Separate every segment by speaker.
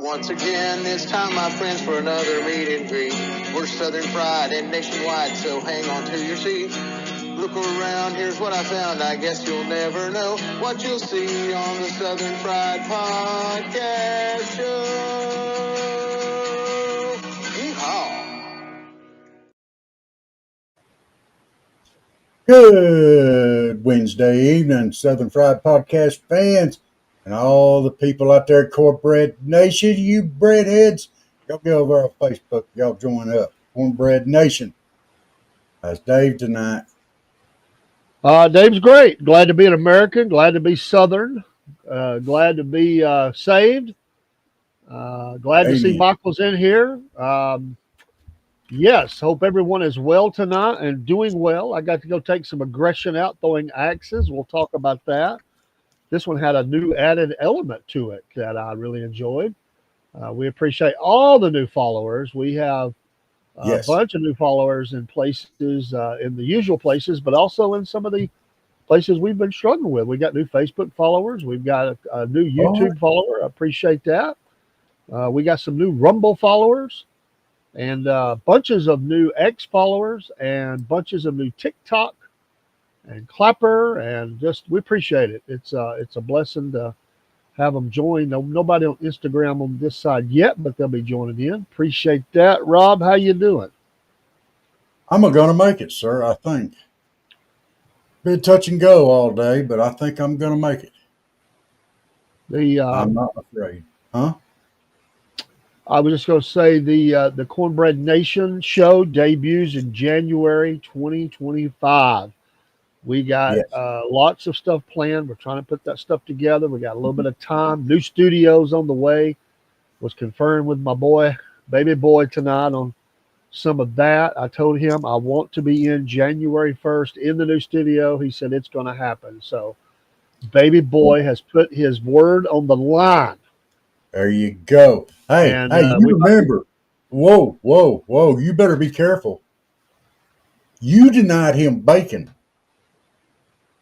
Speaker 1: once again. It's time, my friends, for another meet and greet. We're Southern Fried and nationwide, so hang on to your seat. Look around, here's what I found. I guess you'll never know what you'll see on the Southern Fried Podcast Show. Yeehaw!
Speaker 2: Good Wednesday evening, Southern Fried Podcast fans, and all the people out there, Cornbread Nation, you breadheads. Y'all go over on Facebook. Y'all join up. Cornbread Nation. That's Dave tonight.
Speaker 3: Dave's great. Glad to be an American. Glad to be Southern. Glad to be saved. Glad to see Michael's in here. Yes, hope everyone is well tonight and doing well. I got to go take some aggression out, throwing axes. We'll talk about that. This one had a new added element to it that I really enjoyed. We appreciate all the new followers. We have a bunch of new followers in places, in the usual places, but also in some of the places we've been struggling with. We got new Facebook followers. We've got a new YouTube follower. I appreciate that. We got some new Rumble followers. And bunches of new X followers and bunches of new TikTok and Clapper, and just we appreciate it. It's a blessing to have them join. Nobody on Instagram on this side yet, but they'll be joining in. Appreciate that. Rob, how you doing?
Speaker 2: I'm going to make it, sir, I think. Been touch and go all day, but I think I'm going to make it. I'm not afraid. Huh?
Speaker 3: I was just going to say the Cornbread Nation show debuts in January 2025. We got lots of stuff planned. We're trying to put that stuff together. We got a little bit of time. New studios on the way. Was confirmed with my boy, baby boy, tonight on some of that. I told him I want to be in January 1st in the new studio. He said it's going to happen. So baby boy has put his word on the line.
Speaker 2: There you go. Hey, you remember. Whoa. You better be careful. You denied him bacon.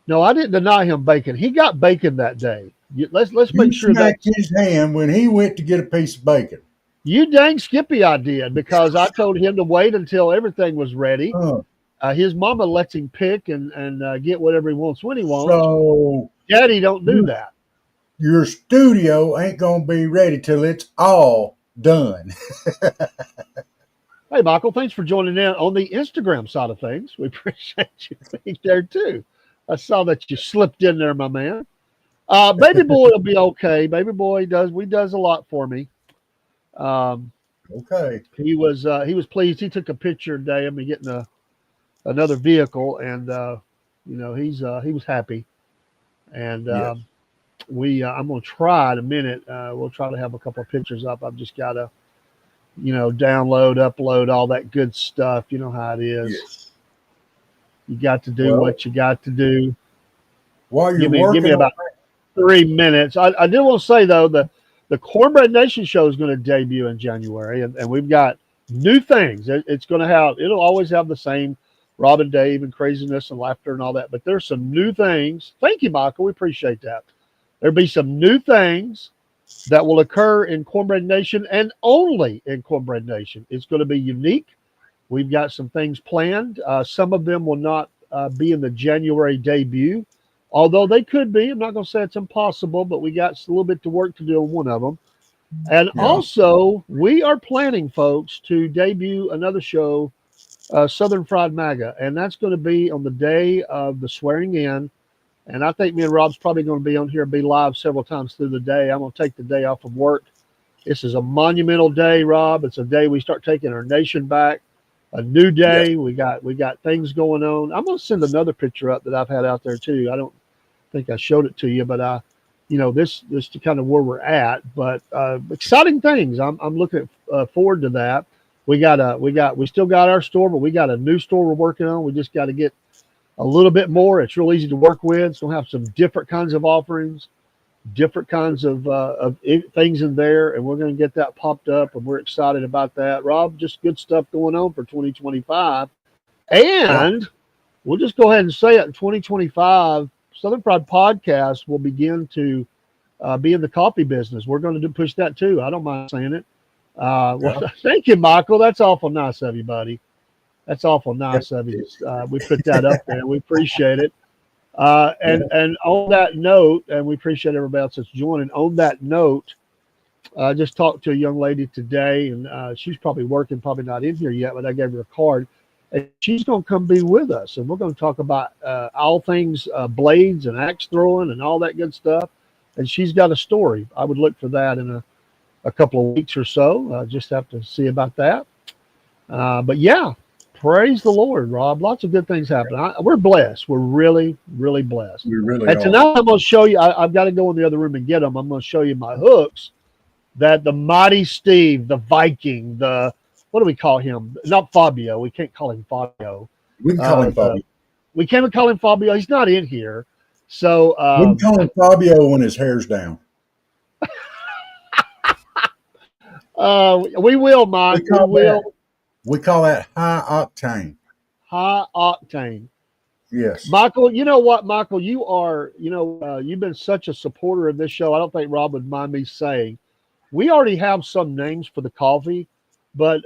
Speaker 3: No, I didn't deny him bacon. He got bacon that day. Let's make sure that
Speaker 2: his hand when he went to get a piece of bacon.
Speaker 3: You dang Skippy, I did, because I told him to wait until everything was ready. His mama lets him pick and get whatever he wants when he wants.
Speaker 2: So
Speaker 3: Daddy don't do that.
Speaker 2: Your studio ain't going to be ready till it's all done.
Speaker 3: Hey, Michael, thanks for joining in on the Instagram side of things. We appreciate you being there, too. I saw that you slipped in there, my man. Baby boy will be okay. Baby boy does a lot for me.
Speaker 2: Okay.
Speaker 3: He was pleased. He took a picture today of me getting another vehicle, and he was happy. And I'm going to try in a minute. We'll try to have a couple of pictures up. I've just got to, download, upload, all that good stuff. You know how it is. Yes. You got to do what you got to do.
Speaker 2: While you're
Speaker 3: give me about 3 minutes. I did want to say, though, the Cornbread Nation show is going to debut in January, and we've got new things. It'll always have the same Rob and Dave and craziness and laughter and all that, but there's some new things. Thank you, Michael. We appreciate that. There'll be some new things that will occur in Cornbread Nation and only in Cornbread Nation. It's going to be unique. We've got some things planned. Some of them will not be in the January debut, although they could be. I'm not going to say it's impossible, but we got a little bit to work to do on one of them. And also, we are planning, folks, to debut another show, Southern Fried MAGA, and that's going to be on the day of the swearing in. And I think me and Rob's probably going to be on here and be live several times through the day. I'm going to take the day off of work. This is a monumental day, Rob. It's a day we start taking our nation back. A new day. Yes. We got things going on. I'm going to send another picture up that I've had out there too. I don't think I showed it to you, but this is kind of where we're at. But exciting things. I'm looking forward to that. We still got our store, but we got a new store we're working on. We just got to get a little bit more. It's real easy to work with. It's going to have some different kinds of offerings, different kinds of things in there, and we're going to get that popped up, and we're excited about that. Rob, just good stuff going on for 2025. And we'll just go ahead and say it, in 2025, Southern Fried Podcast will begin to be in the coffee business. We're going to push that too. I don't mind saying it. Well,
Speaker 2: Yeah.
Speaker 3: thank you, Michael. That's awful nice of you, buddy. That's awful
Speaker 2: Yeah.
Speaker 3: nice of you. We put that up there. We appreciate it.
Speaker 2: Yeah.
Speaker 3: And on that note, and we appreciate everybody else that's joining. On that note, I just talked to a young lady today, and she's probably working, probably not in here yet, but I gave her a card. And she's going to come be with us, and we're going to talk about all things blades and axe throwing and all that good stuff. And she's got a story. I would look for that in a couple of weeks or so. Just have to see about that. But yeah, praise the Lord, Rob. Lots of good things happen. We're blessed. We're really, really blessed.
Speaker 2: We really
Speaker 3: And
Speaker 2: are.
Speaker 3: tonight I'm going to show you. I've got to go in the other room and get them. I'm going to show you my hooks that the Mighty Steve, the Viking, what do we call him? Not Fabio. We can't call him Fabio.
Speaker 2: We can call him Fabio.
Speaker 3: We can't call him Fabio. He's not in here. So
Speaker 2: We can call him Fabio when his hair's down.
Speaker 3: we will, Mike. We will.
Speaker 2: We call that high octane.
Speaker 3: High octane.
Speaker 2: Yes.
Speaker 3: Michael, you know what, Michael? You are, you've been such a supporter of this show. I don't think Rob would mind me saying. We already have some names for the coffee, but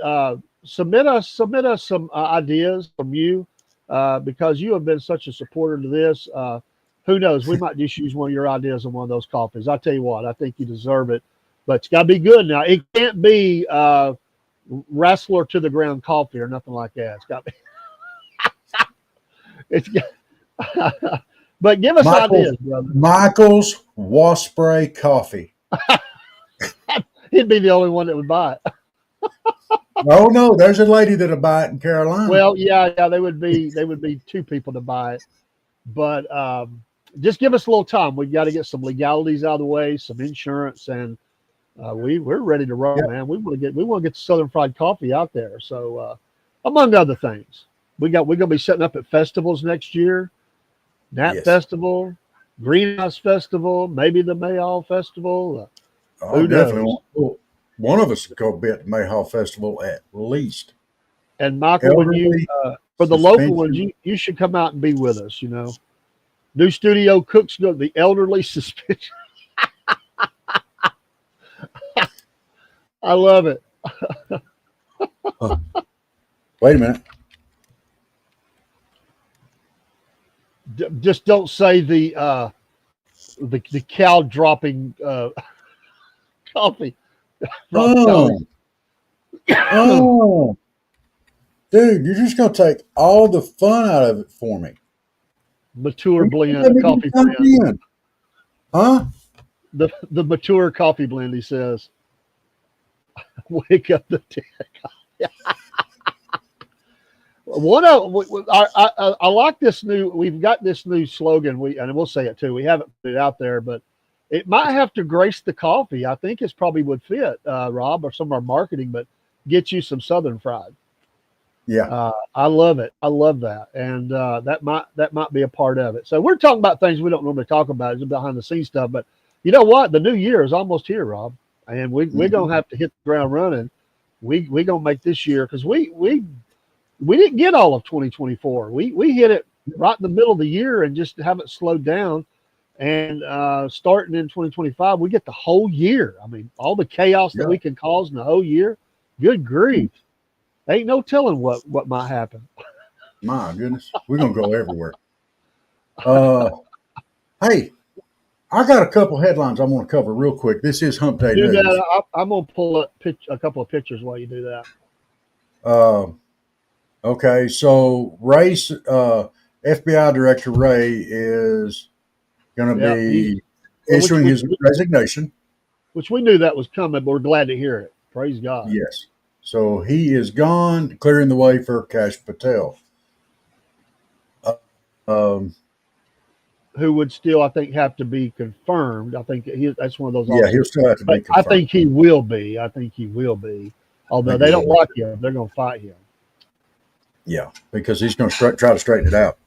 Speaker 3: submit us some ideas from you because you have been such a supporter to this. Who knows? We might just use one of your ideas on one of those coffees. I'll tell you what, I think you deserve it, but it's got to be good. Now, it can't be wrestler to the ground coffee or nothing like that. It's got to be. But give us ideas, brother.
Speaker 2: Michael's Wasspray Coffee.
Speaker 3: He'd be the only one that would buy it.
Speaker 2: Oh no, there's a lady that'll buy it in Carolina.
Speaker 3: Well, yeah, they would be two people to buy it. But just give us a little time. We've got to get some legalities out of the way, some insurance, and we're ready to roll, man. We want to get Southern Fried Coffee out there. So among other things, we're gonna be setting up at festivals next year. Nat Festival, Greenhouse Festival, maybe the Mayall Festival. Who
Speaker 2: definitely.
Speaker 3: knows?
Speaker 2: One of us will be at the Mayhaw Festival at least.
Speaker 3: And Michael, when you for the local ones, you should come out and be with us. New studio cooks go the elderly suspension. I love it.
Speaker 2: Wait a minute.
Speaker 3: Just don't say the cow dropping coffee.
Speaker 2: Oh, dude, you're just gonna take all the fun out of it for me.
Speaker 3: Mature blend coffee blend.
Speaker 2: Huh?
Speaker 3: The mature coffee blend, he says. Wake up the dead. I like this we've got this new slogan, and we'll say it too. We haven't put it out there, but it might have to grace the coffee. I think it probably would fit, Rob, or some of our marketing, but get you some Southern Fried.
Speaker 2: Yeah.
Speaker 3: I love it. I love that. And that might be a part of it. So we're talking about things we don't normally talk about. It's behind the scenes stuff. But you know what? The new year is almost here, Rob. And we're going to have to hit the ground running. We're going to make this year because we didn't get all of 2024. We hit it right in the middle of the year and just haven't slowed down. And starting in 2025, we get the whole year. I mean, all the chaos that we can cause in the whole year. Good grief. Ain't no telling what might happen.
Speaker 2: My goodness. We're going to go everywhere. Hey, I got a couple headlines I want to cover real quick. This is Humpday News.
Speaker 3: I'm going to pull up a couple of pictures while you do that.
Speaker 2: Okay, so FBI Director Ray is going to be issuing his resignation.
Speaker 3: Which we knew that was coming, but we're glad to hear it. Praise God.
Speaker 2: Yes. So he is gone, clearing the way for Kash Patel.
Speaker 3: Who would still, I think, have to be confirmed. I think that's one of those.
Speaker 2: Yeah, he'll still have to be confirmed.
Speaker 3: I think he will be. Although they don't like him, they're going to fight him.
Speaker 2: Yeah, because he's going to try to straighten it out.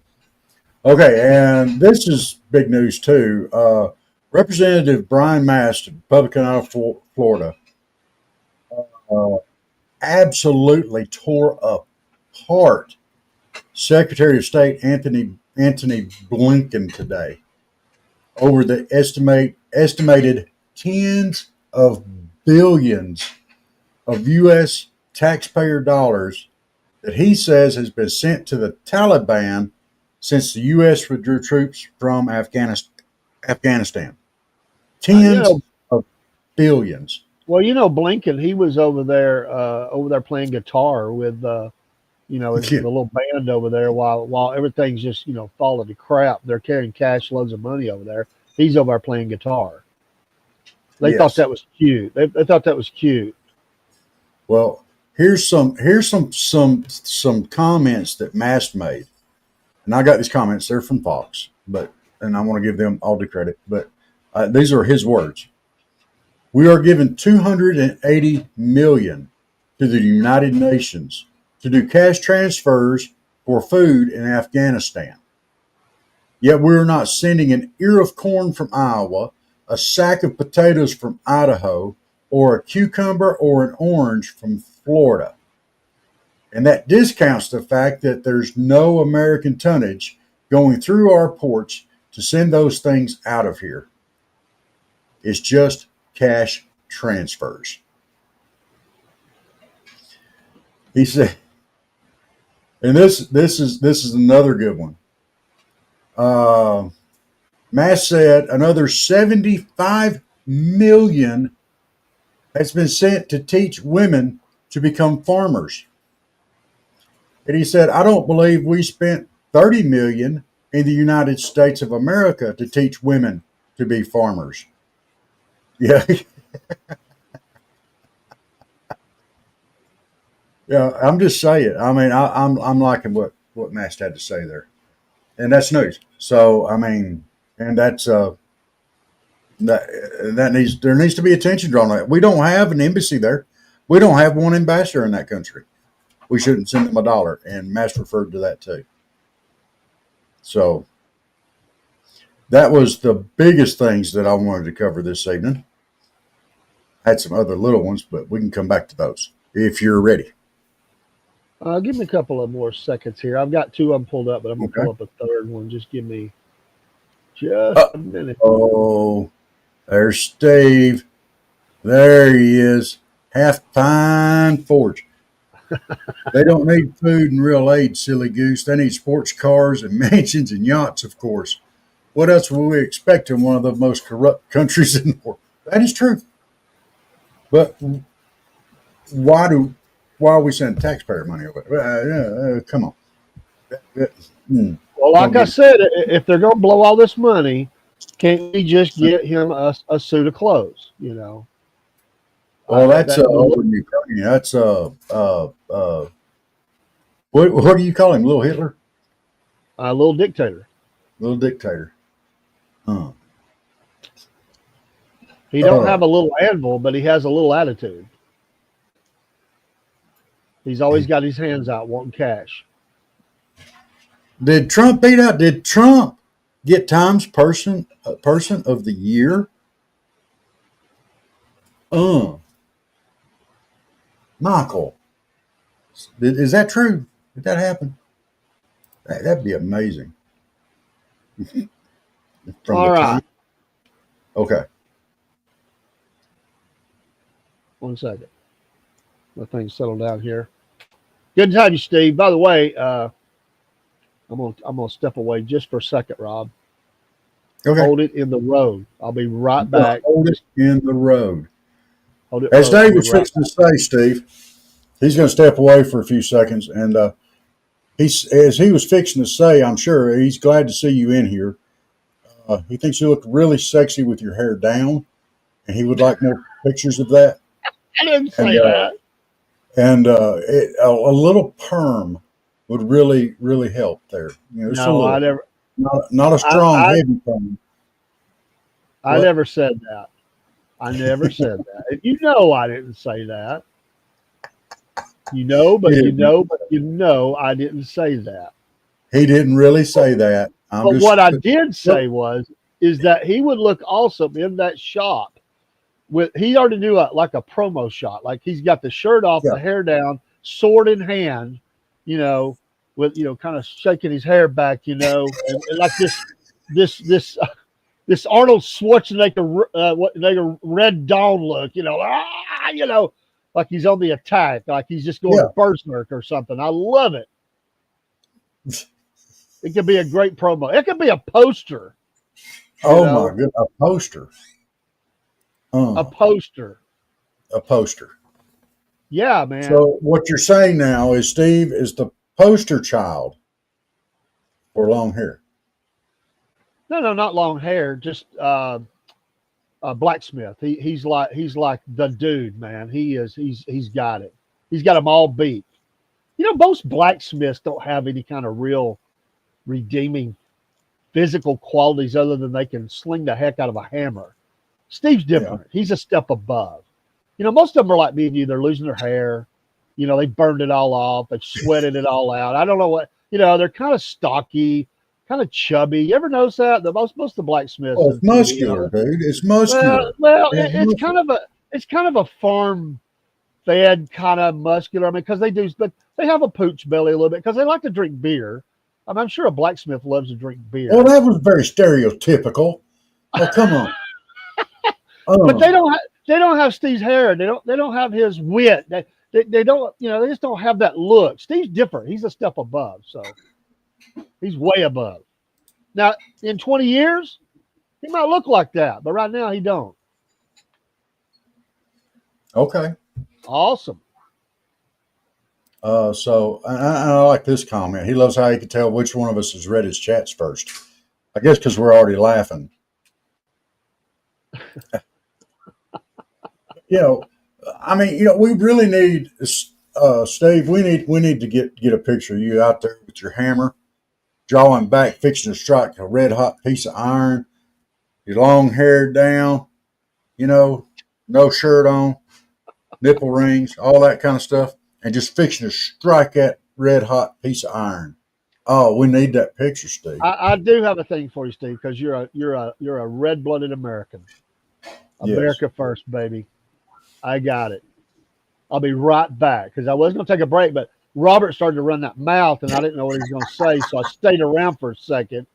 Speaker 2: Okay, and this is big news too. Representative Brian Mast, Republican out of Florida, absolutely tore apart Secretary of State Anthony Blinken today over the estimated tens of billions of U.S. taxpayer dollars that he says has been sent to the Taliban since the U.S. withdrew troops from Afghanistan. Tens of billions.
Speaker 3: Well, Blinken, he was over there playing guitar with, the little band over there while everything's just, falling to crap. They're carrying cash loads of money over there. He's over there playing guitar. They thought that was cute. They thought that was cute.
Speaker 2: Well, here's some comments that Mast made, and I got these comments. They're from Fox, and I want to give them all the credit. But these are his words. We are giving $280 million to the United Nations to do cash transfers for food in Afghanistan. Yet we are not sending an ear of corn from Iowa, a sack of potatoes from Idaho, or a cucumber or an orange from Florida. And that discounts the fact that there's no American tonnage going through our ports to send those things out of here. It's just cash transfers. He said, and this is another good one. Mass said another 75 million has been sent to teach women to become farmers. And he said, I don't believe we spent 30 million in the United States of America to teach women to be farmers. Yeah. Yeah, I'm just saying. I mean, I'm liking what Mast had to say there. And that's news. So, I mean, and that's there needs to be attention drawn to that. We don't have an embassy there. We don't have one ambassador in that country. We shouldn't send them $1, and Mast referred to that too. So that was the biggest things that I wanted to cover this evening. I had some other little ones, but we can come back to those if you're ready.
Speaker 3: Give me a couple of more seconds here. I've got two of them pulled up, but I'm going to pull up a third one. Just give me a minute.
Speaker 2: Oh, there's Steve. There he is. Half Pine Forge. They don't need food and real aid, silly goose. They need sports cars and mansions and yachts, of course. What else would we expect in one of the most corrupt countries in the world? That is true. But why are we sending taxpayer money over? Come on.
Speaker 3: Well, like I said, if they're going to blow all this money, can't we just get him a suit of clothes?
Speaker 2: Well, that's over in Ukraine. That's what do you call him? Little Hitler?
Speaker 3: Little dictator.
Speaker 2: Little dictator. Huh.
Speaker 3: He don't have a little anvil, but he has a little attitude. He's always got his hands out wanting cash.
Speaker 2: Did Trump get Times Person of the Year? Michael, is that true? Did that happen? That'd be amazing.
Speaker 3: All right.
Speaker 2: Okay.
Speaker 3: 1 second. Let things settle down here. Good to have you, Steve. By the way, I'm gonna step away just for a second, Rob.
Speaker 2: Okay.
Speaker 3: Hold it in the road. I'll be right back.
Speaker 2: Hold it in the road.
Speaker 3: Hold it.
Speaker 2: As Dave was fixing to say, Steve, he's going to step away for a few seconds, and as he was fixing to say, I'm sure he's glad to see you in here. He thinks you look really sexy with your hair down, and he would like more pictures of that.
Speaker 3: I didn't say that.
Speaker 2: And a little perm would really, really help there.
Speaker 3: No, I never.
Speaker 2: Not a strong, heavy perm.
Speaker 3: I never said that. I never said that. You know I didn't say that. I didn't say that.
Speaker 2: He didn't really say that.
Speaker 3: But what I did say is that he would look awesome in that shot. He already knew a promo shot. Like he's got the shirt off, the hair down, sword in hand, with kind of shaking his hair back, and like this this Arnold Schwarzenegger, Red Dawn look, like he's on the attack, like he's just going berserk or something. I love it. It could be a great promo. It could be a poster.
Speaker 2: Oh my goodness, a poster.
Speaker 3: A poster.
Speaker 2: A poster.
Speaker 3: Yeah, man.
Speaker 2: So what you're saying now is Steve is the poster child for long hair.
Speaker 3: No, not long hair. Just Blacksmith. He's like the dude, man. He's got it. He's got them all beat. Most blacksmiths don't have any kind of real redeeming physical qualities other than they can sling the heck out of a hammer. Steve's different. Yeah. He's a step above. Most of them are like me and you. They're losing their hair. They burned it all off. They sweated it all out. I don't know what, they're kind of stocky, kind of chubby. You ever notice that? Most of the blacksmiths.
Speaker 2: Oh, it's muscular, dude. It's muscular.
Speaker 3: Well, it's kind of a farm fed kind of muscular. I mean, because they have a pooch belly a little bit because they like to drink beer. I'm sure a blacksmith loves to drink beer.
Speaker 2: Well, that was very stereotypical. Oh, come on.
Speaker 3: But they don't have Steve's hair. They don't have his wit. They don't, they just don't have that look. Steve's different. He's a step above. So he's way above. Now, in 20 years, he might look like that, but right now he don't.
Speaker 2: Okay.
Speaker 3: Awesome.
Speaker 2: So I like this comment. He loves how he can tell which one of us has read his chats first. I guess because we're already laughing. We really need Steve. We need to get a picture of you out there with your hammer, drawing back, fixing to strike a red hot piece of iron. Your long hair down, no shirt on, nipple rings, all that kind of stuff. And just fixing to strike that red hot piece of iron. Oh, we need that picture, Steve.
Speaker 3: I do have a thing for you, Steve, because you're a red-blooded American. America first, baby. I got it. I'll be right back because I was going to take a break, but Robert started to run that mouth, and I didn't know what he was going to say, so I stayed around for a second.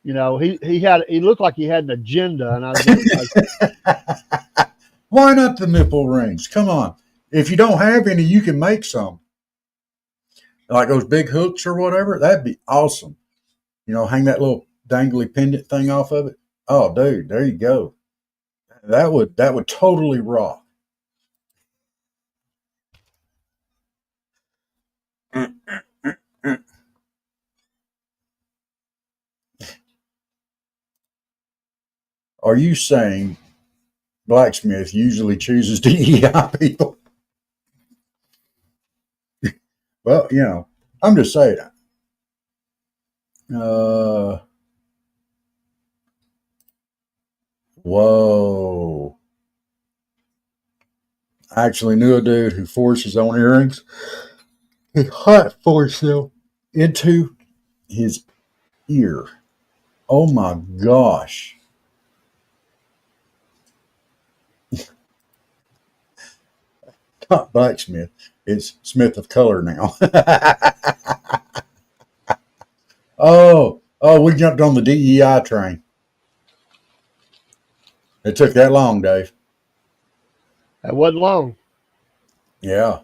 Speaker 3: He looked like he had an agenda, and I was like,
Speaker 2: why not the nipple rings? Come on. If you don't have any, you can make some. Like those big hooks or whatever. That'd be awesome. Hang that little dangly pendant thing off of it. Oh, dude, there you go. That would totally rock. Are you saying Blacksmith usually chooses DEI people? Well, I'm just saying. Whoa. I actually knew a dude who forged his own earrings. He hot forged them into his ear. Oh my gosh. Not Blacksmith. It's Smith of Color now. Oh, we jumped on the DEI train. It took that long, Dave.
Speaker 3: That wasn't long.
Speaker 2: Yeah.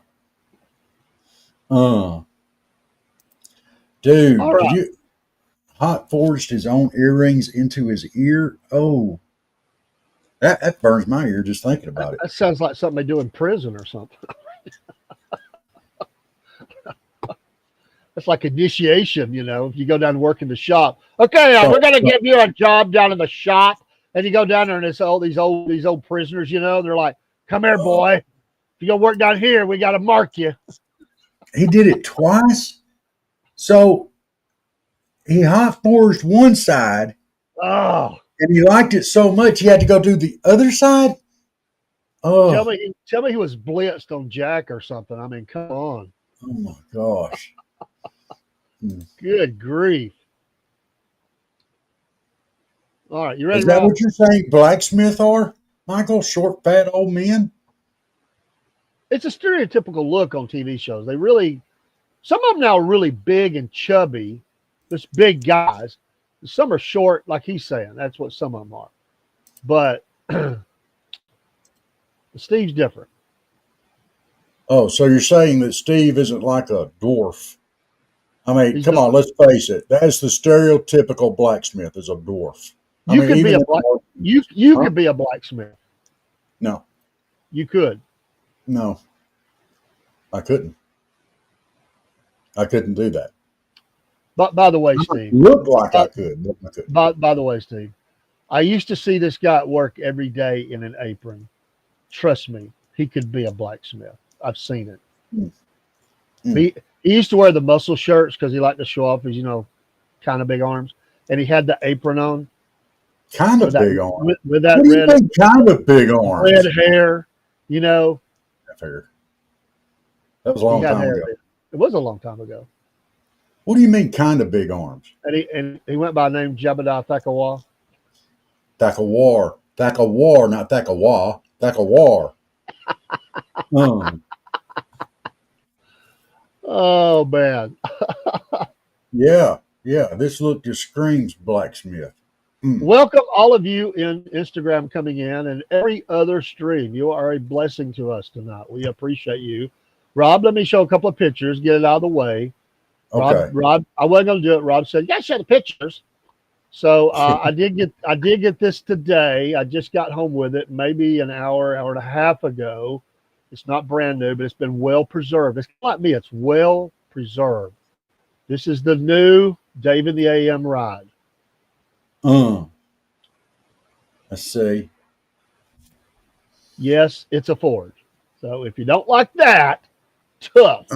Speaker 2: Dude,
Speaker 3: right.
Speaker 2: you hot forged his own earrings into his ear? Oh, that burns my ear just thinking about it.
Speaker 3: That sounds like something they do in prison or something. It's like initiation, if you go down and work in the shop. Okay, we're going to give you a job down in the shop. And you go down there and it's all these old prisoners, they're like, come here, boy. If you go work down here, we got to mark you.
Speaker 2: He did it twice. So he hot forged one side.
Speaker 3: Oh.
Speaker 2: And he liked it so much he had to go do the other side. Oh.
Speaker 3: Tell me he was blitzed on Jack or something. I mean, come on.
Speaker 2: Oh my gosh.
Speaker 3: Good grief. All right, you ready?
Speaker 2: Is that what you're saying Blacksmith are, Michael? Short, fat old men?
Speaker 3: It's a stereotypical look on TV shows. Some of them now are really big and chubby, just big guys. Some are short, like he's saying. That's what some of them are. But Steve's different.
Speaker 2: Oh, so you're saying that Steve isn't like a dwarf? I mean,
Speaker 3: He's
Speaker 2: come
Speaker 3: not.
Speaker 2: on, let's face it. That's the stereotypical blacksmith is a dwarf. I
Speaker 3: You
Speaker 2: mean,
Speaker 3: could be
Speaker 2: even
Speaker 3: a
Speaker 2: in
Speaker 3: black.
Speaker 2: our-
Speaker 3: You
Speaker 2: huh?
Speaker 3: could be a blacksmith.
Speaker 2: No,
Speaker 3: You could.
Speaker 2: no, I couldn't. I couldn't do that.
Speaker 3: But by the way,
Speaker 2: I
Speaker 3: Steve.
Speaker 2: looked like I
Speaker 3: By,
Speaker 2: could, but I couldn't.
Speaker 3: by the way, Steve. I used to see this guy at work every day in an apron. Trust me, he could be a blacksmith. I've seen it.
Speaker 2: Mm.
Speaker 3: He used to wear the muscle shirts because he liked to show off his, kind of big arms. And he had the apron on
Speaker 2: Kind of
Speaker 3: with that
Speaker 2: big arms.
Speaker 3: with that
Speaker 2: What do you
Speaker 3: red
Speaker 2: mean, kind of big arms?
Speaker 3: red hair. You know,
Speaker 2: I figured. That was a
Speaker 3: he
Speaker 2: long
Speaker 3: had
Speaker 2: time
Speaker 3: hair.
Speaker 2: ago.
Speaker 3: It was a long time ago.
Speaker 2: What do you mean, kind of big arms?
Speaker 3: And he went by the name Jebediah Thakawa.
Speaker 2: Thakawar, not Thakawa. Thakawar.
Speaker 3: Oh man.
Speaker 2: Yeah. This look just screams blacksmith.
Speaker 3: Welcome all of you in Instagram coming in and every other stream. You are a blessing to us tonight. We appreciate you. Rob, let me show a couple of pictures, get it out of the way.
Speaker 2: Okay.
Speaker 3: Rob, I wasn't going to do it. Rob said, "You got to show the pictures." So I did get this today. I just got home with it, maybe an hour and a half ago. It's not brand new, but it's been well preserved. It's like me; it's well preserved. This is the new Dave in the AM ride.
Speaker 2: Let's see.
Speaker 3: Yes, it's a Ford. So if you don't like that, tough.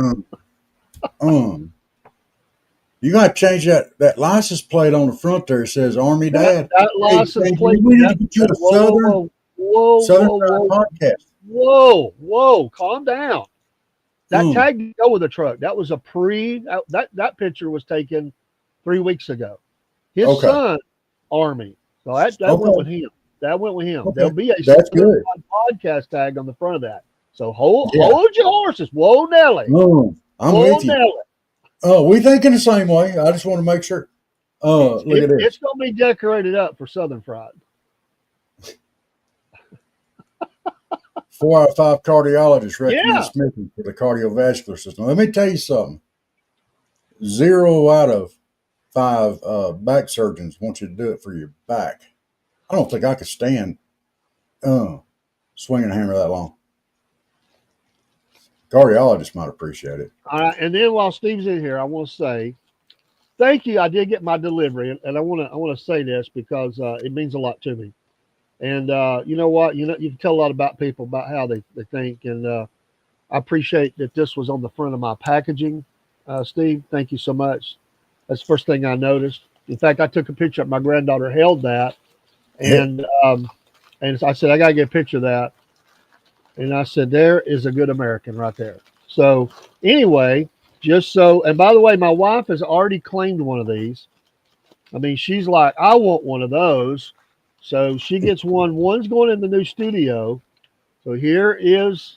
Speaker 2: You got to change that license plate on the front there. It says Army Dad.
Speaker 3: That license plate.
Speaker 2: We need to get you a Southern podcast.
Speaker 3: Whoa, calm down. That tag didn't go with the truck. That was a that picture was taken 3 weeks ago. His son, Army. So that went with him. That went with him. Okay. There'll be a Southern podcast tag on the front of that. So hold your horses. Whoa, Nelly.
Speaker 2: I'm with you. Nelly. We thinking the same way. I just want to make sure. Look at this.
Speaker 3: It's going to be decorated up for Southern Fried.
Speaker 2: 4 out of 5 cardiologists recommend smoking for the cardiovascular system. Let me tell you something. 0 out of 5 back surgeons want you to do it for your back. I don't think I could stand swinging a hammer that long. Cardiologists might appreciate it.
Speaker 3: All right, and then while Steve's in here, I want to say thank you. I did get my delivery, and I want to say this because it means a lot to me. And you know what? You can tell a lot about people about how they think, and I appreciate that this was on the front of my packaging. Steve, thank you so much. That's the first thing I noticed. In fact, I took a picture. My granddaughter held that, and I said, I got to get a picture of that. And I said, there is a good American right there. So anyway, and by the way, my wife has already claimed one of these. I mean, she's like, I want one of those. So she gets one. One's going in the new studio. So here is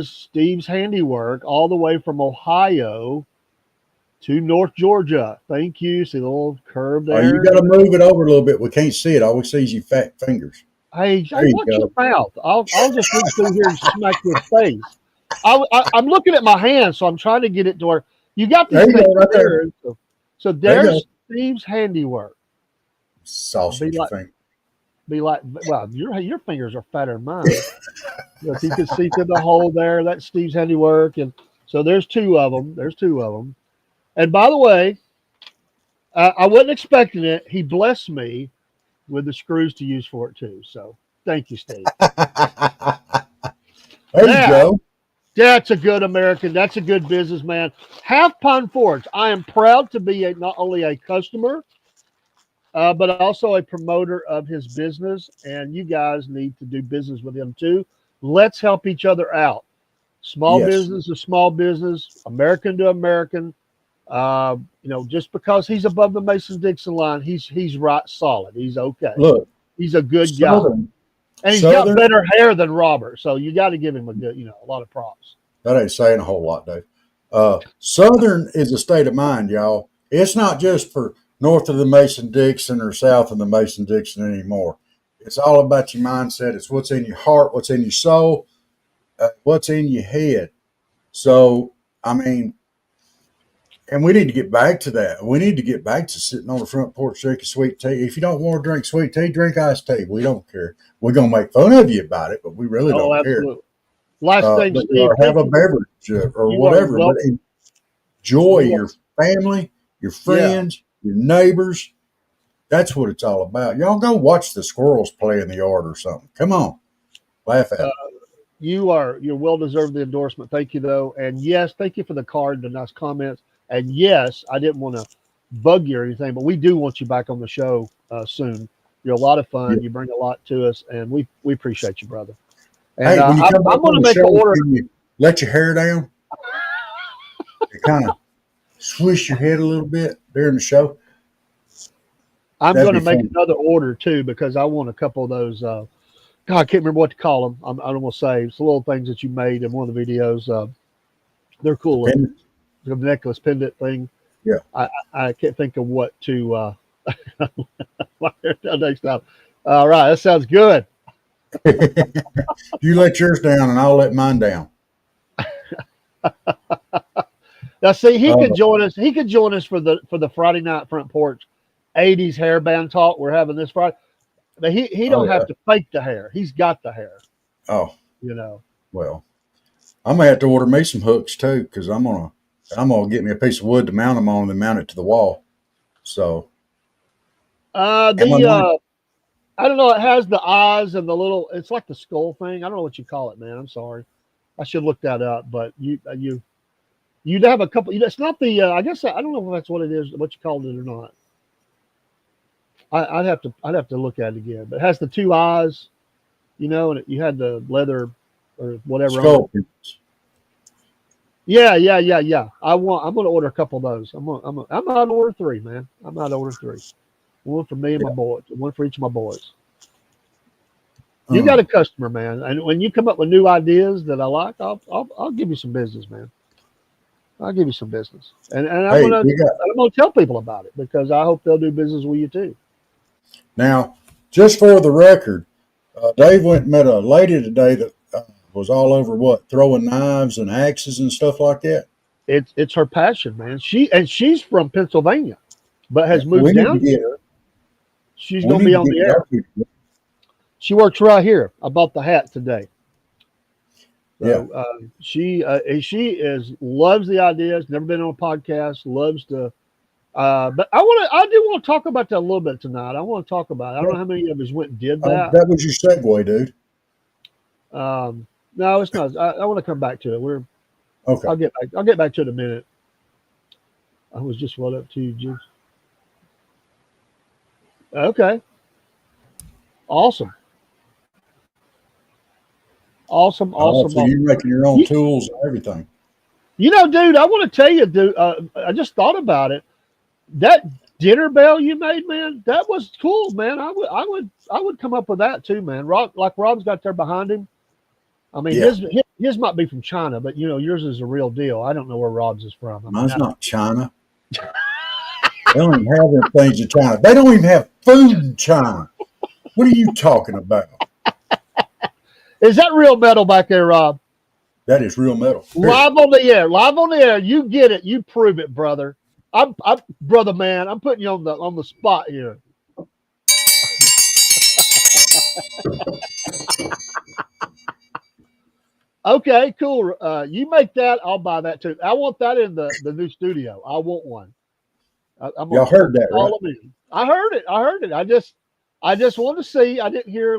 Speaker 3: Steve's handiwork all the way from Ohio to North Georgia. Thank you. See the little curve there?
Speaker 2: Oh, you got to move it over a little bit. We can't see it. All we see is your fat fingers.
Speaker 3: Hey, watch your mouth. I'll just reach through here and smack your face. I'm looking at my hand, so I'm trying to get it to where you got these things right there. So there's Steve's handiwork.
Speaker 2: Sausage finger.
Speaker 3: Be like, well, your fingers are fatter than mine. If you can see through the hole there, that's Steve's handiwork. And so there's 2 of them. And by the way, I wasn't expecting it. He blessed me with the screws to use for it too. So thank you, Steve.
Speaker 2: There you go.
Speaker 3: That's a good American. That's a good businessman. Half Pine Forge. I am proud to be not only a customer, but also a promoter of his business. And you guys need to do business with him too. Let's help each other out. Small business to small business, American to American. Just because he's above the Mason-Dixon line, he's right solid. He's okay. Look, he's a good guy. And he's got better hair than Robert. So you got to give him a lot of props.
Speaker 2: That ain't saying a whole lot, Dave. Southern is a state of mind, y'all. It's not just for north of the Mason-Dixon or south of the Mason-Dixon anymore. It's all about your mindset. It's what's in your heart, what's in your soul, what's in your head. So, I mean, and we need to get back to that. We need to get back to sitting on the front porch drinking sweet tea. If you don't want to drink sweet tea, drink iced tea. We don't care. We're going to make fun of you about it, but we really don't
Speaker 3: absolutely.
Speaker 2: care.
Speaker 3: Last thing,
Speaker 2: but
Speaker 3: Steve,
Speaker 2: have a beverage or whatever. But enjoy your family, your friends, your neighbors. That's what it's all about. Y'all go watch the squirrels play in the yard or something. Come on. Laugh at it.
Speaker 3: You're well deserved the endorsement. Thank you though. And yes, thank you for the card, the nice comments. And yes, I didn't want to bug you or anything, but we do want you back on the show soon. You're a lot of fun. You bring a lot to us, and we appreciate you, brother. And
Speaker 2: hey, when you come
Speaker 3: I'm going to make an order.
Speaker 2: Can you let your hair down? You kind of swish your head a little bit during the show.
Speaker 3: I'm going to make another order too because I want a couple of those. God, I can't remember what to call them. I don't want to say it's the little things that you made in one of the videos. They're cool. The necklace pendant thing.
Speaker 2: Yeah.
Speaker 3: I can't think of what to next time. All right, that sounds good.
Speaker 2: You let yours down and I'll let mine down.
Speaker 3: Now see, he could join us. He could join us for the Friday night front porch 80s hairband talk we're having this Friday. But he don't have to fake the hair. He's got the hair.
Speaker 2: Oh.
Speaker 3: You know.
Speaker 2: Well, I'm gonna have to order me some hooks too, because I'm gonna get me a piece of wood to mount them on and mount it to the wall. So
Speaker 3: I don't know. It has the eyes and the little. It's like the skull thing. I don't know what you call it, man. I'm sorry. I should look that up. But you'd have a couple. It's not the. I guess I don't know if that's what it is. What you called it or not. I'd have to look at it again. But it has the two eyes, you know, and you had the leather or whatever.
Speaker 2: Skull.
Speaker 3: Yeah. I'm going to order a couple of those. I'm out to order 3, man. I'm out to order 3. One for me and my boys. One for each of my boys. You got a customer, man. And when you come up with new ideas that I like, I'll give you some business, man. I'll give you some business. And I'm gonna tell people about it because I hope they'll do business with you too.
Speaker 2: Now, just for the record, Dave went and met a lady today that was all over throwing knives and axes and stuff like that.
Speaker 3: It's her passion, man. She's from Pennsylvania, but has moved down here. She's going to be on the air. She works right here. I bought the hat today. So, she loves the ideas. Never been on a podcast. Loves to. But I do want to talk about that a little bit tonight. I want to talk about it. I don't know how many of us went and did that.
Speaker 2: That was your segue, dude.
Speaker 3: No, it's not. I want to come back to it.
Speaker 2: Okay.
Speaker 3: I'll get back to it in a minute. I was just up to you, Juice. Okay. Awesome. So
Speaker 2: you're making your own tools and everything.
Speaker 3: You know, dude, I want to tell you, dude. I just thought about it. That dinner bell you made, man, that was cool, man. I would come up with that too, man. Rob's got there behind him. I mean, his might be from China, but you know, yours is a real deal. I don't know where Rob's is from.
Speaker 2: Mine's not China. They don't even have them things in China. They don't even have food in China. What are you talking about?
Speaker 3: Is that real metal back there, Rob?
Speaker 2: That is real metal.
Speaker 3: Live on the air. You get it. You prove it, brother. I'm brother, man. I'm putting you on the spot here. Okay, cool. You make that. I'll buy that too. I want that in the new studio. I want one.
Speaker 2: Y'all heard that, right?
Speaker 3: I heard it. I just wanted to see. I didn't hear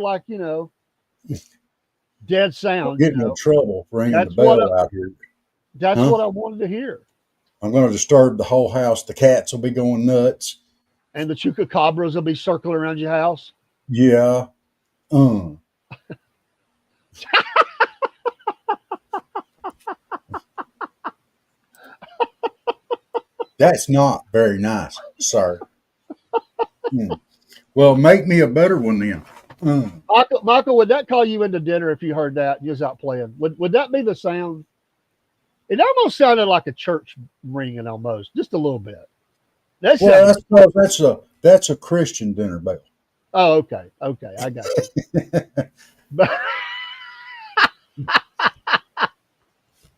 Speaker 3: dead sound.
Speaker 2: Getting in trouble ringing the bell out here.
Speaker 3: That's what I wanted to hear.
Speaker 2: I'm going to disturb the whole house. The cats will be going nuts.
Speaker 3: And the chupacabras will be circling around your house.
Speaker 2: Yeah. That's not very nice, sir. Well, make me a better one then.
Speaker 3: Michael, would that call you into dinner if you heard that? You was out playing. Would that be the sound? It almost sounded like a church ringing, almost, just a little bit. That
Speaker 2: Well,
Speaker 3: sounds.
Speaker 2: that's a Christian dinner bell.
Speaker 3: Oh, okay, okay, I got you. But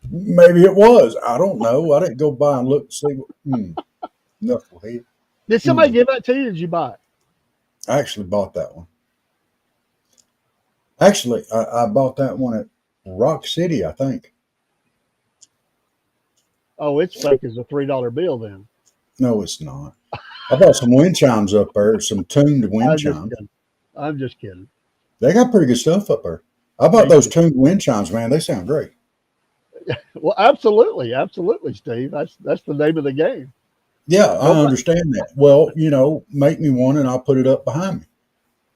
Speaker 2: Maybe it was. I don't know. I didn't go by and look to see. Knucklehead.
Speaker 3: did somebody give that to you? Or did you buy it?
Speaker 2: I actually bought that one. Actually, I bought that one at Rock City, I think.
Speaker 3: Oh, it's fake as a $3 bill. Then
Speaker 2: No, it's not. I bought some wind chimes up there, some tuned wind
Speaker 3: I'm just
Speaker 2: chimes.
Speaker 3: kidding. I'm just kidding.
Speaker 2: They got pretty good stuff up there. I
Speaker 3: Yeah,
Speaker 2: bought those tuned wind chimes, man. They sound great.
Speaker 3: well, absolutely, absolutely, Steve. That's the name of the game.
Speaker 2: Yeah, I
Speaker 3: Nobody.
Speaker 2: understand that. Well, make me one and I'll put it up behind me.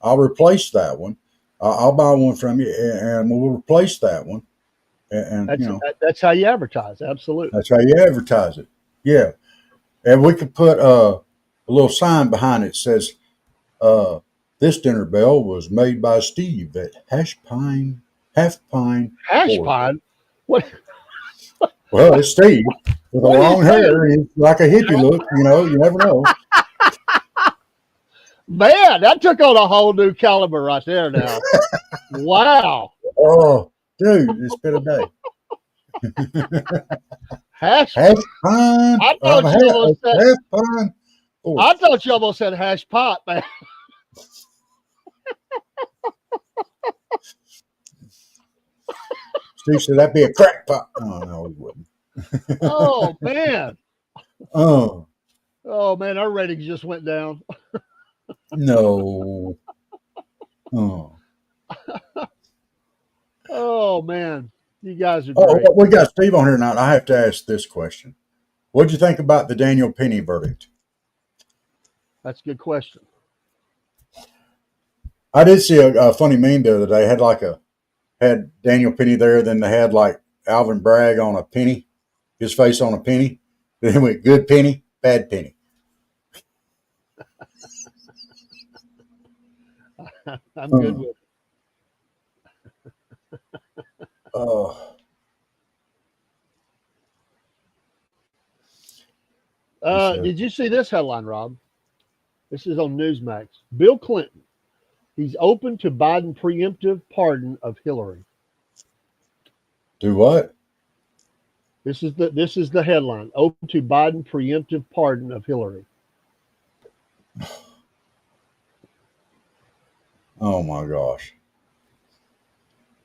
Speaker 2: I'll replace that one. I'll buy one from you and we'll replace that one. And
Speaker 3: That's how you advertise. Absolutely.
Speaker 2: that's how you advertise it. Yeah. And we could put a little sign behind it that says, this dinner bell was made by Steve at Half Pine
Speaker 3: Hash
Speaker 2: Ford.
Speaker 3: pine. What?
Speaker 2: Well, it's Steve with a
Speaker 3: What are you
Speaker 2: long
Speaker 3: saying?
Speaker 2: hair and like a hippie look. You never know.
Speaker 3: Man, that took on a whole new caliber right there. Now, wow.
Speaker 2: Oh, dude, it's been a day.
Speaker 3: Hash.
Speaker 2: Half Pine.
Speaker 3: I thought you almost said.
Speaker 2: Half Pine Ford.
Speaker 3: I thought you almost said hash pot, man.
Speaker 2: Steve said that'd be a crack pot. Oh, no, he wouldn't.
Speaker 3: Oh man.
Speaker 2: Oh,
Speaker 3: Oh man, our ratings just went down.
Speaker 2: no. Oh.
Speaker 3: Oh man, you guys are
Speaker 2: Oh,
Speaker 3: great.
Speaker 2: we got Steve on here now. I have to ask this question. What'd you think about the Daniel Penny verdict?
Speaker 3: That's a good question.
Speaker 2: I did see a funny meme the other day. Had Daniel Penny there, then they had like Alvin Bragg on a penny, his face on a penny. Then it went good penny, bad penny.
Speaker 3: I'm good with it.
Speaker 2: Oh,
Speaker 3: Did you see this headline, Rob? This is on Newsmax. Bill Clinton, he's open to Biden preemptive pardon of Hillary.
Speaker 2: do what?
Speaker 3: This is the headline. Open to Biden preemptive pardon of Hillary.
Speaker 2: Oh my gosh,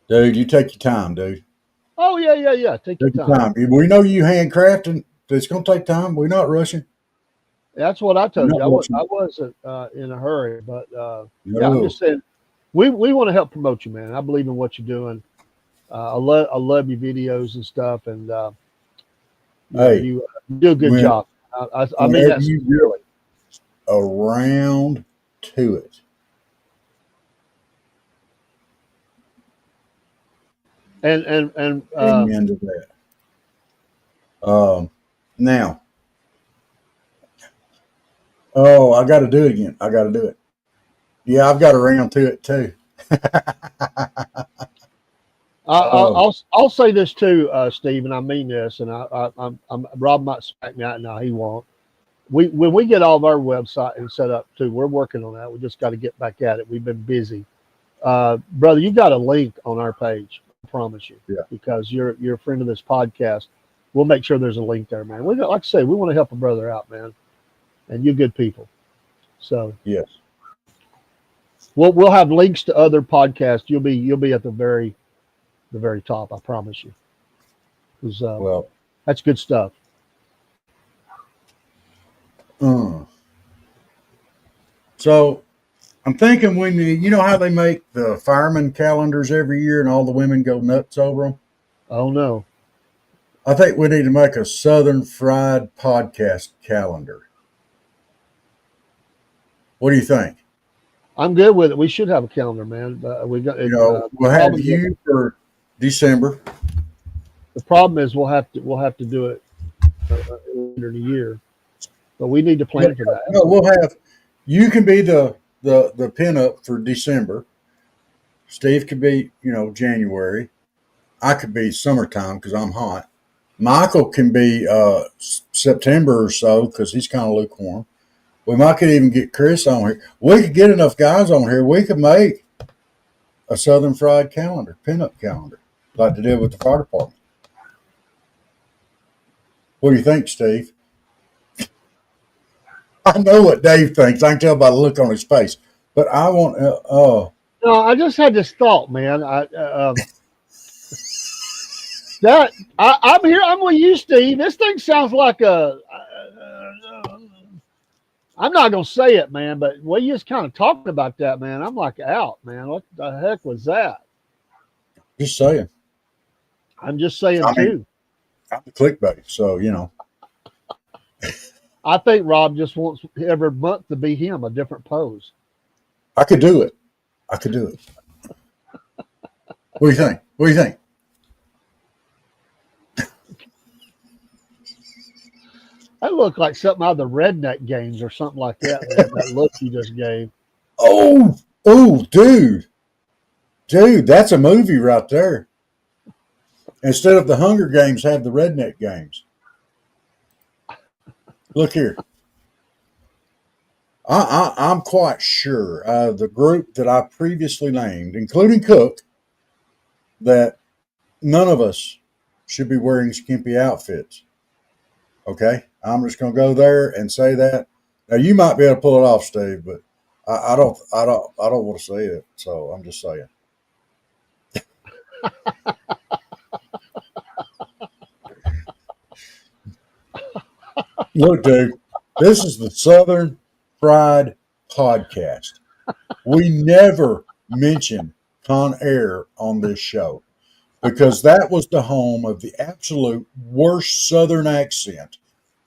Speaker 2: dude, you take your time, dude.
Speaker 3: Oh yeah. Take your
Speaker 2: Take your
Speaker 3: time.
Speaker 2: time. We know you handcrafting. It's gonna take time. We're not rushing.
Speaker 3: That's what I
Speaker 2: We're
Speaker 3: told
Speaker 2: not
Speaker 3: you.
Speaker 2: rushing.
Speaker 3: I wasn't in a hurry, but yeah, I'm
Speaker 2: No.
Speaker 3: just saying we want to help promote you, man. I believe in what you're doing. I love your videos and stuff, and
Speaker 2: Hey,
Speaker 3: you do a good
Speaker 2: when,
Speaker 3: job. I mean
Speaker 2: whenever
Speaker 3: that
Speaker 2: you
Speaker 3: sincerely.
Speaker 2: get around to it,
Speaker 3: And
Speaker 2: amen to that. Now, oh, I got to do it again. I got to do it. Yeah, I've got around to it too. Oh,
Speaker 3: I'll say this too, Steve, and I mean this, and I'm Rob might smack me out now. He won't. When we get all of our website and set up too, we're working on that. We just got to get back at it. We've been busy, brother. You got a link on our page. I promise you,
Speaker 2: yeah.
Speaker 3: because you're a friend of this podcast. We'll make sure there's a link there, man. Like I say, we want to help a brother out, man, and you're good people. So
Speaker 2: Yes.
Speaker 3: we'll have links to other podcasts. You'll be at the very top. I promise you. 'Cause,
Speaker 2: Well,
Speaker 3: that's good stuff.
Speaker 2: So I'm thinking when you know how they make the fireman calendars every year and all the women go nuts over them.
Speaker 3: Oh no.
Speaker 2: I think we need to make a Southern Fried podcast calendar. What do you think?
Speaker 3: I'm good with it. We should have a calendar, man. We got it.
Speaker 2: We'll have you for December.
Speaker 3: The problem is we'll have to do it later in the year, but we need to plan for that.
Speaker 2: No, we'll have you can be the pin up for December. Steve could be January. I could be summertime because I'm hot. Michael can be September or so because he's kind of lukewarm. We might could even get Chris on here. We could get enough guys on here. We could make a Southern Fried calendar, pinup calendar, like they did with the fire department. What do you think, Steve? I know what Dave thinks. I can tell by the look on his face. But I want.
Speaker 3: No, I just had this thought, man. I'm here. I'm with you, Steve. This thing sounds like a. I'm not gonna say it, man, but we just kind of talking about that, man. I'm like out, man. What the heck was that?
Speaker 2: Just saying.
Speaker 3: I'm just saying
Speaker 2: I mean,
Speaker 3: too.
Speaker 2: I'm the clickbait, so you know.
Speaker 3: I think Rob just wants every month to be him, a different pose.
Speaker 2: I could do it. I could do it. What do you think? What do you think?
Speaker 3: That looked like something out of the Redneck Games or something like that. That look you just gave.
Speaker 2: Oh, dude, that's a movie right there. Instead of the Hunger Games, have the Redneck Games. Look here. I'm quite sure the group that I previously named, including Cook, that none of us should be wearing skimpy outfits. Okay, I'm just going to go there and say that. Now you might be able to pull it off, Steve, but I don't want to say it. So I'm just saying. Look, dude, this is the Southern Fried Podcast. We never mention Con Air on this show because that was the home of the absolute worst Southern accent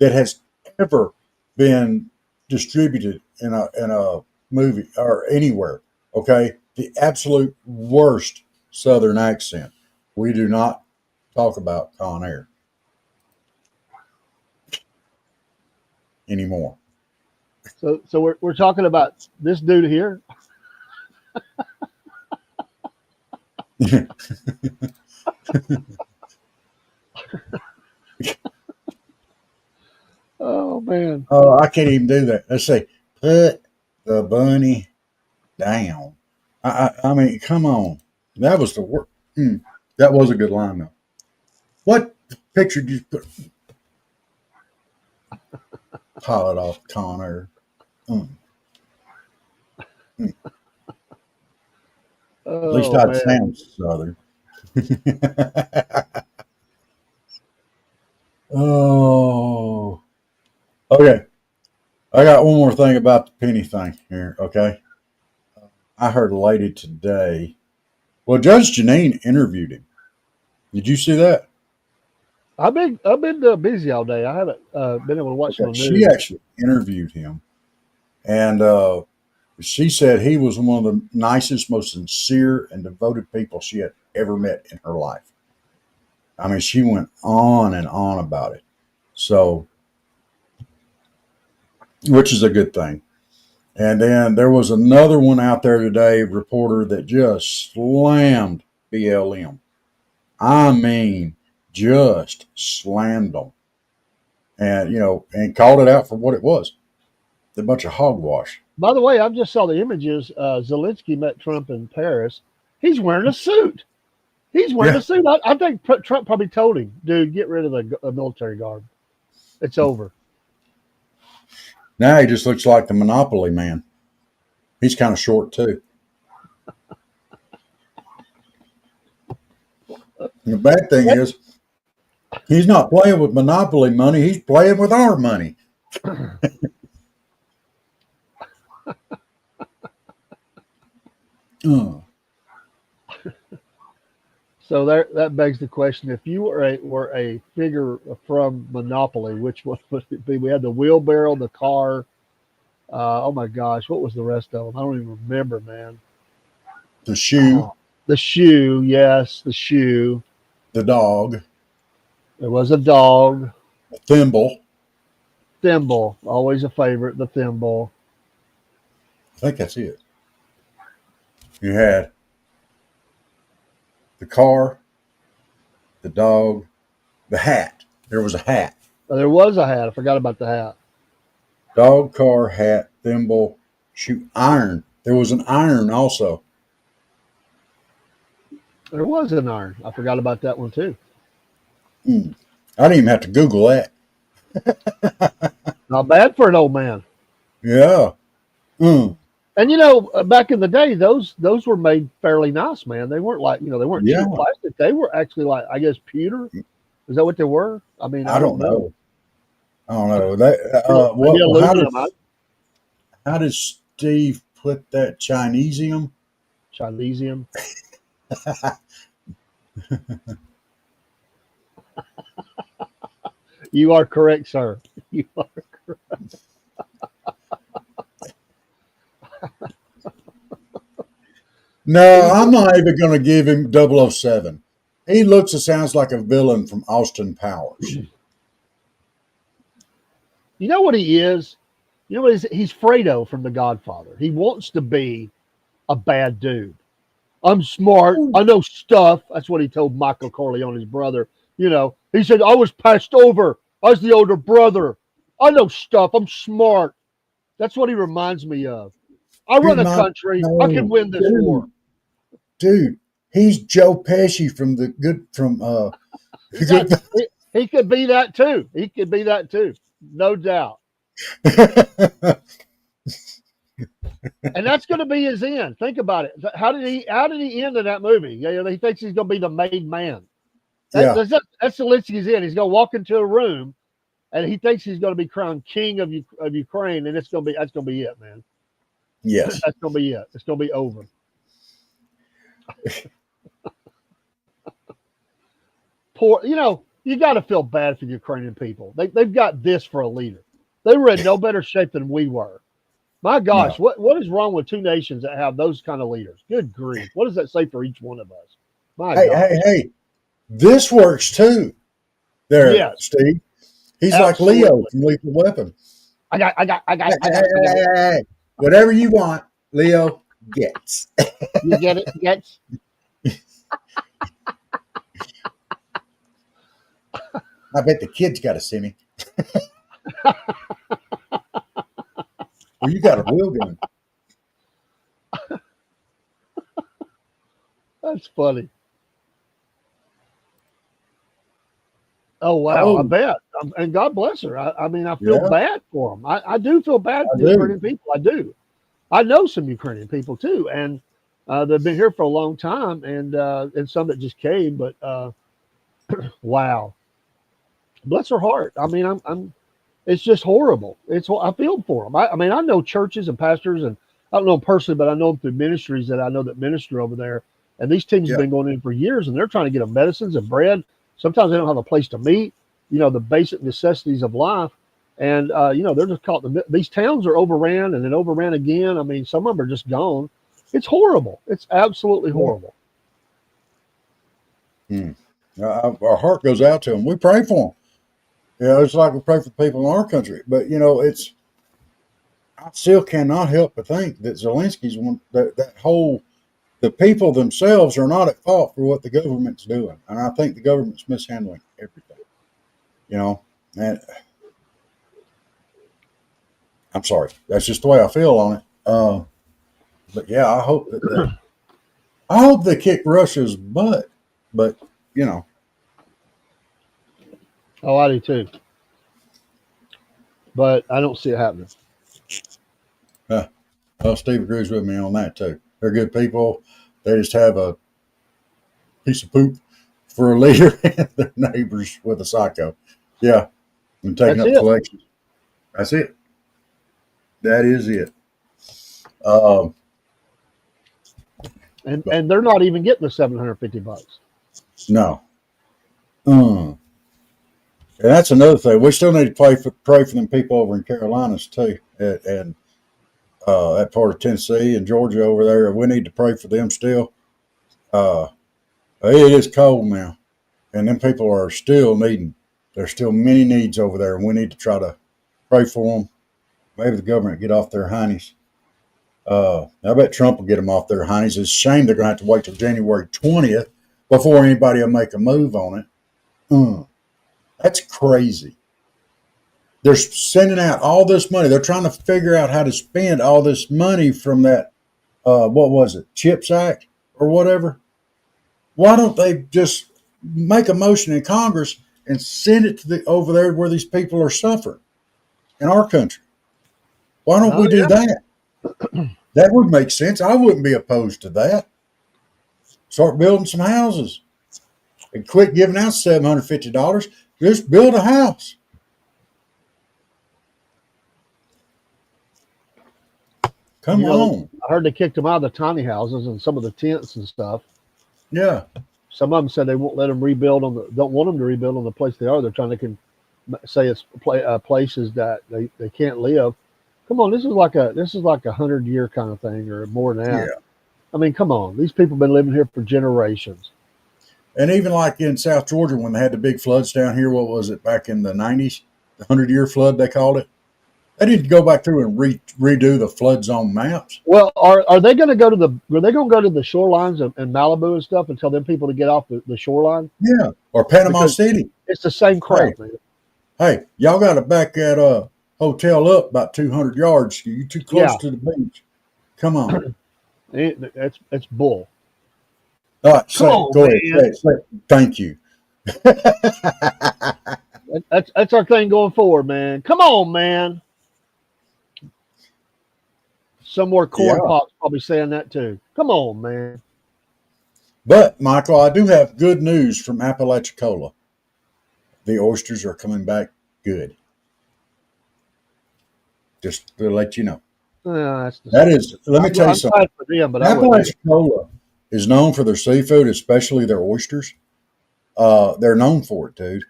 Speaker 2: that has ever been distributed in a movie or anywhere. Okay, the absolute worst Southern accent. We do not talk about Con Air anymore.
Speaker 3: So we're talking about this dude here. Oh man.
Speaker 2: Oh, I can't even do that. Let's say, put the bunny down. I mean, come on. That was the worst. That was a good line, though. What picture did you put? Pilot off Connor. At least I'd sound Southern. Oh. Okay. I got one more thing about the penny thing here, okay? I heard a lady today. Well, Judge Janine interviewed him. Did you see that?
Speaker 3: I've been busy all day. I haven't been able to watch the news.
Speaker 2: She actually interviewed him, and she said he was one of the nicest, most sincere, and devoted people she had ever met in her life. I mean, she went on and on about it. So, which is a good thing. And then there was another one out there today, reporter, that just slammed BLM. I mean, just slammed them. And, and called it out for what it was. A bunch of hogwash.
Speaker 3: By the way, I just saw the images. Zelensky met Trump in Paris. He's wearing a suit. He's wearing a suit. I think Trump probably told him, dude, get rid of the military guard. It's over.
Speaker 2: Now he just looks like the Monopoly man. He's kind of short, too. And the bad thing is, he's not playing with Monopoly money. He's playing with our money.
Speaker 3: So that begs the question: if you were a figure from Monopoly, which one would it be? We had the wheelbarrow, the car. Oh my gosh, what was the rest of them? I don't even remember, man.
Speaker 2: The shoe.
Speaker 3: The shoe, yes, the shoe.
Speaker 2: The dog.
Speaker 3: There was a dog.
Speaker 2: A thimble.
Speaker 3: Thimble, always a favorite. The thimble.
Speaker 2: I think that's it. You had the car, the dog, the hat. There was a hat.
Speaker 3: There was a hat. I forgot about the hat.
Speaker 2: Dog, car, hat, thimble, shoe, iron. There was an iron also.
Speaker 3: There was an iron. I forgot about that one too.
Speaker 2: Hmm. I didn't even have to Google that.
Speaker 3: Not bad for an old man.
Speaker 2: Yeah. Mm.
Speaker 3: And back in the day, those were made fairly nice, man. They weren't like they weren't
Speaker 2: Yeah.
Speaker 3: cheap plastic. They were actually like I guess pewter. Is that what they were? I mean, I
Speaker 2: I
Speaker 3: don't
Speaker 2: don't
Speaker 3: know.
Speaker 2: know. I don't know. That
Speaker 3: Maybe aluminum.
Speaker 2: how did Steve put that Chinesium?
Speaker 3: Chinesium. You are correct, sir. You are.
Speaker 2: No, I'm not even going to give him 007. He looks and sounds like a villain from Austin Powers.
Speaker 3: You know what he is? You know what he's Fredo from The Godfather. He wants to be a bad dude. I'm smart. I know stuff. That's what he told Michael Corleone's brother. He said, I was passed over. I was the older brother. I know stuff. I'm smart. That's what he reminds me of. I run a country. I can win this war.
Speaker 2: Dude, he's Joe Pesci from
Speaker 3: He could be that too. He could be that too. No doubt. And that's going to be his end. Think about it. How did he end in that movie? He thinks he's going to be the made man. That's Zelensky's end. He's going to walk into a room, and he thinks he's going to be crowned king of Ukraine, and that's going to be it, man.
Speaker 2: Yes,
Speaker 3: that's going to be it. It's going to be over. Poor, you got to feel bad for the Ukrainian people. They've got this for a leader. They were in no better shape than we were. My gosh, no. What is wrong with two nations that have those kind of leaders? Good grief. What does that say for each one of us?
Speaker 2: Hey, this works too. There, yes. Steve. He's Absolutely. Like Leo from Lethal Weapon.
Speaker 3: I got.
Speaker 2: Hey. Whatever you want, Leo gets.
Speaker 3: You get it? Gets?
Speaker 2: I bet the kids got to see me. Well, you got a wheel gun.
Speaker 3: That's funny. Oh, wow. I bet. And God bless her. I mean, I feel bad for them. I do feel bad for the Ukrainian people. I do. I know some Ukrainian people, too. And they've been here for a long time, and some that just came. But, wow. Bless her heart. I mean, it's just horrible. I feel for them. I mean, I know churches and pastors, and I don't know them personally, but I know them through ministries that I know that minister over there. And these teams have been going in for years, and they're trying to get them medicines and bread. Sometimes they don't have a place to meet, the basic necessities of life. And, they're just caught. These towns are overran and then overran again. I mean, some of them are just gone. It's horrible. It's absolutely horrible.
Speaker 2: Our heart goes out to them. We pray for them. It's like we pray for people in our country. But, I still cannot help but think that Zelensky's one, the people themselves are not at fault for what the government's doing. And I think the government's mishandling everything, and I'm sorry. That's just the way I feel on it. But yeah, I hope they kick Russia's butt, but
Speaker 3: Oh, I do too. But I don't see it happening.
Speaker 2: Well, Steve agrees with me on that too. They're good people. They just have a piece of poop for a leader and their neighbors with a psycho. Yeah. And taking up collections. That's it. That is it.
Speaker 3: And they're not even getting the $750.
Speaker 2: No. And that's another thing. We still need to pray for them people over in Carolinas too, and that part of Tennessee and Georgia over there. We need to pray for them still. It is cold now, and them people are still needing. There's still many needs over there, and we need to try to pray for them. Maybe the government get off their heinies. I bet Trump will get them off their heinies. It's a shame they're going to have to wait till January 20th before anybody will make a move on it. That's crazy. They're sending out all this money. They're trying to figure out how to spend all this money from that, what was it, CHIPS Act or whatever. Why don't they just make a motion in Congress and send it to over there where these people are suffering in our country? Why don't we do that? That would make sense. I wouldn't be opposed to that. Start building some houses and quit giving out $750. Just build a house. Come on.
Speaker 3: I heard they kicked them out of the tiny houses and some of the tents and stuff.
Speaker 2: Yeah.
Speaker 3: Some of them said they won't let them rebuild don't want them to rebuild on the place they are. They're trying to say it's places that they can't live. Come on, this is like a 100-year kind of thing or more than that.
Speaker 2: Yeah.
Speaker 3: I mean, come on, these people have been living here for generations.
Speaker 2: And even like in South Georgia when they had the big floods down here, what was it, back in the 90s, the 100-year flood they called it? They didn't go back through and redo the flood zone maps.
Speaker 3: Well, are they going to go to the shorelines in Malibu and stuff and tell them people to get off the shoreline?
Speaker 2: Yeah, or Panama City.
Speaker 3: It's the same crap, man.
Speaker 2: Hey, y'all got to back that hotel up about 200 yards. You're too close to the beach. Come on.
Speaker 3: It's bull.
Speaker 2: All right, go ahead. Say it. Thank you.
Speaker 3: That's our thing going forward, man. Come on, man. Some more corn pops probably saying that too. Come on, man.
Speaker 2: But, Michael, I do have good news from Apalachicola. The oysters are coming back good. Just to let you know. Let me tell you something.
Speaker 3: For them, but
Speaker 2: Apalachicola is known for their seafood, especially their oysters. They're known for it, dude.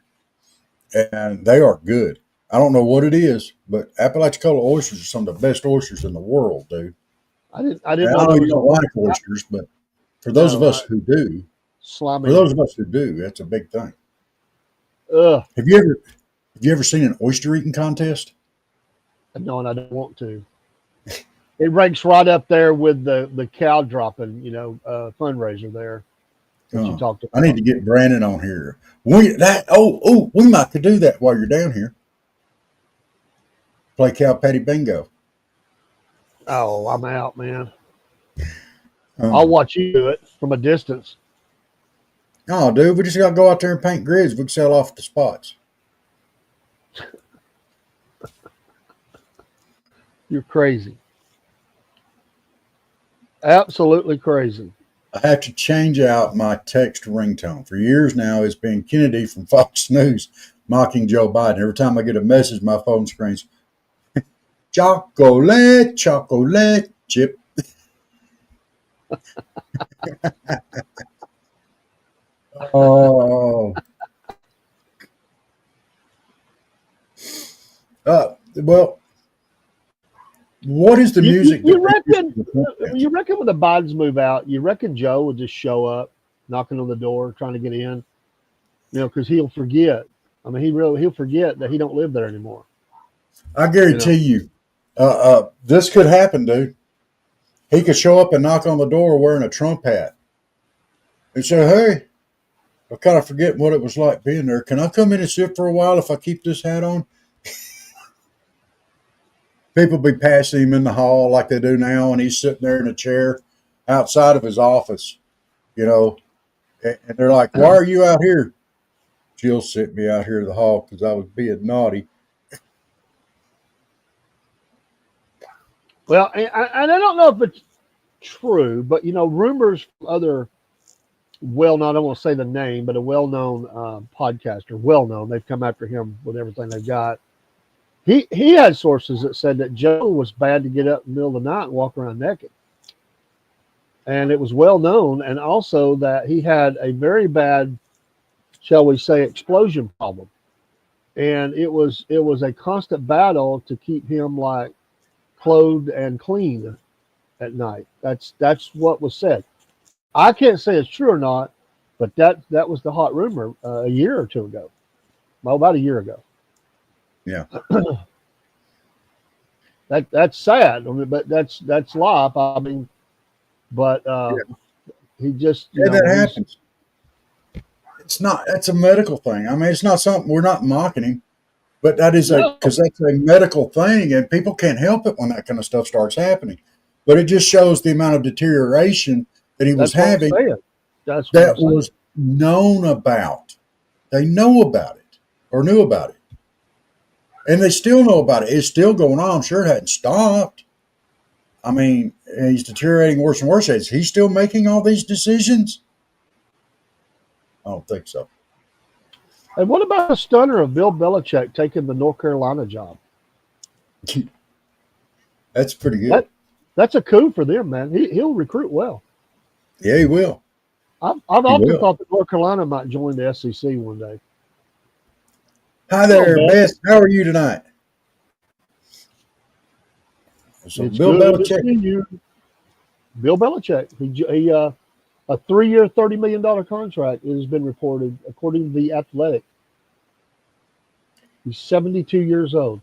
Speaker 2: And they are good. I don't know what it is, but Apalachicola oysters are some of the best oysters in the world, dude.
Speaker 3: I didn't know
Speaker 2: you don't like oysters, but for those of us who do, that's a big thing. Have you ever seen an oyster eating contest?
Speaker 3: No, and I don't want to. It ranks right up there with the cow dropping, fundraiser there. You talked about.
Speaker 2: I need to get Brandon on here. We might could do that while you're down here. Play cow patty bingo.
Speaker 3: Oh, I'm out, man. I'll watch you do it from a distance.
Speaker 2: Oh, dude, we just got to go out there and paint grids. We can sell off the spots.
Speaker 3: You're crazy. Absolutely crazy.
Speaker 2: I have to change out my text ringtone. For years now, it's been Kennedy from Fox News mocking Joe Biden. Every time I get a message, my phone screams, chocolate, chocolate chip. Oh. Well, what is the music?
Speaker 3: You reckon when the Bidens move out, you reckon Joe will just show up, knocking on the door, trying to get in? Because he'll forget. I mean, he'll forget that he don't live there anymore.
Speaker 2: I guarantee you, this could happen, dude. He could show up and knock on the door wearing a Trump hat and say, "Hey, I'm kind of forgetting what it was like being there. Can I come in and sit for a while if I keep this hat on?" People be passing him in the hall like they do now, and he's sitting there in a chair outside of his office, and they're like, "Why are you out here?" "Jill sent me out here to the hall because I was being naughty."
Speaker 3: Well, and I don't know if it's true, but rumors from other well-known, I don't want to say the name, but a well-known podcaster, they've come after him with everything they've got. He had sources that said that Joe was bad to get up in the middle of the night and walk around naked. And it was well known, and also that he had a very bad, shall we say, explosion problem. And it was a constant battle to keep him like clothed and clean at night. That's what was said. I can't say it's true or not, but that was the hot rumor a year or two ago. Well, about a year ago.
Speaker 2: Yeah.
Speaker 3: That's sad. I mean, but that's life. I mean, but he just
Speaker 2: that happens. It's not. That's a medical thing. I mean, it's not something. We're not mocking him. But that is
Speaker 3: No,
Speaker 2: because that's a medical thing, and people can't help it when that kind of stuff starts happening. But it just shows the amount of deterioration that he was
Speaker 3: that's what I'm
Speaker 2: having
Speaker 3: saying. That's what I'm
Speaker 2: that
Speaker 3: saying.
Speaker 2: was known about. They know about it or knew about it. And they still know about it. It's still going on. I'm sure it hadn't stopped. I mean, he's deteriorating worse and worse. Is he still making all these decisions? I don't think so.
Speaker 3: And what about a stunner of Bill Belichick taking the North Carolina job?
Speaker 2: That's pretty good.
Speaker 3: That's a coup for them, man. He'll recruit well.
Speaker 2: Yeah, he will.
Speaker 3: I've
Speaker 2: He
Speaker 3: often
Speaker 2: will.
Speaker 3: thought that North Carolina might join the SEC one day.
Speaker 2: Hi
Speaker 3: Hello,
Speaker 2: there,
Speaker 3: Beth.
Speaker 2: Beth. How are you tonight? So
Speaker 3: It's
Speaker 2: Bill
Speaker 3: good to
Speaker 2: Belichick.
Speaker 3: see you. Bill Belichick. He a 3-year, $30 million contract has been reported, according to The Athletic. He's 72 years old.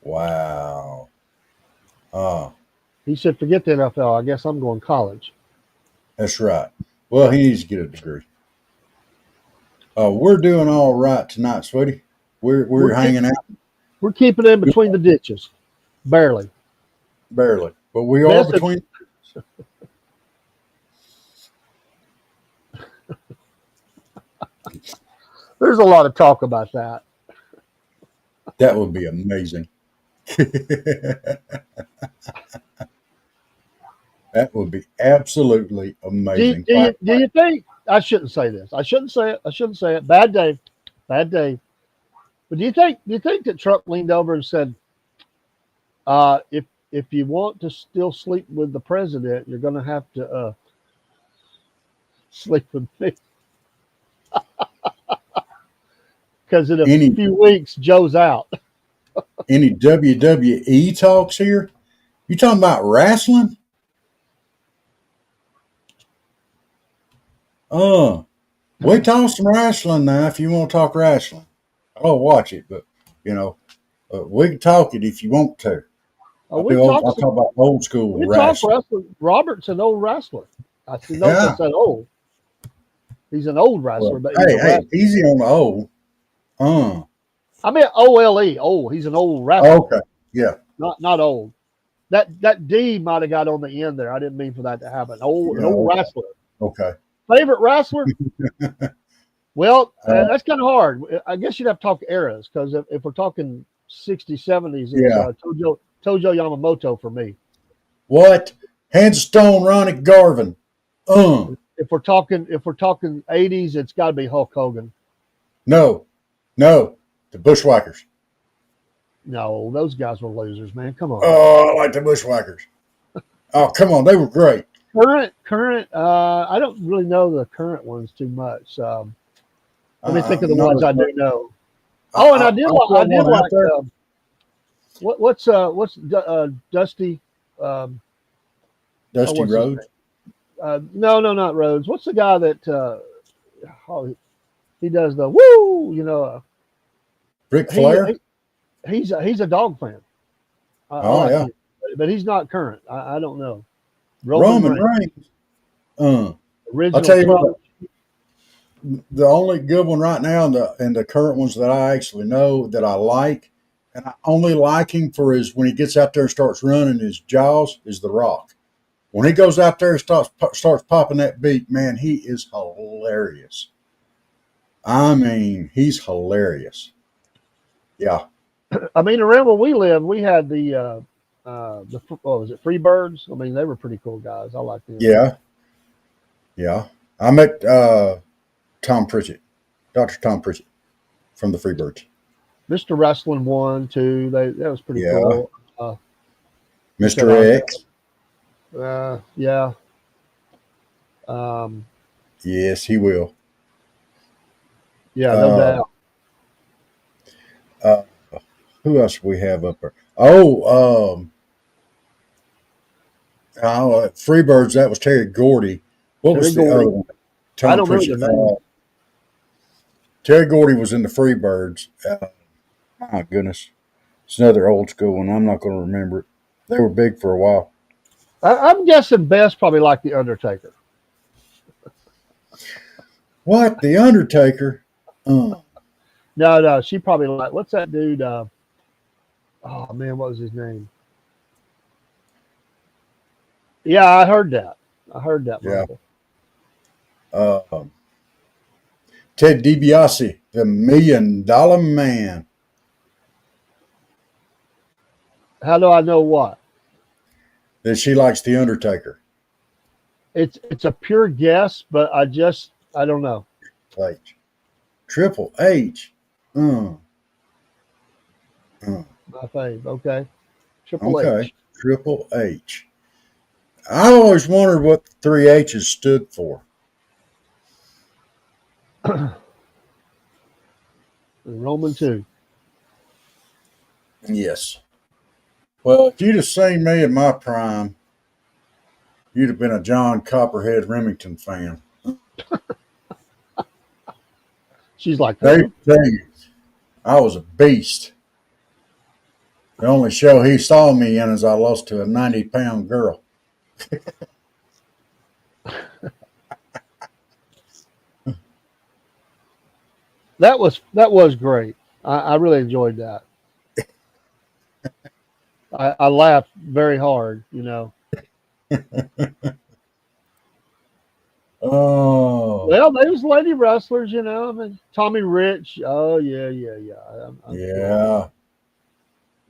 Speaker 2: Wow. Oh,
Speaker 3: He said, forget the NFL. I guess I'm going college.
Speaker 2: that's right. Well, he needs to get a degree. We're doing all right tonight, sweetie. We're
Speaker 3: We're, keep,
Speaker 2: hanging out
Speaker 3: we're keeping in between the ditches. Barely.
Speaker 2: barely, but we are
Speaker 3: Best of,
Speaker 2: between.
Speaker 3: there's a lot of talk about that.
Speaker 2: That would be amazing. That would be absolutely amazing.
Speaker 3: Do you think, I shouldn't say this. I shouldn't say it. I shouldn't say it. Bad day. Bad day. But do you think that Trump leaned over and said, if you want to still sleep with the president, you're going to have to sleep with me? Because in a
Speaker 2: Any
Speaker 3: few weeks, Joe's out.
Speaker 2: any WWE talks here? You talking about wrestling? We talk some wrestling now. If you want to talk wrestling, I don't watch it, but you know, we can talk it if you want to.
Speaker 3: We talk
Speaker 2: I'll talk about old school
Speaker 3: we talk
Speaker 2: wrestling.
Speaker 3: wrestling. Robert's an old wrestler. I see. Notice I
Speaker 2: Yeah.
Speaker 3: said old. He's an old wrestler,
Speaker 2: Well,
Speaker 3: but he's a wrestler.
Speaker 2: easy on the old.
Speaker 3: I mean, OLE. Oh, he's an old wrestler.
Speaker 2: Okay. Yeah.
Speaker 3: Not old. That D might have got on the end there. I didn't mean for that to happen. An old
Speaker 2: Okay.
Speaker 3: wrestler.
Speaker 2: Okay.
Speaker 3: Favorite wrestler? Well,
Speaker 2: Uh,
Speaker 3: that's kind of hard. I guess you'd have to talk eras, because if we're talking 60s, 70s, it's
Speaker 2: yeah.
Speaker 3: Tojo Yamamoto for me.
Speaker 2: What? Hands of Stone, Ronnie Garvin.
Speaker 3: If we're talking 80s, it's got to be Hulk Hogan.
Speaker 2: No. The Bushwhackers.
Speaker 3: No, those guys were losers, man. Come on.
Speaker 2: Oh, I like the Bushwhackers. Oh, come on. They were great.
Speaker 3: Current. I don't really know the current ones too much. Let me think of the
Speaker 2: no,
Speaker 3: ones I do know. Oh, and I did like what's Dusty?
Speaker 2: Dusty
Speaker 3: what's his
Speaker 2: Rhodes.
Speaker 3: No, not Rhodes. What's the guy that he does the woo? You know,
Speaker 2: Ric Flair.
Speaker 3: He's a dog fan. I like
Speaker 2: yeah.
Speaker 3: him, but he's not current. I don't know.
Speaker 2: Roman Reigns.
Speaker 3: Original.
Speaker 2: I'll tell you what. The only good one right now, and the current ones that I actually know that I like, and I only like him for his when he gets out there and starts running his jaws, is The Rock. When he goes out there and starts popping that beat, man, he is hilarious. I mean, he's hilarious. Yeah.
Speaker 3: I mean, around where we live, we had the what was it, Freebirds? I mean, they were pretty cool guys. I like them.
Speaker 2: Yeah. I met Tom Pritchett, Dr. Tom Pritchett from the Freebirds.
Speaker 3: Mr. Wrestling 1, 2, that was pretty cool.
Speaker 2: Mr. X.
Speaker 3: Yeah.
Speaker 2: Yes, he will.
Speaker 3: Yeah, no
Speaker 2: doubt. Who else do we have up there? Freebirds, that was Terry Gordy. What was the other one?
Speaker 3: I don't remember the name.
Speaker 2: Terry Gordy was in the Freebirds. My goodness. It's another old school one. I'm not going to remember it. They were big for a while.
Speaker 3: I'm guessing Best probably like The Undertaker.
Speaker 2: What? The Undertaker?
Speaker 3: No. She probably like, what's that dude? Oh man, what was his name? Yeah, I heard that. I heard that,
Speaker 2: Yeah.
Speaker 3: Michael.
Speaker 2: Um, Ted DiBiase, the $1 million man.
Speaker 3: How do I know what?
Speaker 2: That she likes the Undertaker.
Speaker 3: It's a pure guess, but I don't know.
Speaker 2: H. Triple H. Uh, uh,
Speaker 3: My fave. Okay. Triple
Speaker 2: okay.
Speaker 3: H.
Speaker 2: Triple H. I always wondered what the three H's stood for.
Speaker 3: Roman 2.
Speaker 2: Yes. Well, if you'd have seen me in my prime, you'd have been a John Copperhead Remington fan.
Speaker 3: She's like,
Speaker 2: They
Speaker 3: huh?
Speaker 2: tell you, I was a beast. The only show he saw me in is I lost to a 90-pound girl.
Speaker 3: That was great. I really enjoyed that. I laughed very hard, you know.
Speaker 2: Oh,
Speaker 3: Well, they was lady wrestlers, you know. I mean, Tommy Rich. Oh yeah. I'm sure.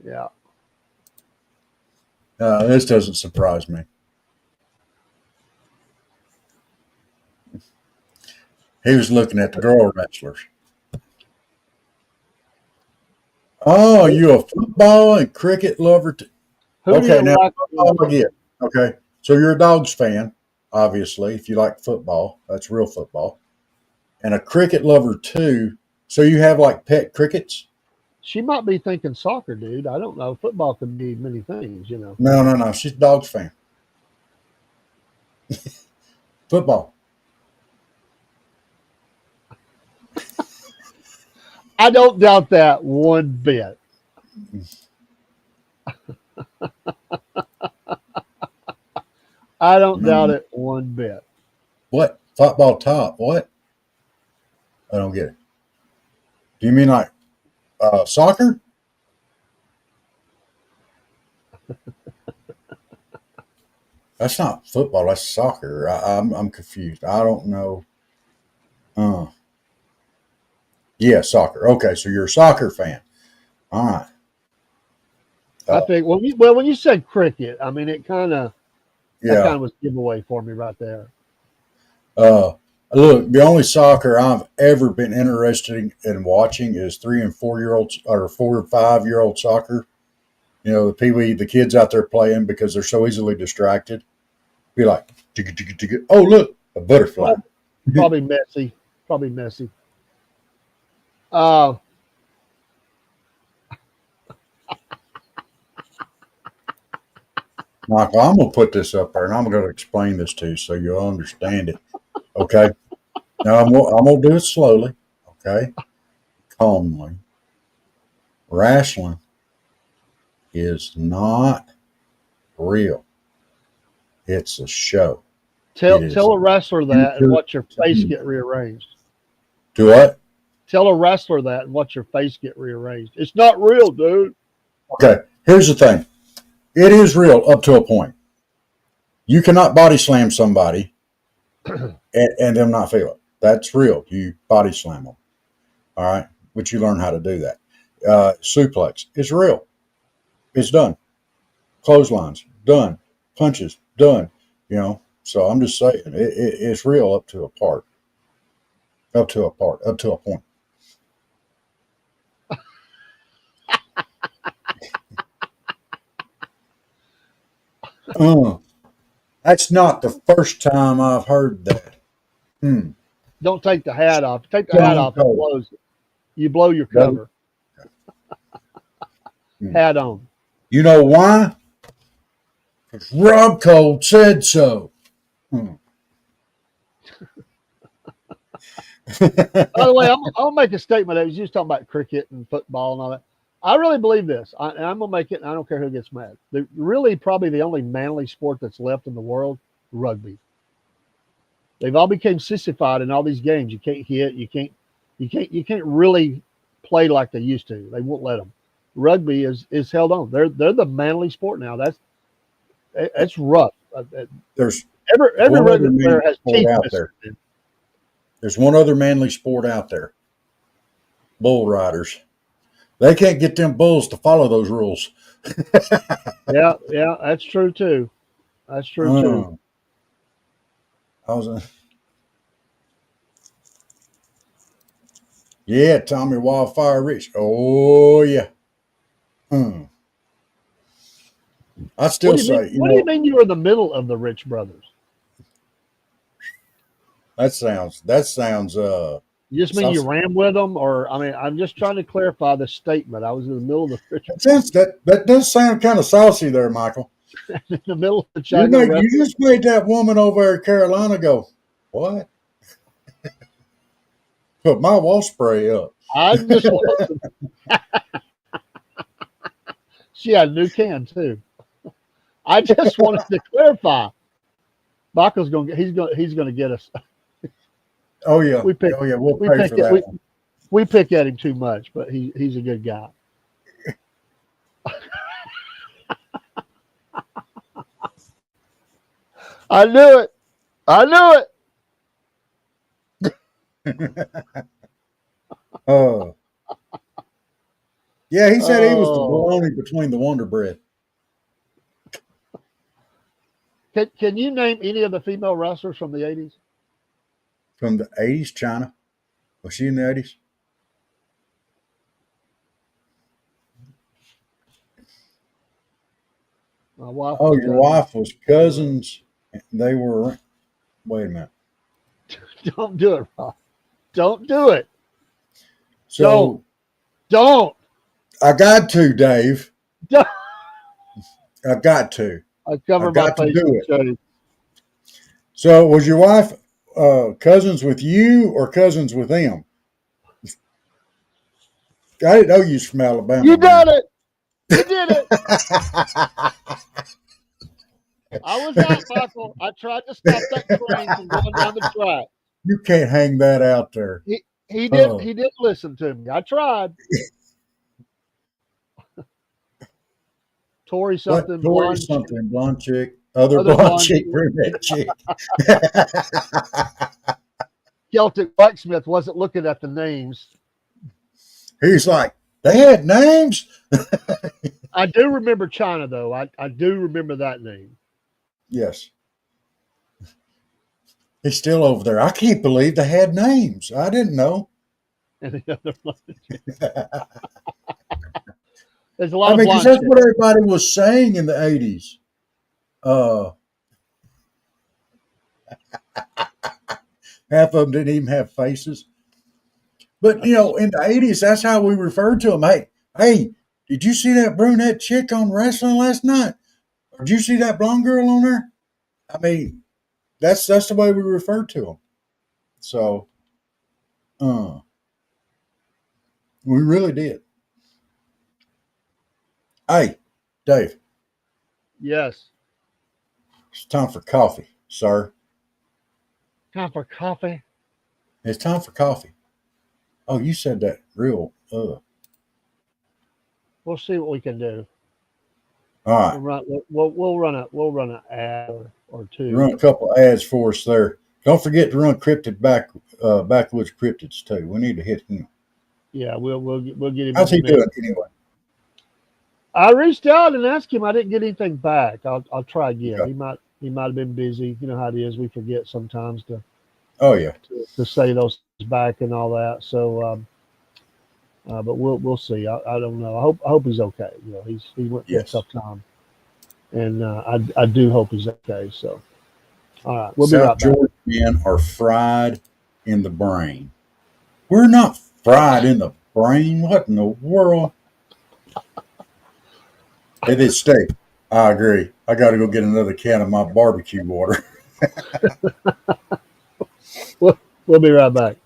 Speaker 2: yeah.
Speaker 3: Yeah.
Speaker 2: This doesn't surprise me. He was looking at the girl wrestlers. Oh, you a football and cricket lover?
Speaker 3: Who do
Speaker 2: Okay,
Speaker 3: you
Speaker 2: now
Speaker 3: like?
Speaker 2: football again. Okay, so you're a Dogs fan, obviously. If you like football, that's real football, and a cricket lover too. So you have like pet crickets?
Speaker 3: She might be thinking soccer, dude. I don't know. Football can be many things, you know.
Speaker 2: No. She's a Dogs fan. Football.
Speaker 3: I don't doubt that one bit. I don't doubt
Speaker 2: No.
Speaker 3: it one bit.
Speaker 2: What? Football top? What? I don't get it. Do you mean like soccer? That's not football. That's soccer. I'm confused. I don't know. Uh, yeah, soccer. Okay, so you're a soccer fan. All right.
Speaker 3: I
Speaker 2: Uh,
Speaker 3: think when you said cricket, I mean that kind
Speaker 2: yeah.
Speaker 3: of was giveaway for me right there.
Speaker 2: Uh, Look, the only soccer I've ever been interested in watching is 3 and 4 year olds or 4 and 5 year old soccer. You know, the kids out there playing because they're so easily distracted. Be like, "Tigga, tigga, tigga." Oh, look, a butterfly.
Speaker 3: Prob- Probably messy. Probably messy. Uh,
Speaker 2: Michael, I'm going to put this up there and I'm going to explain this to you so you'll understand it. Okay. Now, I'm going to do it slowly. Okay. Calmly. Wrestling is not real, it's a show. It is
Speaker 3: tell a wrestler that and watch your face
Speaker 2: entertainment.
Speaker 3: get rearranged.
Speaker 2: Do what?
Speaker 3: Tell a wrestler that and watch your face get rearranged. It's not real, dude.
Speaker 2: Okay. Here's the thing it is real up to a point. You cannot body slam somebody and them not feel it. That's real. You body slam them. All right. But you learn how to do that. Suplex is real. It's done. Clotheslines, done. Punches, done. You know, so I'm just saying it's real up to a part, up to a point. Uh, that's not the first time I've heard that. Hmm.
Speaker 3: Don't take the hat off. Take the hat
Speaker 2: Stone
Speaker 3: off, it
Speaker 2: Cold.
Speaker 3: blows it. You blow your
Speaker 2: Does it?
Speaker 3: cover.
Speaker 2: Hmm.
Speaker 3: Hat on.
Speaker 2: You know why? Because Rob Cold said so. Hmm.
Speaker 3: By the way, I'll make a statement. I was just talking about cricket and football and all that. I really believe this, and I'm gonna make it. And I don't care who gets mad. Really, probably the only manly sport that's left in the world, rugby. They've all become sissified in all these games. You can't hit. You can't really. play like they used to. They won't let them. Rugby is held on. They're the manly sport now. It's rough.
Speaker 2: There's
Speaker 3: Every
Speaker 2: one other
Speaker 3: rugby player
Speaker 2: manly
Speaker 3: has
Speaker 2: sport
Speaker 3: teeth
Speaker 2: out
Speaker 3: missing.
Speaker 2: there. There's one other manly sport out there. Bull riders. They can't get them bulls to follow those rules.
Speaker 3: Yeah, that's true too. That's true too.
Speaker 2: I was yeah, Tommy Wildfire Rich. Oh yeah. I still say,
Speaker 3: What do you mean you were in the middle of the Rich brothers?
Speaker 2: that sounds
Speaker 3: You just mean you ran with them, or I mean, I'm just trying to clarify the statement. I was in the middle of the Rich
Speaker 2: that does sound kind of saucy there, Michael.
Speaker 3: in the middle of the China.
Speaker 2: You just made that woman over there in Carolina go, what? Put my wall spray up.
Speaker 3: I just she had a new can too. I just wanted to clarify. Michael's he's gonna get us.
Speaker 2: Oh yeah.
Speaker 3: We'll pay for that. We pick at him too much, but he's a good guy. I knew it.
Speaker 2: Oh. Yeah, he said he was the bologna between the Wonder Bread.
Speaker 3: Can you name any of the female wrestlers from the 80s?
Speaker 2: From the 80s, China? Was she in the 80s? Your wife was cousins. They were. Wait a minute.
Speaker 3: Don't do it, Rob. Don't do it.
Speaker 2: So
Speaker 3: don't.
Speaker 2: I got to, Dave.
Speaker 3: Don't.
Speaker 2: I got to.
Speaker 3: I got to do it.
Speaker 2: So was your wife cousins with you or cousins with him? I didn't know you was from Alabama.
Speaker 3: You got it. You did it. I was out, Michael. I tried to stop that train from going down the track.
Speaker 2: You can't hang that out there.
Speaker 3: He didn't. He didn't listen to me. I tried. Tori something.
Speaker 2: Tori something. Blonde chick. Other blonde chick. Brunette chick.
Speaker 3: Celtic Blacksmith wasn't looking at the names.
Speaker 2: He's like, they had names.
Speaker 3: I do remember China, though. I do remember that name.
Speaker 2: Yes. He's still over there. I can't believe they had names. I didn't know.
Speaker 3: And the other one. There's a lot of
Speaker 2: because that's what everybody was saying in the 80s. Half of them didn't even have faces. But, in the 80s, that's how we referred to them. Hey, did you see that brunette chick on wrestling last night? Or did you see that blonde girl on there? I mean, that's the way we referred to them. So, we really did. Hey, Dave.
Speaker 3: Yes.
Speaker 2: It's time for coffee, sir.
Speaker 3: Time for coffee?
Speaker 2: It's time for coffee. Oh, you said that real.
Speaker 3: We'll see what we can do.
Speaker 2: All right.
Speaker 3: We'll run an ad or two.
Speaker 2: Run a couple of ads for us there. Don't forget to run Cryptid Backwoods Cryptids too. We need to hit him.
Speaker 3: Yeah, we'll get him.
Speaker 2: How's he doing anyway?
Speaker 3: I reached out and asked him. I didn't get anything back. I'll try again.
Speaker 2: Okay.
Speaker 3: He might have been busy. You know how it is. We forget sometimes to.
Speaker 2: Oh yeah.
Speaker 3: To say those back and all that. So, but we'll see. I don't know. I hope he's okay. He went through a tough time, and I do hope he's okay. So, all right, we'll be right back.
Speaker 2: South Georgia men are fried in the brain. We're not fried in the brain. What in the world? It is steak. I agree. I got to go get another can of my barbecue water.
Speaker 3: We'll be right back.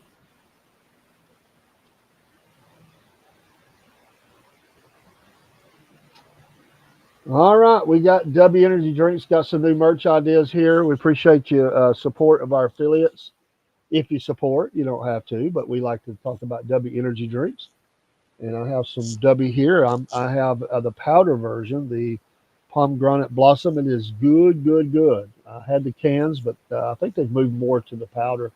Speaker 3: All right, we got W Energy Drinks, got some new merch ideas here. We appreciate your support of our affiliates. If you support, you don't have to, but we like to talk about W Energy Drinks. and I have some W here. I have the powder version, the pomegranate blossom. It is good, good, good. I had the cans, but I think they've moved more to the powder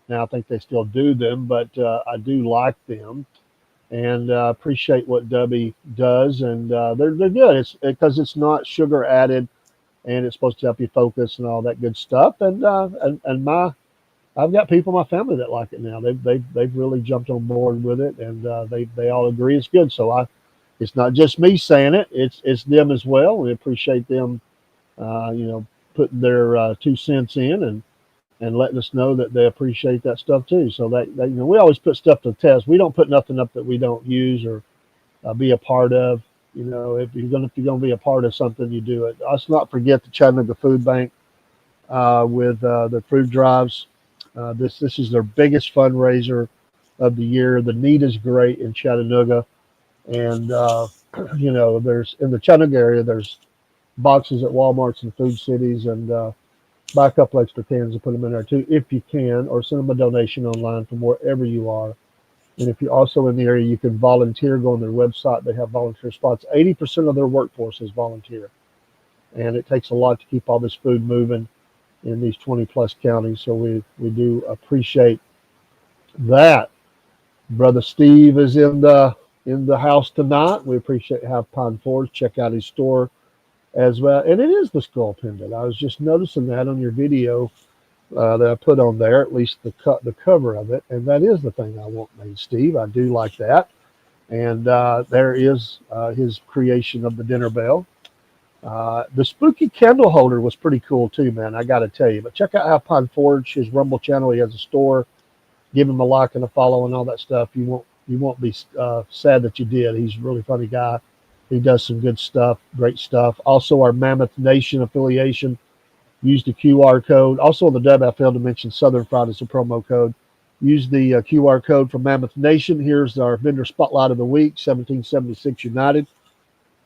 Speaker 3: now. I think they still do them, but I do like them, and appreciate what W does, and they're good. It's because it's not sugar added, and it's supposed to help you focus and all that good stuff. And my I've got people in my family that like it now. They've really jumped on board with it, and they all agree it's good. So it's not just me saying it; it's them as well. We appreciate them, putting their 2 cents in and letting us know that they appreciate that stuff too. So that we always put stuff to the test. We don't put nothing up that we don't use or be a part of. If you're gonna be a part of something, you do it. Let's not forget the Chattanooga Food Bank with the food drives. This is their biggest fundraiser of the year. The need is great in Chattanooga, and there's in the Chattanooga area. There's boxes at Walmart's and Food Cities, and buy a couple extra cans and put them in there too, if you can, or send them a donation online from wherever you are. And if you're also in the area, you can volunteer. Go on their website; they have volunteer spots. 80% of their workforce is volunteer, and it takes a lot to keep all this food moving in these 20 plus counties. So we do appreciate that. Brother Steve is in the house tonight. We appreciate have Pine Forge. Check out his store as well. And it is the skull pendant. I was just noticing that on your video that I put on there, at least the cover of it. And that is the thing I want made, Steve. I do like that. And there is his creation of the dinner bell. The spooky candle holder was pretty cool too, man. I got to tell you. But check out Alpine Forge, his Rumble channel. He has a store. Give him a like and a follow and all that stuff. You won't be sad that you did. He's a really funny guy. He does some good stuff, great stuff. Also, our Mammoth Nation affiliation. Use the QR code. Also on the web, I failed to mention Southern Fried is a promo code. Use the QR code for Mammoth Nation. Here's our vendor spotlight of the week: 1776 United.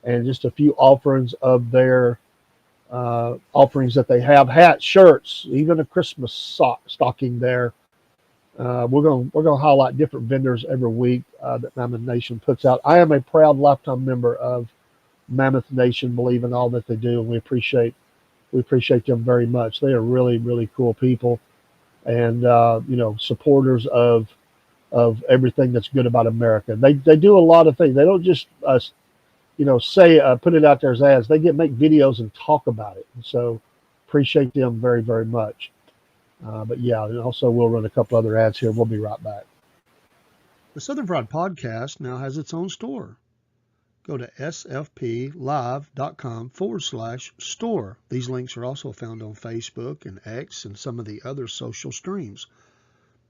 Speaker 3: And just a few offerings of their offerings that they have: hats, shirts, even a Christmas stocking there. We're gonna highlight different vendors every week that Mammoth Nation puts out. I am a proud lifetime member of Mammoth Nation. Believe in all that they do, and we appreciate them very much. They are really, really cool people, and supporters of everything that's good about America. They do a lot of things. They don't just say put it out there as ads. They make videos and talk about it. And so appreciate them very, very much. But yeah, and also we'll run a couple other ads here. We'll be right back. The Southern Fried Podcast now has its own store. Go to sfplive.com/store. These links are also found on Facebook and X and some of the other social streams.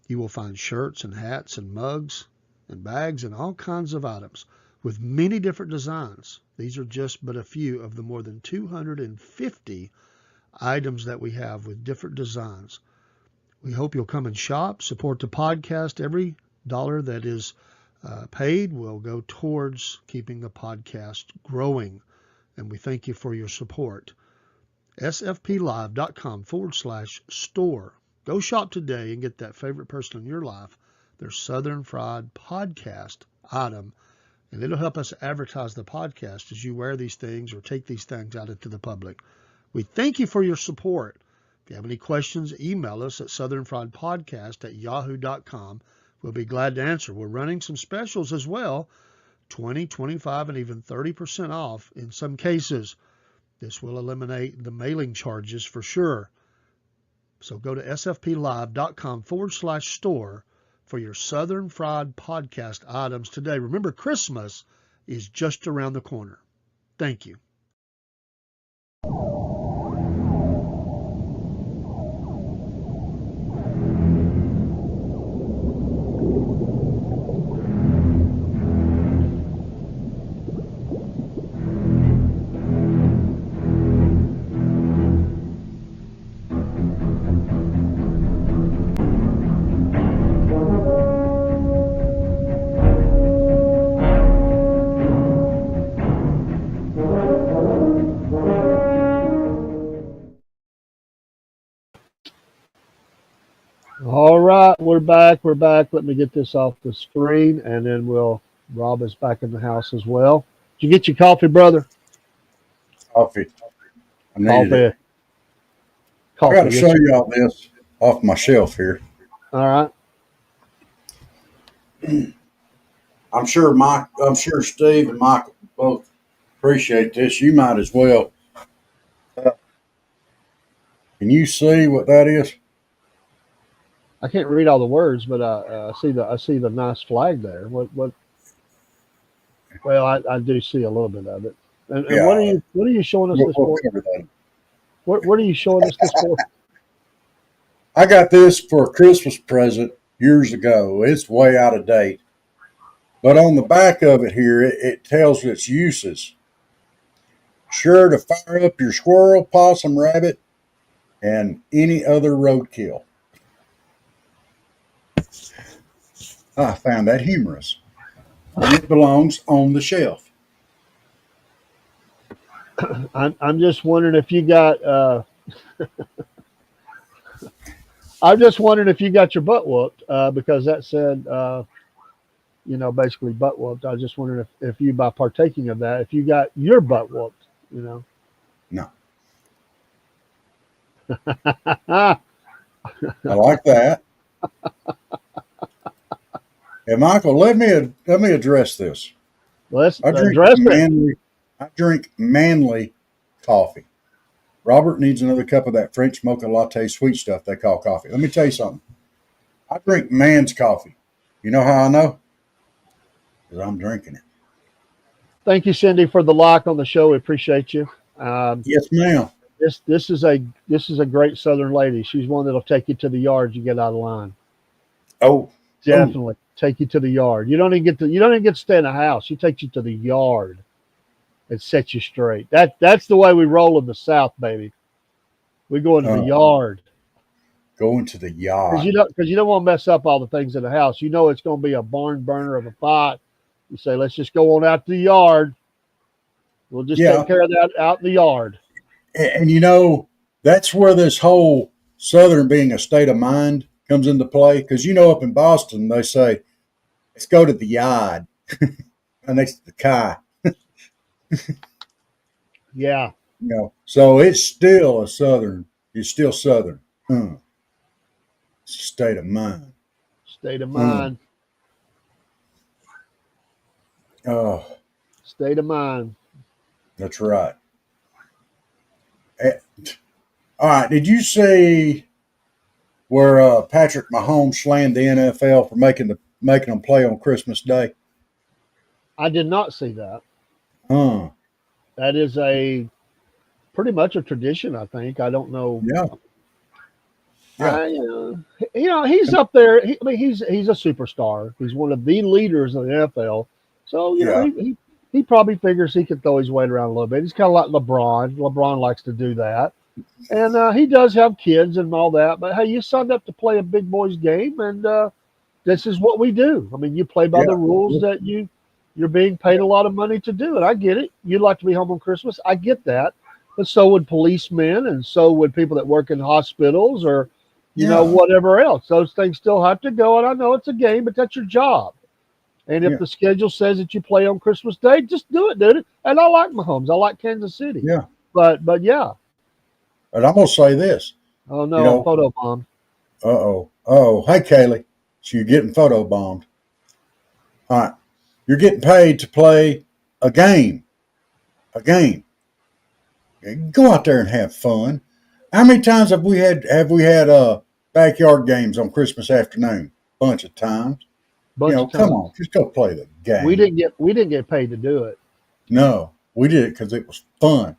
Speaker 3: You will find shirts and hats and mugs and bags and all kinds of items with many different designs. These are just but a few of the more than 250 items that we have with different designs. We hope you'll come and shop, support the podcast. Every dollar that is paid will go towards keeping the podcast growing, and we thank you for your support. sfplive.com/store. Go shop today and get that favorite person in your life their Southern Fried Podcast item, and it'll help us advertise the podcast as you wear these things or take these things out into the public. We thank you for your support. If you have any questions, email us at southernfriedpodcast@yahoo.com. We'll be glad to answer. We're running some specials as well, 20, 25, and even 30% off in some cases. This will eliminate the mailing charges for sure. So go to sfplive.com/store for your Southern Fried Podcast items today. Remember, Christmas is just around the corner. Thank you. All right, we're back. Let me get this off the screen, and then we'll Rob is back in the house as well. Did you get your coffee, brother?
Speaker 2: Coffee. I needed
Speaker 3: Coffee.
Speaker 2: it. I got to
Speaker 3: Coffee.
Speaker 2: show
Speaker 3: Yes.
Speaker 2: y'all this off my shelf here.
Speaker 3: All right.
Speaker 2: I'm sure Steve and Michael both appreciate this. You might as well. Can you see what that is?
Speaker 3: I can't read all the words, but I see the nice flag there. What? Well, I do see a little bit of it. And
Speaker 2: Yeah,
Speaker 3: what are you showing us this
Speaker 2: we'll
Speaker 3: for?
Speaker 2: cover that.
Speaker 3: What are you showing us this for?
Speaker 2: I got this for a Christmas present years ago. It's way out of date. But on the back of it here, it tells its uses. Sure to fire up your squirrel, possum, rabbit, and any other roadkill. I found that humorous. And it belongs on the shelf.
Speaker 3: I'm just wondering if you got. I'm just wondering if you got your butt whooped because that said, basically butt whooped. I was just wondering if you, by partaking of that, if you got your butt whooped,
Speaker 2: No,
Speaker 3: Ah,
Speaker 2: I like that. And Michael, let me address this.
Speaker 3: let's
Speaker 2: I drink
Speaker 3: address it.
Speaker 2: manly. I drink manly coffee. Robert needs another cup of that French mocha latte sweet stuff they call coffee. Let me tell you something. I drink man's coffee. You know how I know? Because I'm drinking it.
Speaker 3: Thank you, Cindy, for the like on the show. We appreciate you. Um,
Speaker 2: Yes, ma'am.
Speaker 3: this is a great Southern lady. She's one that'll take you to the yard. You get out of line.
Speaker 2: Oh, oh,
Speaker 3: Definitely take you to the yard. You don't even get to stay in the house. She takes you to the yard and sets you straight. That's the way we roll in the South, baby. We go into the
Speaker 2: uh,
Speaker 3: yard
Speaker 2: going to the
Speaker 3: because
Speaker 2: yard.
Speaker 3: you don't want to mess up all the things in the house. You know it's going to be a barn burner of a pot. You say, let's just go on out to the yard. We'll just
Speaker 2: Yeah,
Speaker 3: take care of that out in the yard.
Speaker 2: and that's where this whole Southern being a state of mind comes into play. Because up in Boston they say, "Let's go to the yard," and next to the car.
Speaker 3: Yeah,
Speaker 2: So it's still a Southern. It's still Southern. It's a state of mind.
Speaker 3: state of
Speaker 2: Hmm.
Speaker 3: mind.
Speaker 2: Oh,
Speaker 3: State of mind.
Speaker 2: that's right. Eh, All right. Did you see where Patrick Mahomes slammed the NFL for making them play on Christmas Day?
Speaker 3: I did not see that.
Speaker 2: Huh.
Speaker 3: That is a pretty much a tradition. I think. I don't know.
Speaker 2: Yeah. Yeah.
Speaker 3: He's up there. He's a superstar. He's one of the leaders of the NFL. So
Speaker 2: Yeah.
Speaker 3: he probably figures he can throw his weight around a little bit. He's kind of like LeBron. LeBron likes to do that, and he does have kids and all that. But hey, you signed up to play a big boys game, and this is what we do. I mean, you play by the
Speaker 2: Yeah.
Speaker 3: rules that you're being paid a lot of money to do, and I get it. You'd like to be home on Christmas. I get that, but so would policemen, and so would people that work in hospitals or
Speaker 2: Yeah.
Speaker 3: whatever else. Those things still have to go. And I know it's a game, but that's your job. And if
Speaker 2: Yeah.
Speaker 3: the schedule says that you play on Christmas Day, just do it, dude. And I like Mahomes. I like Kansas City.
Speaker 2: Yeah.
Speaker 3: But yeah.
Speaker 2: And I'm gonna say this.
Speaker 3: Oh
Speaker 2: You
Speaker 3: no, I'm
Speaker 2: know.
Speaker 3: photo bomb.
Speaker 2: Oh. Oh. Hey, Kaylee. So you're getting photo bombed. All right. You're getting paid to play a game. A game. Go out there and have fun. How many times have we had backyard games on Christmas afternoon? Bunch of times.
Speaker 3: Bunch of
Speaker 2: Come
Speaker 3: times.
Speaker 2: on, just go play the
Speaker 3: We
Speaker 2: game.
Speaker 3: didn't get paid to do it.
Speaker 2: No, we did it because it was fun.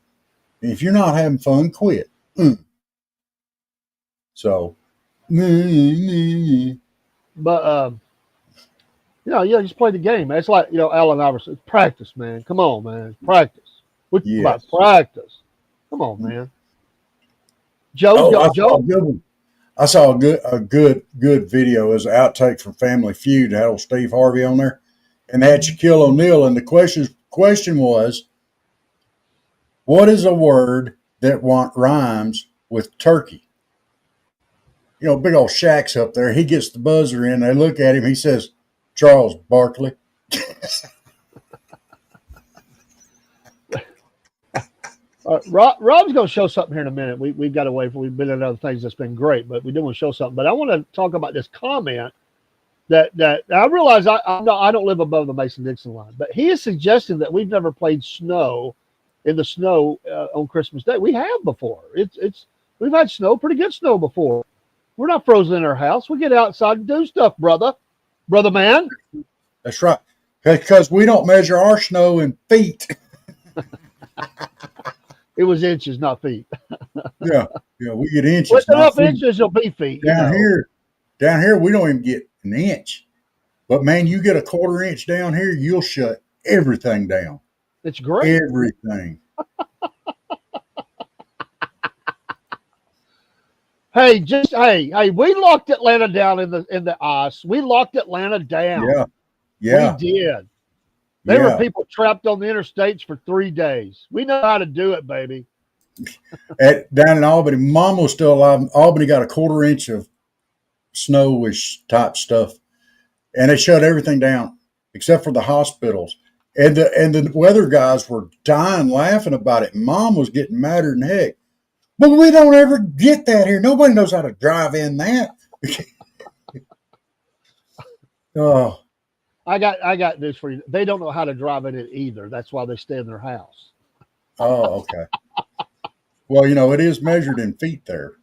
Speaker 2: And if you're not having fun, quit. So, yeah,
Speaker 3: But just play the game, man. It's like, Allen Iverson. Practice, man. Come on, man. Practice. What about
Speaker 2: yes.
Speaker 3: practice? Come on, man. Joe's
Speaker 2: Oh, I
Speaker 3: got
Speaker 2: saw a
Speaker 3: Joe.
Speaker 2: good one. I saw a good video as an outtake from Family Feud. It had old Steve Harvey on there, and they had Shaquille O'Neal. And the question was, what is a word that rhymes with turkey? Big old Shaq's up there. He gets the buzzer in. They look at him. He says, Charles Barkley.
Speaker 3: Rob's going to show something here in a minute. We've got away from, we've been in other things that's been great, but we do want to show something. But I want to talk about this comment that I realize I don't live above the Mason-Dixon line, but he is suggesting that we've never played snow in the snow on Christmas Day. We have before. We've had snow, pretty good snow before. We're not frozen in our house. We get outside and do stuff, brother man.
Speaker 2: That's right. Because we don't measure our snow in feet.
Speaker 3: It was inches, not feet.
Speaker 2: Yeah, we get inches.
Speaker 3: With enough inches, it'll be feet.
Speaker 2: Down here, we don't even get an inch. But man, you get a quarter inch down here, you'll shut everything down.
Speaker 3: It's great.
Speaker 2: Everything.
Speaker 3: Hey, we locked Atlanta down in the ice. We locked Atlanta down.
Speaker 2: Yeah.
Speaker 3: We did. There were people trapped on the interstates for 3 days. We know how to do it, baby.
Speaker 2: Down in Albany, Mom was still alive. Albany got a quarter inch of snowish type stuff, and they shut everything down except for the hospitals. And the weather guys were dying laughing about it. Mom was getting madder than heck. But we don't ever get that here. Nobody knows how to drive in that. Oh.
Speaker 3: I got news for you. They don't know how to drive in it either. That's why they stay in their house.
Speaker 2: Oh, okay. Well, it is measured in feet there.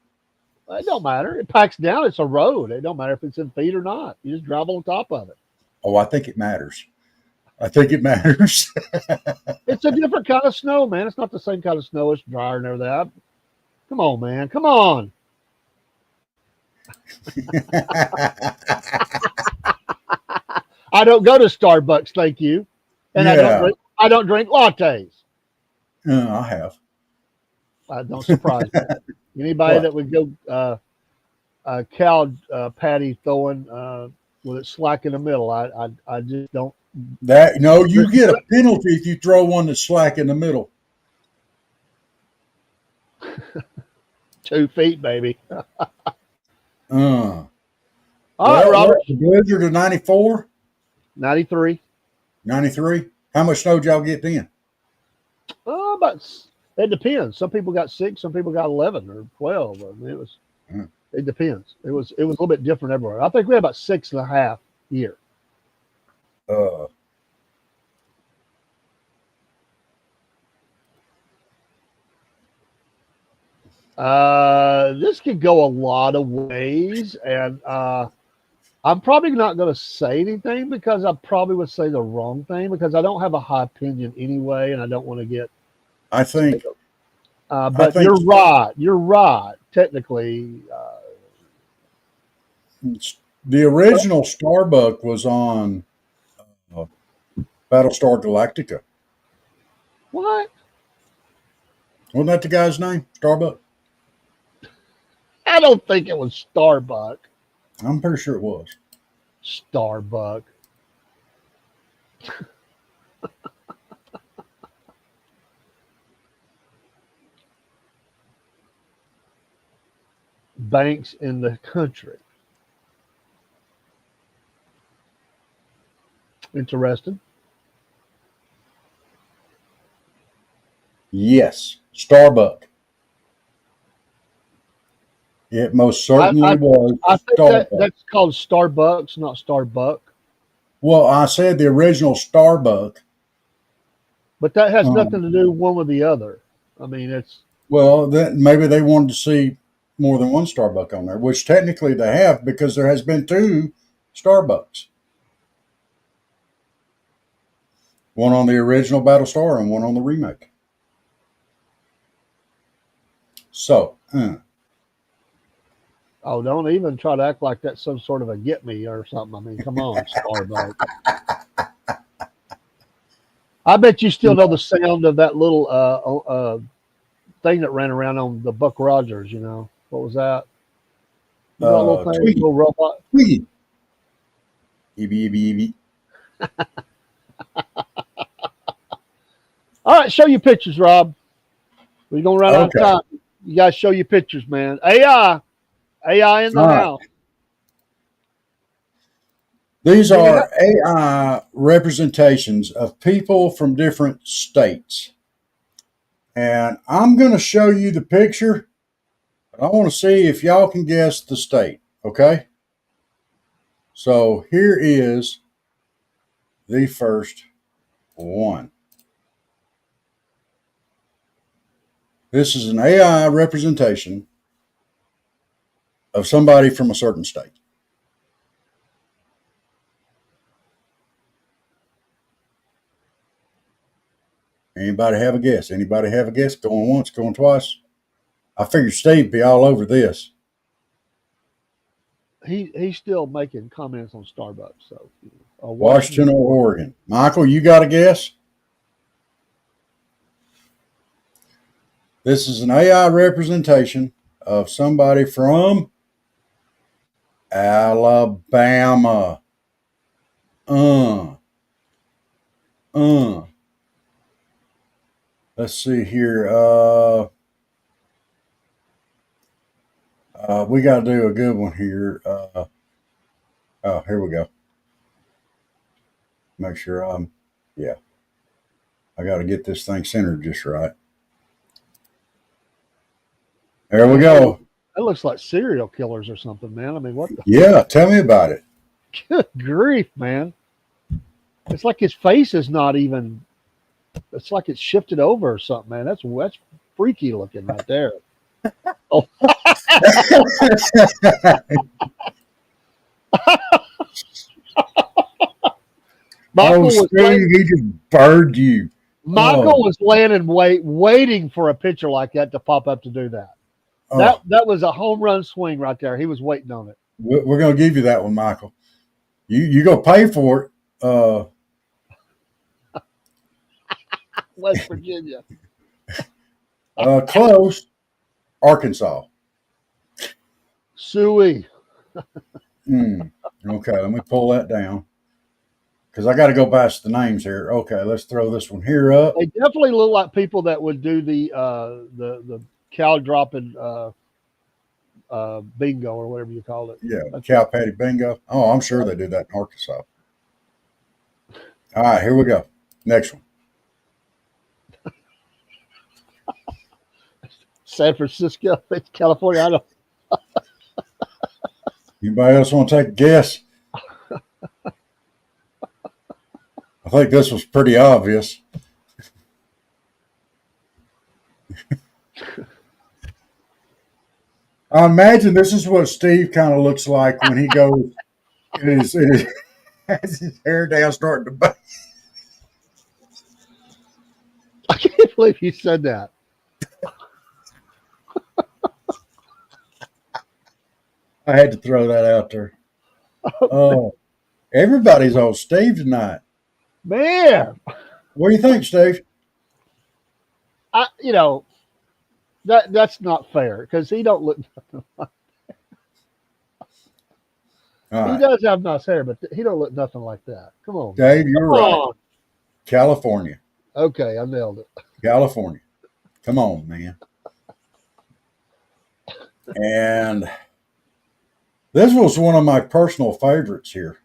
Speaker 3: It don't matter. It packs down. It's a road. It don't matter if it's in feet or not. You just drive on top of it.
Speaker 2: Oh, I think it matters. It's
Speaker 3: a different kind of snow, man. It's not the same kind of snow. It's drier and everything. Come on, man. Come on. I don't go to Starbucks, thank you, and I don't drink lattes.
Speaker 2: I have.
Speaker 3: Don't surprise me. Anybody that would go cow patty throwing with it slack in the middle, I just don't.
Speaker 2: You get a penalty if you throw one that's slack in the middle.
Speaker 3: 2 feet, baby.
Speaker 2: All
Speaker 3: right, Robert.
Speaker 2: The blizzard of 94?
Speaker 3: 93.
Speaker 2: 93? How much snow did y'all get then?
Speaker 3: It depends. Some people got 6, some people got 11 or 12. I mean, it depends. It was a little bit different everywhere. I think we had about 6.5 year. This could go a lot of ways, and I'm probably not going to say anything because I probably would say the wrong thing because I don't have a high opinion anyway, and I don't want to get.
Speaker 2: I think.
Speaker 3: But you're right. You're right. Technically,
Speaker 2: the original Starbuck was on Battlestar Galactica.
Speaker 3: What?
Speaker 2: Wasn't that the guy's name? Starbuck?
Speaker 3: I don't think it was Starbuck.
Speaker 2: I'm pretty sure it was.
Speaker 3: Starbuck. Banks in the country. Interested?
Speaker 2: Yes, Starbuck. It most certainly was.
Speaker 3: I think that's called Starbucks, not Starbuck.
Speaker 2: Well, I said the original Starbuck.
Speaker 3: But that has nothing to do one with the other. I mean, it's.
Speaker 2: Well, then maybe they wanted to see more than one Starbuck on there, which technically they have because there has been 2 Starbucks. One on the original Battlestar and one on the remake. So,
Speaker 3: Oh, don't even try to act like that's some sort of a get me or something. I mean, come on, Starbuck. I bet you still know the sound of that little thing that ran around on the Buck Rogers, What was that? Little thing, little robot.
Speaker 2: Tweety. Evie.
Speaker 3: All right, show your pictures, Rob. We're going to run out of time. You guys show your pictures, man. AI in the house.
Speaker 2: These
Speaker 3: Did he
Speaker 2: are AI representations of people from different states. And I'm going to show you the picture. But I want to see if y'all can guess the state. Okay. So here is the first one. This is an AI representation of somebody from a certain state. Anybody have a guess? Anybody have a guess? Going once, going twice. I figured Steve be all over this.
Speaker 3: he's still making comments on Starbucks. So
Speaker 2: Washington or Oregon. Michael, you got a guess? This is an AI representation of somebody from Alabama. Uh. Let's see here. We got to do a good one here. Oh, here we go. Make sure yeah. I got to get this thing centered just right. There we go.
Speaker 3: That looks like serial killers or something, man. I mean, what the
Speaker 2: Yeah, tell me about it.
Speaker 3: good grief, man? It's like his face is not even. It's like it's shifted over or something, man. That's freaky looking right there. Oh, Michael was
Speaker 2: Steve,
Speaker 3: laying,
Speaker 2: he just burned you.
Speaker 3: Michael was laying in waiting for a picture like that to pop up to do that. That was a home run swing right there. He was waiting on it.
Speaker 2: We're going to give you that one, Michael. You go pay for it.
Speaker 3: West Virginia.
Speaker 2: Close. Arkansas.
Speaker 3: Suey.
Speaker 2: Okay, let me pull that down because I got to go past the names here. Okay, let's throw this one here up.
Speaker 3: They definitely look like people that would do the cow dropping bingo or whatever you call it.
Speaker 2: Yeah, cow patty bingo. Oh, I'm sure they do that in Arkansas. All right, here we go. Next one.
Speaker 3: San Francisco, California. I don't.
Speaker 2: Anybody else want to take a guess? I think this was pretty obvious. I imagine this is what Steve kind of looks like when he goes and has his hair down starting to bang.
Speaker 3: I can't believe you said that.
Speaker 2: I had to throw that out there. Oh, everybody's on Steve tonight.
Speaker 3: Man,
Speaker 2: What do you think, Steve?
Speaker 3: that's not fair because he don't look. He does have nice hair, but he don't look nothing like that. Come on,
Speaker 2: Dave, you're right. California.
Speaker 3: Okay, I nailed it.
Speaker 2: California. Come on, man. And this was one of my personal favorites here.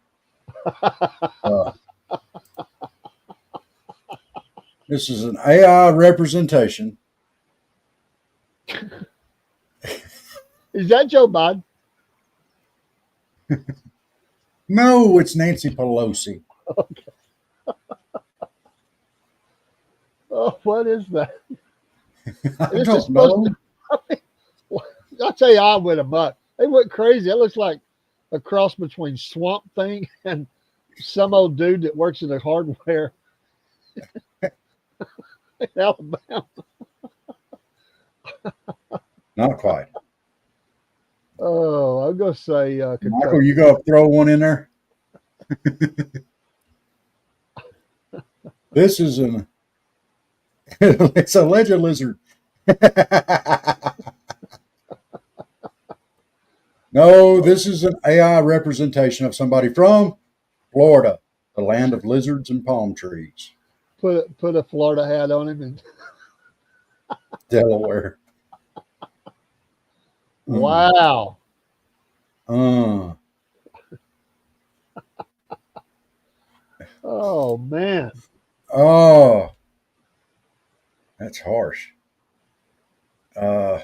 Speaker 2: This is an AI representation.
Speaker 3: Is that Joe Biden?
Speaker 2: No, it's Nancy Pelosi.
Speaker 3: Okay. Oh, what is that?
Speaker 2: I don't know.
Speaker 3: I'll tell you, I went amok. They went crazy. It looks like a cross between Swamp Thing and some old dude that works in the hardware in Alabama.
Speaker 2: Not quite.
Speaker 3: Oh, I'm gonna say
Speaker 2: Michael, you go throw one in there. This is it's a ledger lizard. No, this is an AI representation of somebody from Florida, the land of lizards and palm trees.
Speaker 3: Put a Florida hat on him and
Speaker 2: Delaware.
Speaker 3: wow. Oh man.
Speaker 2: Oh, that's harsh. Uh,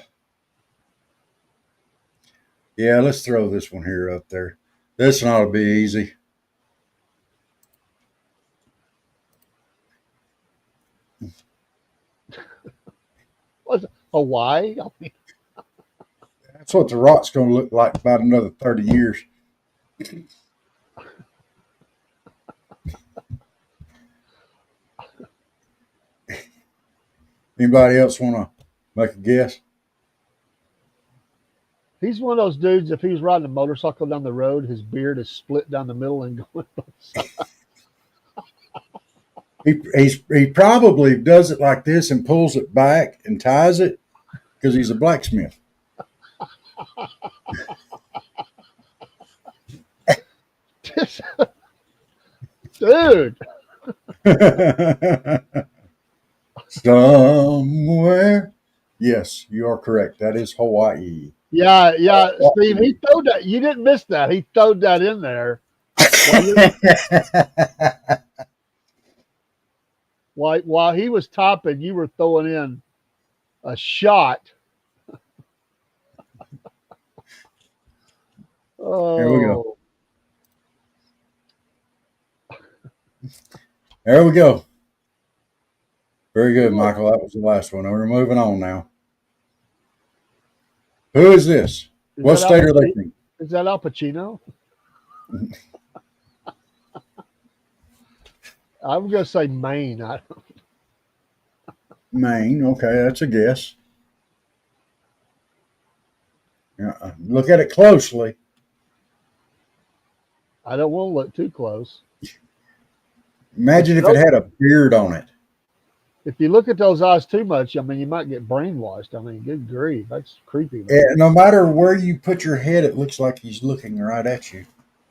Speaker 2: yeah, let's throw this one here up there. This one ought to be easy.
Speaker 3: Was it Hawaii? I mean,
Speaker 2: That's what the rock's going to look like about another 30 years. Anybody else want to make a guess?
Speaker 3: he's one of those dudes. If he's riding a motorcycle down the road, his beard is split down the middle and going both sides.
Speaker 2: He probably does it like this and pulls it back and ties it because he's a blacksmith.
Speaker 3: Dude.
Speaker 2: Somewhere. Yes, you are correct. That is Hawaii.
Speaker 3: Yeah, yeah, Steve. He throwed that. You didn't miss that. He throwed that in there while he was topping. You were throwing in a shot.
Speaker 2: Here we go.
Speaker 3: Oh,
Speaker 2: There we go. Very good, Michael. That was the last one. We're moving on now. Who is this? What state are they from?
Speaker 3: Is that Al Pacino? I'm going to say Maine.
Speaker 2: Maine. Okay, that's a guess. Look at it closely.
Speaker 3: I don't want to look too close.
Speaker 2: Imagine if it had a beard on it.
Speaker 3: If you look at those eyes too much, I mean, you might get brainwashed. I mean, good grief, that's creepy. Man.
Speaker 2: Yeah, no matter where you put your head, it looks like he's looking right at you.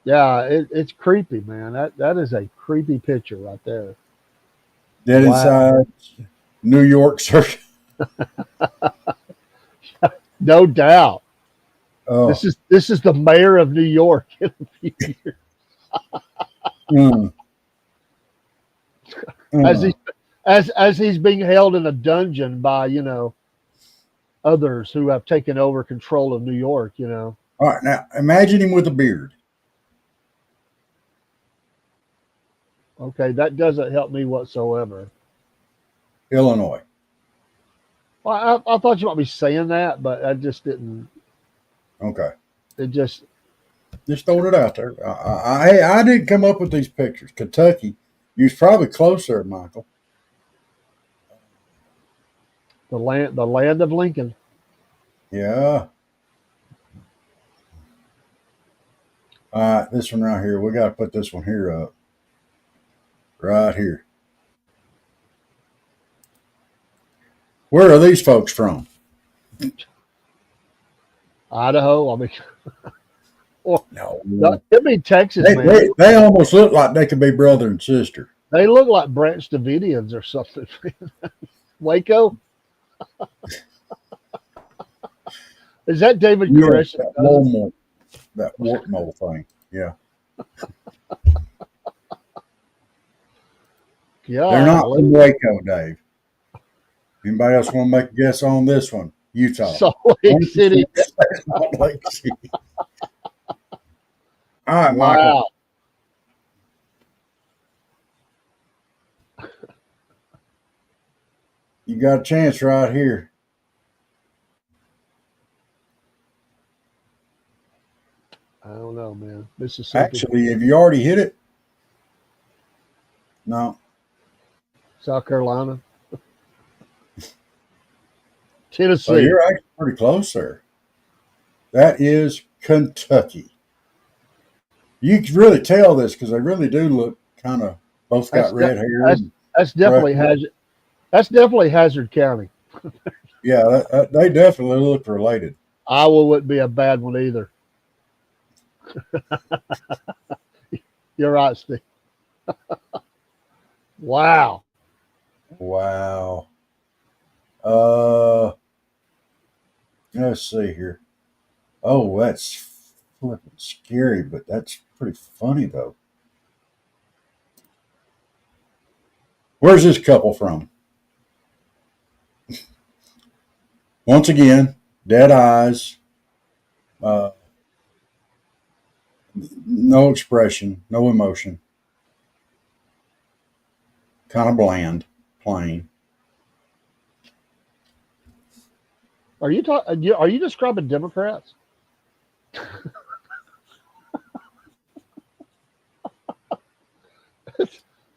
Speaker 3: Yeah, it's creepy, man. That is a creepy picture right there.
Speaker 2: Dead inside New York Circuit.
Speaker 3: No doubt.
Speaker 2: Oh.
Speaker 3: This is the mayor of New York in a few years. As he's being held in a dungeon by, others who have taken over control of New York,
Speaker 2: All right, now imagine him with a beard.
Speaker 3: Okay, that doesn't help me whatsoever.
Speaker 2: Illinois.
Speaker 3: Well, I thought you might be saying that, but I just didn't.
Speaker 2: Okay.
Speaker 3: It just
Speaker 2: throwing it out there. I didn't come up with these pictures. Kentucky. You was probably closer, Michael.
Speaker 3: the land of Lincoln.
Speaker 2: Yeah. All right, this one right here. We got to put this one here up. Right here. Where are these folks from?
Speaker 3: Idaho. I mean,
Speaker 2: no.
Speaker 3: It'd be Texas, man.
Speaker 2: They almost look like they could be brother and sister.
Speaker 3: They look like Branch Davidians or something. Waco. Is that David Koresh?
Speaker 2: That wart mole thing. Yeah. They're not from Waco, Dave. Anybody else want to make a guess on this one? Utah.
Speaker 3: Salt Lake City.
Speaker 2: Salt Lake City. All right,
Speaker 3: wow.
Speaker 2: Michael. You got a chance right here.
Speaker 3: I don't know, man. Mississippi.
Speaker 2: Actually, have you already hit it? No.
Speaker 3: South Carolina. Tennessee.
Speaker 2: Oh, you're actually pretty close there. That is Kentucky. You can really tell this because they really do look kind of both got red hair.
Speaker 3: That's definitely Hazard. That's definitely Hazard County.
Speaker 2: Yeah, they definitely look related.
Speaker 3: Iowa wouldn't be a bad one either. You're right, Steve. Wow.
Speaker 2: Wow. Let's see here. Oh, that's flipping scary, but that's pretty funny though. Where's this couple from? Once again, dead eyes, no expression, no emotion, kind of bland, plain.
Speaker 3: Are you describing Democrats?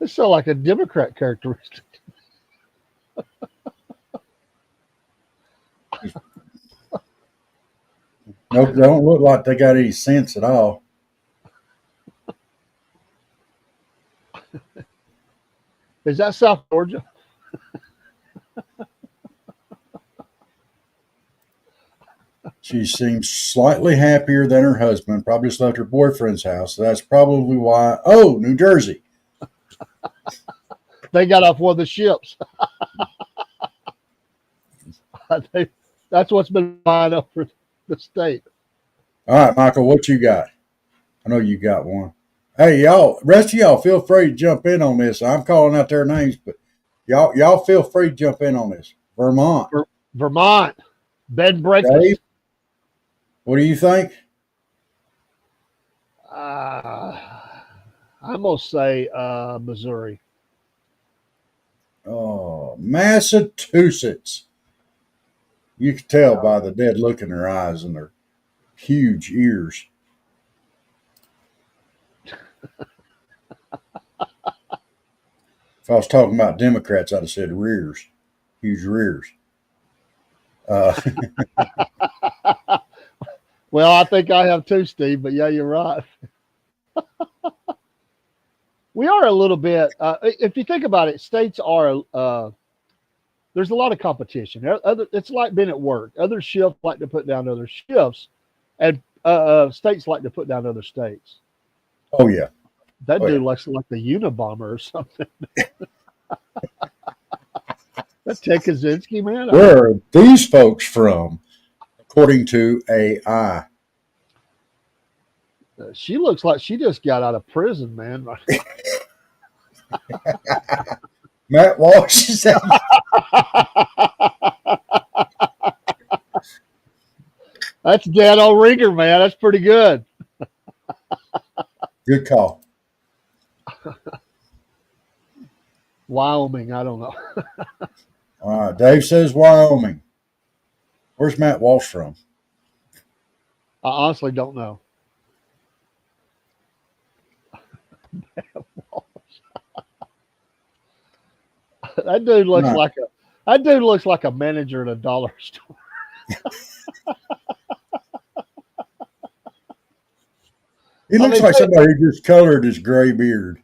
Speaker 3: This sounds like a Democrat characteristic.
Speaker 2: Nope, they don't look like they got any sense at all.
Speaker 3: Is that South Georgia?
Speaker 2: She seems slightly happier than her husband. Probably just left her boyfriend's house. So that's probably why. Oh, New Jersey.
Speaker 3: They got off one of the ships. That's what's been flying over the state.
Speaker 2: All right, Michael, what you got? I know you got one. Hey, y'all, rest of y'all feel free to jump in on this. I'm calling out their names, but y'all feel free to jump in on this. Vermont.
Speaker 3: Vermont. Bed and breakfast.
Speaker 2: Dave, what do you think?
Speaker 3: I'm going to say Missouri.
Speaker 2: Oh, Massachusetts. You can tell by the dead look in their eyes and their huge ears. If I was talking about Democrats, I'd have said rears, huge rears.
Speaker 3: Well, I think I have too, Steve, but yeah, you're right. We are a little bit, if you think about it, states are, there's a lot of competition. It's like being at work. Other shifts like to put down other shifts, and states like to put down other states.
Speaker 2: Oh, yeah.
Speaker 3: That dude looks like the Unabomber or something. That Ted Kaczynski, man.
Speaker 2: Where are these folks from, according to AI?
Speaker 3: She looks like she just got out of prison, man.
Speaker 2: Matt Walsh is that?
Speaker 3: That's Dan O'Ringer, man. That's pretty good.
Speaker 2: Good call.
Speaker 3: Wyoming, I don't know.
Speaker 2: All right, Dave says Wyoming. Where's Matt Walsh from?
Speaker 3: I honestly don't know. That dude looks like a manager at a dollar store.
Speaker 2: He looks like somebody who just colored his gray beard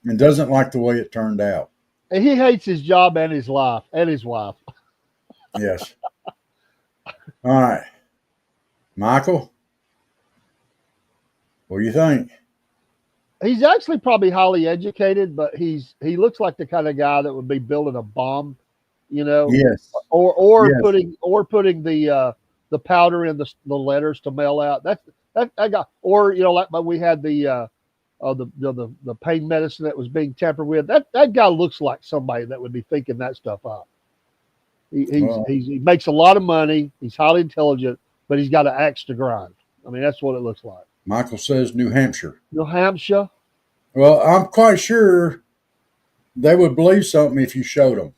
Speaker 2: and doesn't like the way it turned out.
Speaker 3: And he hates his job and his life and his wife.
Speaker 2: Yes. All right. Michael, what do you think?
Speaker 3: He's actually probably highly educated, but he looks like the kind of guy that would be building a bomb,
Speaker 2: Yes.
Speaker 3: or
Speaker 2: Yes.
Speaker 3: putting the powder in the letters to mail out. That guy, or like we had the pain medicine that was being tampered with. That guy looks like somebody that would be thinking that stuff up. He makes a lot of money. He's highly intelligent, but he's got an axe to grind. I mean, that's what it looks like.
Speaker 2: Michael says New Hampshire.
Speaker 3: New Hampshire.
Speaker 2: Well, I'm quite sure they would believe something if you showed them.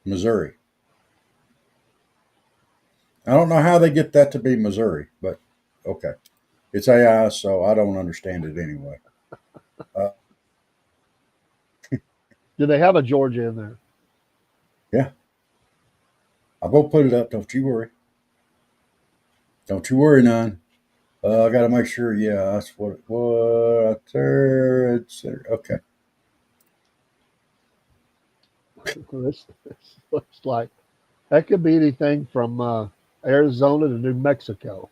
Speaker 2: Missouri. I don't know how they get that to be Missouri, but okay. It's AI, so I don't understand it anyway.
Speaker 3: Do they have a Georgia in there?
Speaker 2: Yeah. I'll go put it up. Don't you worry. Don't you worry none. I got to make sure. Yeah, that's what it was. Right there. It's there. Okay.
Speaker 3: This looks like that could be anything from Arizona to New Mexico.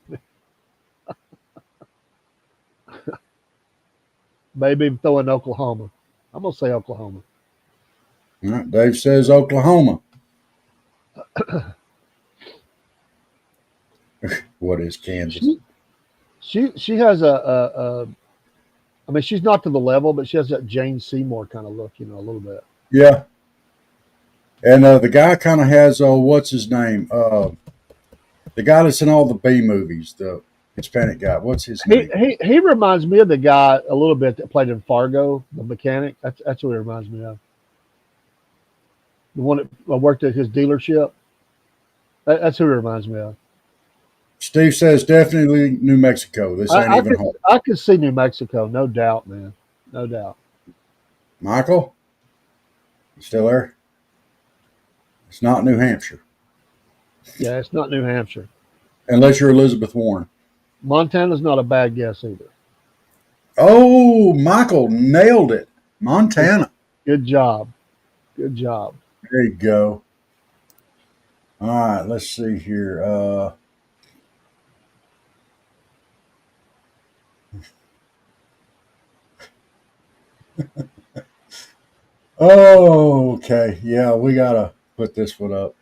Speaker 3: Maybe even throw in Oklahoma. I'm going to say Oklahoma.
Speaker 2: All right. Dave says Oklahoma. What is Kansas?
Speaker 3: She has a I mean, she's not to the level, but she has that Jane Seymour kind of look, a little bit.
Speaker 2: Yeah. And the guy kind of has, what's his name? The guy that's in all the B movies, the Hispanic guy. What's his
Speaker 3: He,
Speaker 2: name?
Speaker 3: he he reminds me of the guy a little bit that played in Fargo, the mechanic. That's what he reminds me of. The one that worked at his dealership. That's who he reminds me of.
Speaker 2: Steve says definitely New Mexico. This ain't even home.
Speaker 3: I could see New Mexico, no doubt, man, no doubt.
Speaker 2: Michael, you still there? It's not New Hampshire,
Speaker 3: Yeah, it's not New Hampshire.
Speaker 2: unless you're Elizabeth Warren.
Speaker 3: Montana's not a bad guess either.
Speaker 2: Oh, Michael nailed it. Montana.
Speaker 3: Good job. Good job.
Speaker 2: There you go. All right, let's see here. Oh, okay. Yeah, we got to put this one up.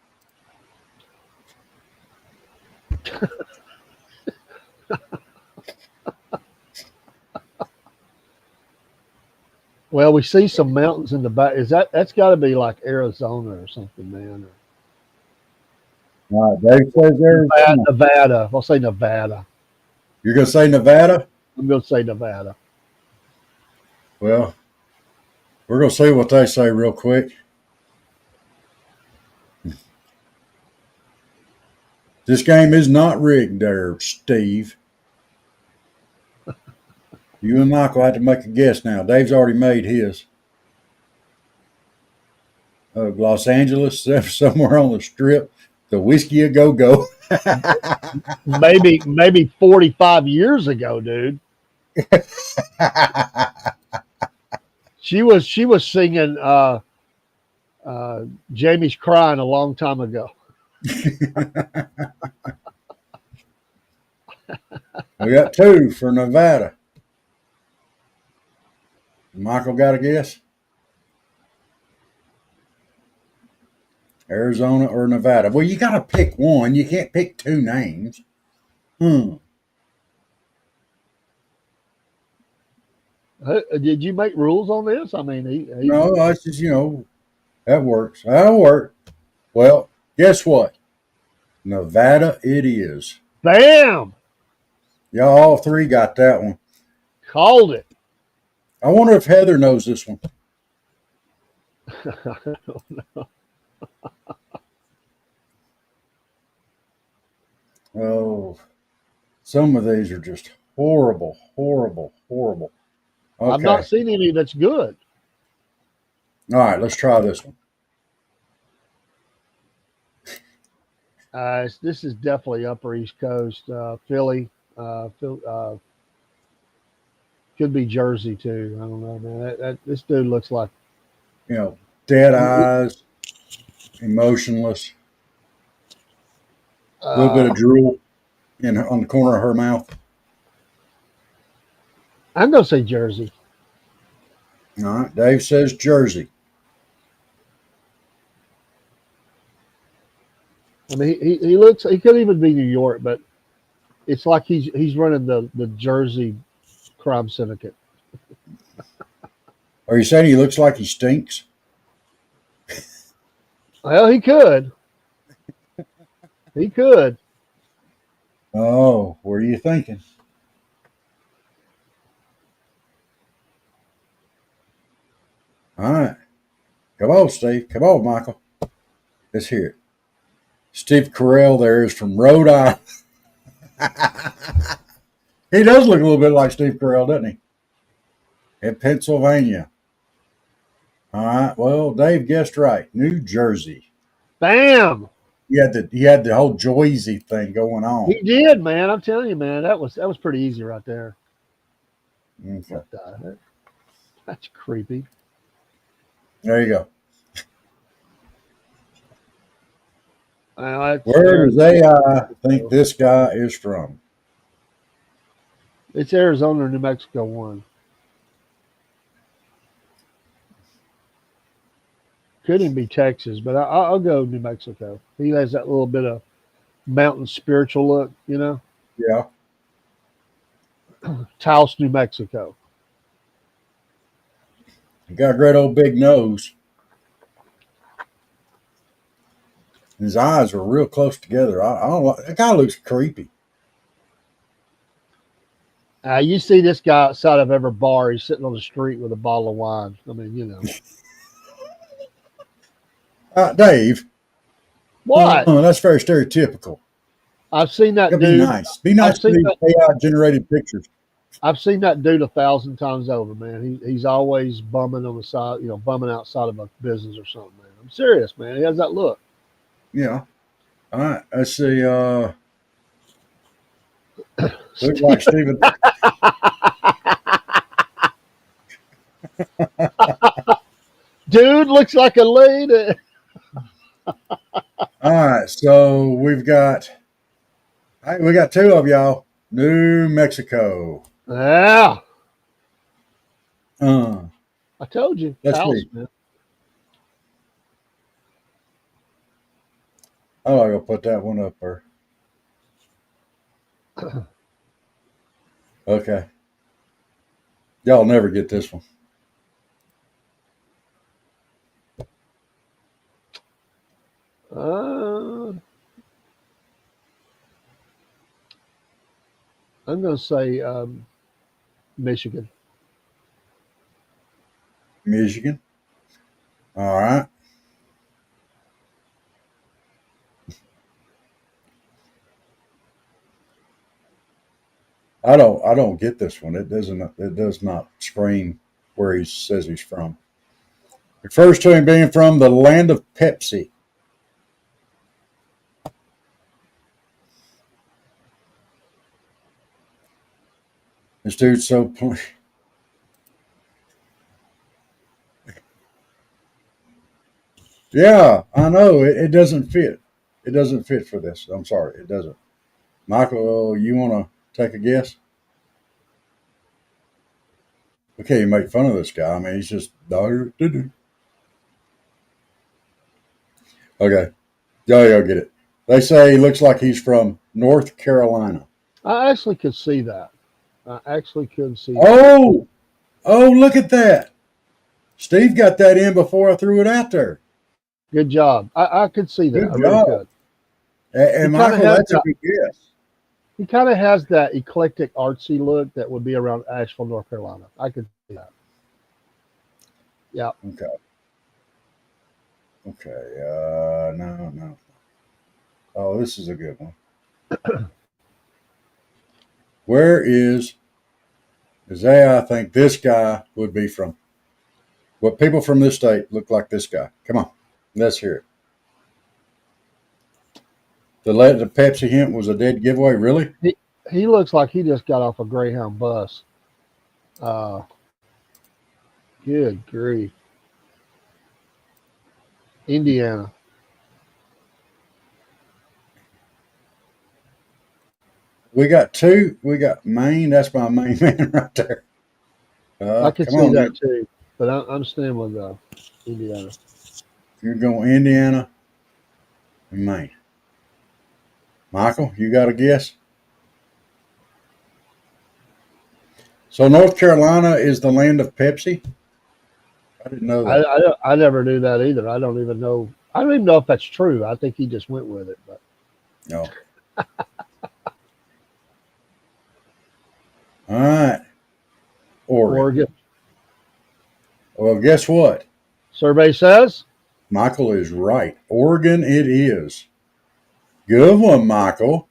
Speaker 3: Well, we see some mountains in the back. That's got to be like Arizona or something, man?
Speaker 2: All right, Dave says Arizona.
Speaker 3: Nevada. I'll say Nevada.
Speaker 2: You're going to say Nevada?
Speaker 3: I'm going to say Nevada.
Speaker 2: Well, we're going to see what they say real quick. This game is not rigged there, Steve. You and Michael have to make a guess now. Dave's already made his. Los Angeles, somewhere on the strip. The Whiskey a Go Go.
Speaker 3: Maybe 45 years ago, dude. She was singing Jamie's Crying a long time ago.
Speaker 2: We got two for Nevada. Michael got a guess? Arizona or Nevada? Well, you got to pick one. You can't pick two names.
Speaker 3: Did you make rules on this? I mean,
Speaker 2: No, that's just, that works. That'll work. Well, guess what? Nevada it is.
Speaker 3: Bam!
Speaker 2: Y'all all three got that one.
Speaker 3: Called it.
Speaker 2: I wonder if Heather knows this one.
Speaker 3: I don't know.
Speaker 2: Oh, some of these are just horrible, horrible, horrible. Okay.
Speaker 3: I've not seen any that's good.
Speaker 2: All right, let's try this one.
Speaker 3: This is definitely Upper East Coast, Philly. Could be Jersey too. I don't know, man. This dude looks like
Speaker 2: Dead eyes, emotionless, a little bit of drool on the corner of her mouth.
Speaker 3: I'm gonna say Jersey.
Speaker 2: All right, Dave says Jersey.
Speaker 3: I mean, he looks. He could even be New York, but it's like he's running the Jersey crime syndicate.
Speaker 2: Are you saying he looks like he stinks?
Speaker 3: Well, he could. He could.
Speaker 2: Oh, what are you thinking? All right. Come on, Steve. Come on, Michael. Let's hear it. Steve Carell there is from Rhode Island. He does look a little bit like Steve Carell, doesn't he? In Pennsylvania. All right. Well, Dave guessed right. New Jersey.
Speaker 3: Bam!
Speaker 2: He had the whole Joyzy thing going on.
Speaker 3: He did, man. I'm telling you, man. That was pretty easy right there.
Speaker 2: Okay.
Speaker 3: That's creepy.
Speaker 2: There you go.
Speaker 3: Where
Speaker 2: does AI think this guy is from?
Speaker 3: It's Arizona or New Mexico one. Couldn't be Texas, but I'll go New Mexico. He has that little bit of mountain spiritual look,
Speaker 2: Yeah.
Speaker 3: Taos, New Mexico.
Speaker 2: He got a great old big nose. His eyes are real close together. I don't like that guy. Looks creepy.
Speaker 3: You see this guy outside of every bar. He's sitting on the street with a bottle of wine. I mean,
Speaker 2: Dave.
Speaker 3: What?
Speaker 2: That's very stereotypical.
Speaker 3: I've seen that
Speaker 2: Gotta be
Speaker 3: dude.
Speaker 2: nice. Be nice
Speaker 3: I've
Speaker 2: to
Speaker 3: seen
Speaker 2: these
Speaker 3: that.
Speaker 2: AI generated pictures.
Speaker 3: I've seen that dude 1,000 times over, man. He's always bumming on the side, bumming outside of a business or something, man. I'm serious, man. He has that look.
Speaker 2: Yeah. All right. Let's see. Look
Speaker 3: Steve,
Speaker 2: like Stephen.
Speaker 3: dude looks like a lady.
Speaker 2: All right. So we got two of y'all. New Mexico.
Speaker 3: Yeah,
Speaker 2: Uh,
Speaker 3: I told you,
Speaker 2: let's
Speaker 3: Taos,
Speaker 2: see.
Speaker 3: man.
Speaker 2: Oh, I gotta put that one up there. Okay. Y'all never get this one.
Speaker 3: Uh, I'm gonna say Michigan.
Speaker 2: Michigan. All right. I don't get this one. It does not scream where he says he's from. Refers to him being from the land of Pepsi. This dude's so yeah, I know. It doesn't fit. It doesn't fit for this. I'm sorry, it doesn't. Michael, you want to take a guess? Okay, you make fun of this guy. I mean, he's just okay. Y'all get it. They say he looks like he's from North Carolina.
Speaker 3: I actually could see that. I actually could see that.
Speaker 2: Oh, look at that. Steve got that in before I threw it out there.
Speaker 3: Good job. I could see that.
Speaker 2: Good
Speaker 3: I really
Speaker 2: job.
Speaker 3: could. He
Speaker 2: And
Speaker 3: kind of
Speaker 2: Michael,
Speaker 3: has
Speaker 2: that's a
Speaker 3: that.
Speaker 2: good guess.
Speaker 3: He kind of has that eclectic, artsy look that would be around Asheville, North Carolina. I could see that. Yeah.
Speaker 2: Okay. Okay. No. Oh, this is a good one. Where is Isaiah? I think this guy would be from. What people from this state look like this guy. Come on. Let's hear it. The Pepsi hint was a dead giveaway. Really?
Speaker 3: He looks like he just got off a Greyhound bus. Uh, Good grief. Indiana.
Speaker 2: We got two. We got Maine. That's my main man right there.
Speaker 3: I could
Speaker 2: Come
Speaker 3: see
Speaker 2: on,
Speaker 3: that too, but I'm staying with Indiana.
Speaker 2: you're going Indiana and Maine. Michael, you got a guess? So North Carolina is the land of Pepsi? I didn't know that.
Speaker 3: I never knew that either. I don't even know. I don't even know if that's true. I think he just went with it. But
Speaker 2: No. All right. Oregon.
Speaker 3: Oregon.
Speaker 2: Well, guess what?
Speaker 3: Survey says
Speaker 2: Michael is right. Oregon it is. Good one, Michael.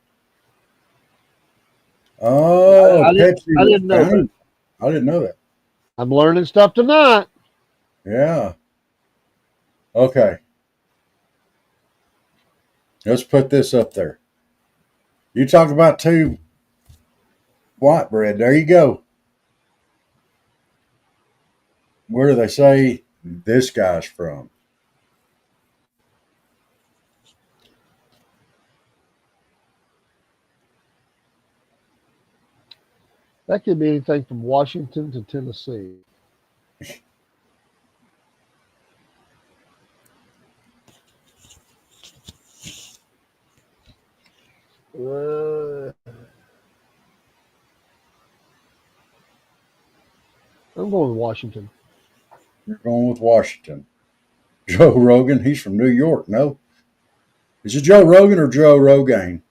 Speaker 2: Oh, Pepsi
Speaker 3: I
Speaker 2: was
Speaker 3: didn't know that.
Speaker 2: founded. I didn't know that.
Speaker 3: I'm learning stuff tonight.
Speaker 2: Yeah. Okay. Let's put this up there. You talk about two white bread. There you go. Where do they say this guy's from?
Speaker 3: That could be anything from Washington to Tennessee. Uh, I'm going with Washington.
Speaker 2: You're going with Washington. Joe Rogan, he's from New York. No. Is it Joe Rogan or Joe Rogaine?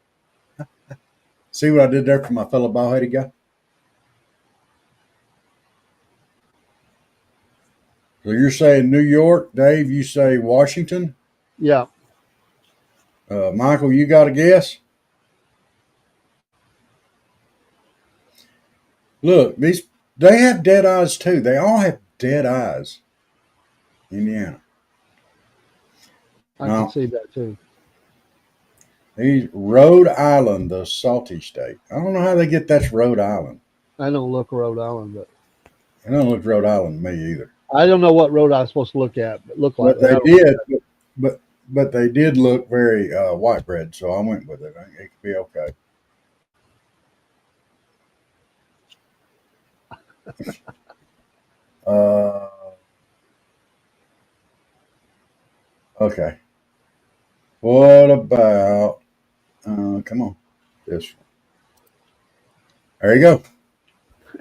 Speaker 2: See what I did there for my fellow bald-headed guy? So you're saying New York, Dave, you say Washington?
Speaker 3: Yeah.
Speaker 2: Michael, you got a guess? Look, they have dead eyes too. They all have dead eyes. Indiana.
Speaker 3: I can see that too.
Speaker 2: Rhode Island, the salty state. I don't know how they get that's Rhode Island.
Speaker 3: I don't look Rhode Island, but
Speaker 2: It don't look Rhode Island to me either.
Speaker 3: I don't know what road I'm supposed to look at, but look like
Speaker 2: But they did, but they did look very white bread, so I went with it. It could be okay. Okay. What about? Come on, this one. There you go.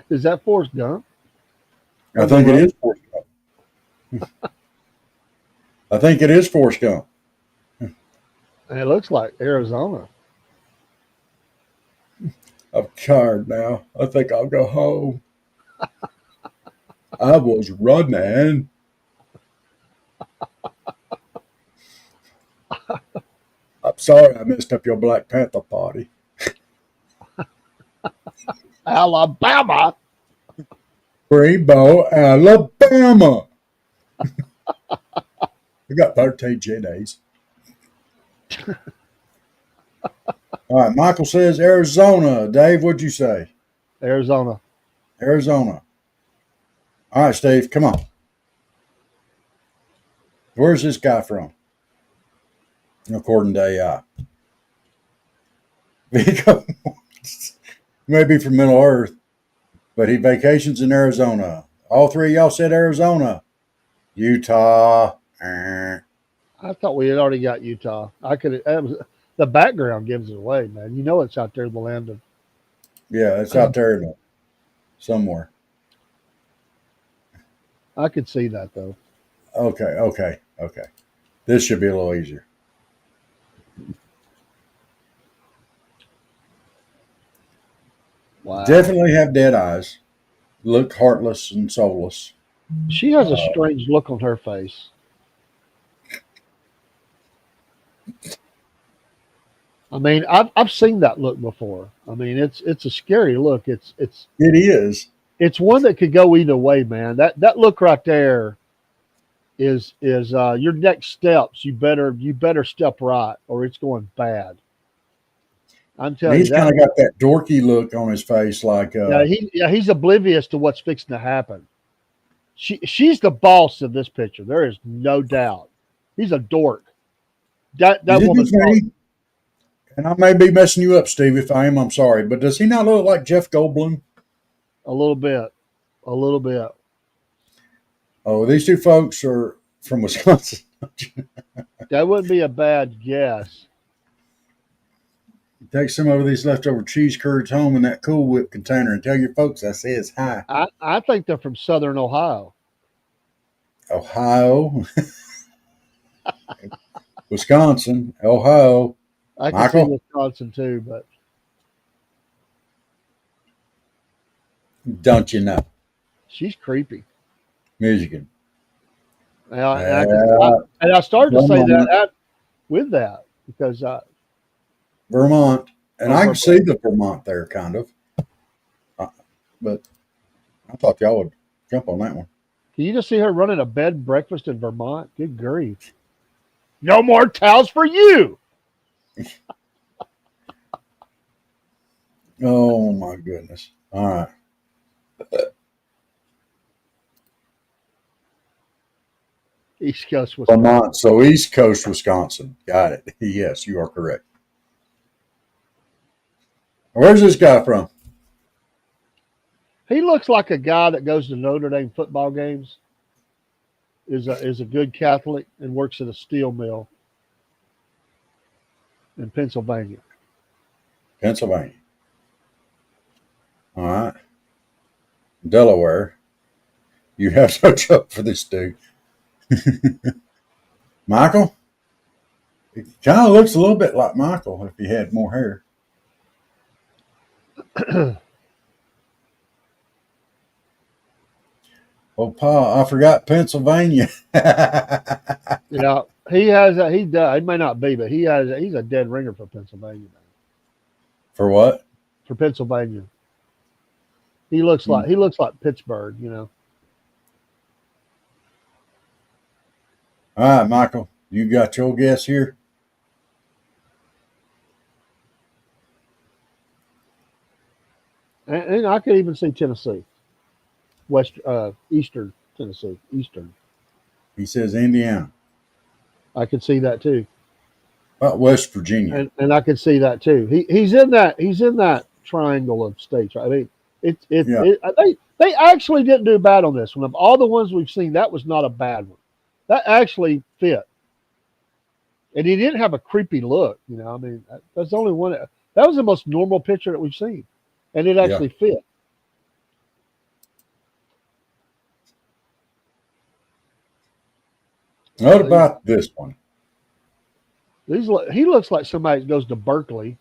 Speaker 3: Is that Forrest Gump?
Speaker 2: I think it is Forrest Gump. I think it is Forrest Gump.
Speaker 3: And it looks like Arizona.
Speaker 2: I'm tired now. I think I'll go home. I was running. I'm sorry I messed up your Black Panther party.
Speaker 3: Alabama.
Speaker 2: Greenbow, Alabama. We got 13 J-Days. All right, Michael says Arizona. Dave, what'd you say?
Speaker 3: Arizona.
Speaker 2: Arizona. All right, Steve, come on. Where's this guy from? According to AI. Vico maybe from Middle Earth, but he vacations in Arizona. All three of y'all said Arizona. Utah.
Speaker 3: I thought we had already got Utah. The background gives it away, man. You know it's out there in the land of.
Speaker 2: Yeah, it's out there somewhere.
Speaker 3: I could see that though.
Speaker 2: Okay. This should be a little easier.
Speaker 3: Wow.
Speaker 2: Definitely have dead eyes. Look heartless and soulless.
Speaker 3: She has a strange look on her face. I mean, I've seen that look before. I mean, it's a scary look. It
Speaker 2: is.
Speaker 3: It's one that could go either way, man. That look right there is your next steps. You better step right, or it's going bad. I'm telling you,
Speaker 2: He's kind of got that dorky look on his face, like
Speaker 3: he's oblivious to what's fixing to happen. She's the boss of this picture. There is no doubt. He's a dork. That woman's.
Speaker 2: And I may be messing you up, Steve. If I am, I'm sorry. But does he not look like Jeff Goldblum?
Speaker 3: A little bit.
Speaker 2: Oh, these two folks are from Wisconsin.
Speaker 3: That wouldn't be a bad guess.
Speaker 2: Take some of these leftover cheese curds home in that Cool Whip container and tell your folks I says hi.
Speaker 3: I think they're from Southern Ohio.
Speaker 2: Ohio. Wisconsin. Ohio.
Speaker 3: I can
Speaker 2: Michael?
Speaker 3: see Wisconsin too, but
Speaker 2: Don't you know?
Speaker 3: she's creepy.
Speaker 2: Michigan.
Speaker 3: And I started to say that with that because
Speaker 2: Vermont. And I can see the Vermont there, kind of. But I thought y'all would jump on that one.
Speaker 3: can you just see her running a bed and breakfast in Vermont? Good grief. No more towels for you.
Speaker 2: Oh, my goodness. All right.
Speaker 3: East Coast, Wisconsin.
Speaker 2: Vermont. So East Coast, Wisconsin. Got it. Yes, you are correct. Where's this guy from?
Speaker 3: He looks like a guy that goes to Notre Dame football games. Is a good Catholic and works at a steel mill in Pennsylvania.
Speaker 2: All right. Delaware. You have no joke for this dude. Michael? It kind of looks a little bit like Michael if he had more hair. Oh, Pa, I forgot Pennsylvania.
Speaker 3: Yeah, he has. He does. He may not be, but he has. He's a dead ringer for Pennsylvania. Man.
Speaker 2: For what?
Speaker 3: For Pennsylvania,
Speaker 2: Hmm.
Speaker 3: he looks like Pittsburgh. You know.
Speaker 2: All right, Michael, you got your guess here?
Speaker 3: And I could even see Tennessee, Eastern Tennessee, Eastern.
Speaker 2: He says Indiana.
Speaker 3: I could see that too,
Speaker 2: About West Virginia.
Speaker 3: and I could see that too. He's in that triangle of states. Right? I mean,
Speaker 2: Yeah,
Speaker 3: they actually didn't do bad on this one. Of all the ones we've seen, that was not a bad one. That actually fit, and he didn't have a creepy look. You know, I mean, that's the only one. That was the most normal picture that we've seen, and it
Speaker 2: yeah.
Speaker 3: actually fit.
Speaker 2: What
Speaker 3: These,
Speaker 2: about this one?
Speaker 3: he looks like somebody that goes to Berkeley,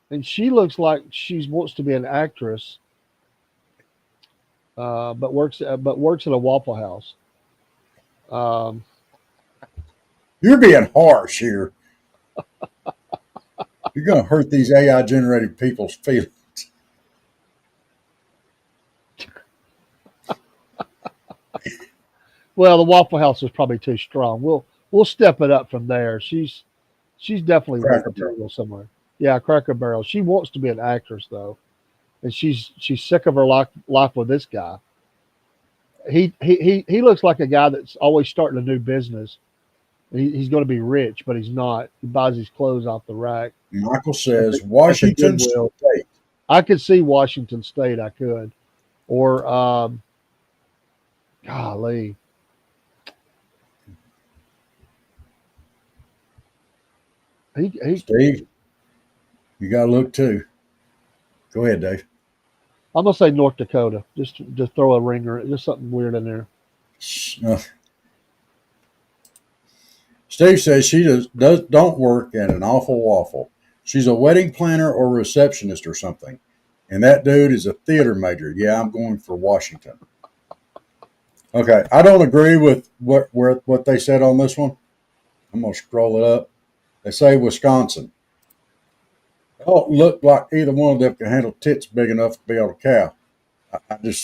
Speaker 3: and she looks like she wants to be an actress, but works at a Waffle House. Um,
Speaker 2: You're being harsh here. You're going to hurt these AI generated people's feelings.
Speaker 3: well, the Waffle House is probably too strong. We'll step it up from there. She's definitely weight
Speaker 2: Cracker Barrel.
Speaker 3: material somewhere. Yeah, Cracker Barrel. She wants to be an actress though, and she's sick of her life with this guy. He looks like a guy that's always starting a new business. He's going to be rich, but he's not. He buys his clothes off the rack
Speaker 2: Michael
Speaker 3: at
Speaker 2: says
Speaker 3: at the
Speaker 2: Washington
Speaker 3: Goodwill.
Speaker 2: State.
Speaker 3: I could see Washington State. I could, or golly, he.
Speaker 2: Steve, you got to look too. Go ahead, Dave.
Speaker 3: I'm gonna say North Dakota. Just throw a ringer, just something weird in there.
Speaker 2: Uh, Steve says she don't work at an awful waffle. She's a wedding planner or receptionist or something. And that dude is a theater major. Yeah, I'm going for Washington. Okay, I don't agree with what they said on this one. I'm gonna scroll it up. They say Wisconsin. They don't look like either one of them can handle tits big enough to be on a cow.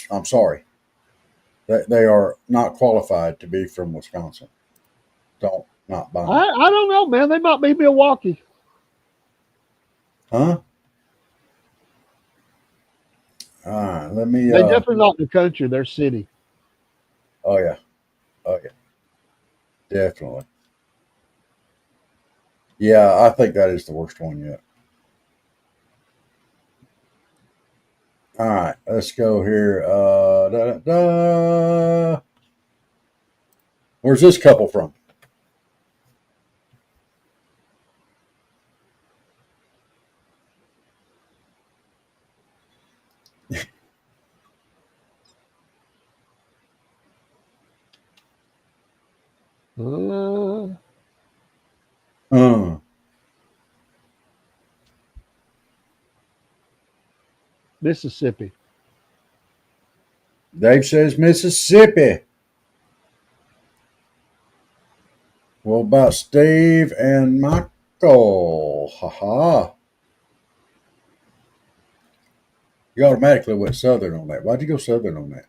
Speaker 2: I'm sorry. They are not qualified to be from Wisconsin. Don't not buy them.
Speaker 3: I don't know, man. They might be Milwaukee.
Speaker 2: Huh? All right, let me.
Speaker 3: They definitely not the country. They're city.
Speaker 2: Oh yeah, oh yeah, definitely. Yeah, I think that is the worst one yet. All right, let's go here. Da, da, da. Where's this couple from?
Speaker 3: Uh,
Speaker 2: Uh,
Speaker 3: Mississippi.
Speaker 2: Dave says Mississippi. What about Steve and Michael? Haha. You automatically went Southern on that. Why'd you go Southern on that?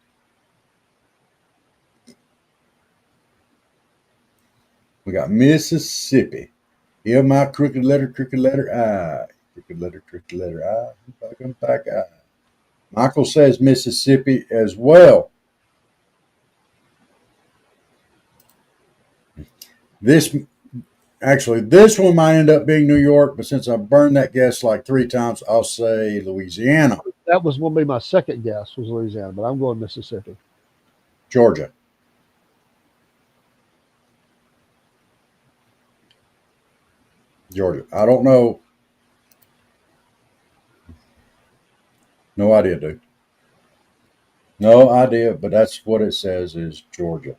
Speaker 2: We got Mississippi. M I crooked letter I. Crooked letter I. Back I. Michael says Mississippi as well. This this one might end up being New York, but since I burned that guess like 3 times, I'll say Louisiana,
Speaker 3: That was going to be my second guess was Louisiana, but I'm going Mississippi.
Speaker 2: Georgia. Georgia. I don't know. No idea, dude. No idea, but that's what it says is Georgia.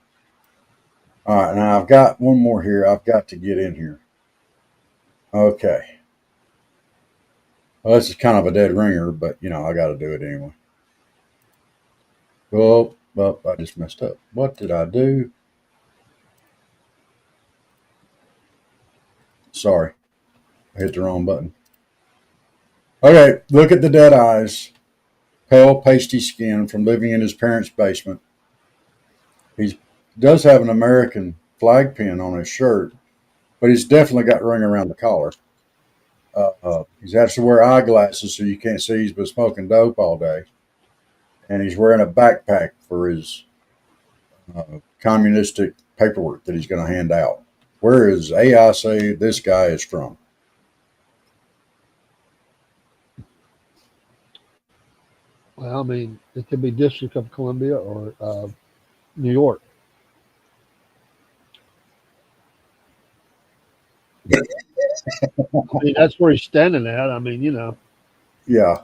Speaker 2: All right, now I've got one more here. I've got to get in here. Okay. Well, this is kind of a dead ringer, but I got to do it anyway. Oh, well, I just messed up. What did I do? Sorry, I hit the wrong button. Okay, look at the dead eyes, pale, pasty skin from living in his parents' basement. He does have an American flag pin on his shirt, but he's definitely got ring around the collar. He's has to wear eyeglasses so you can't see he's been smoking dope all day. And he's wearing a backpack for his communistic paperwork that he's going to hand out. Where is AI say this guy is from?
Speaker 3: Well, I mean, it could be District of Columbia or New York. I mean, that's where he's standing at. I mean,
Speaker 2: Yeah.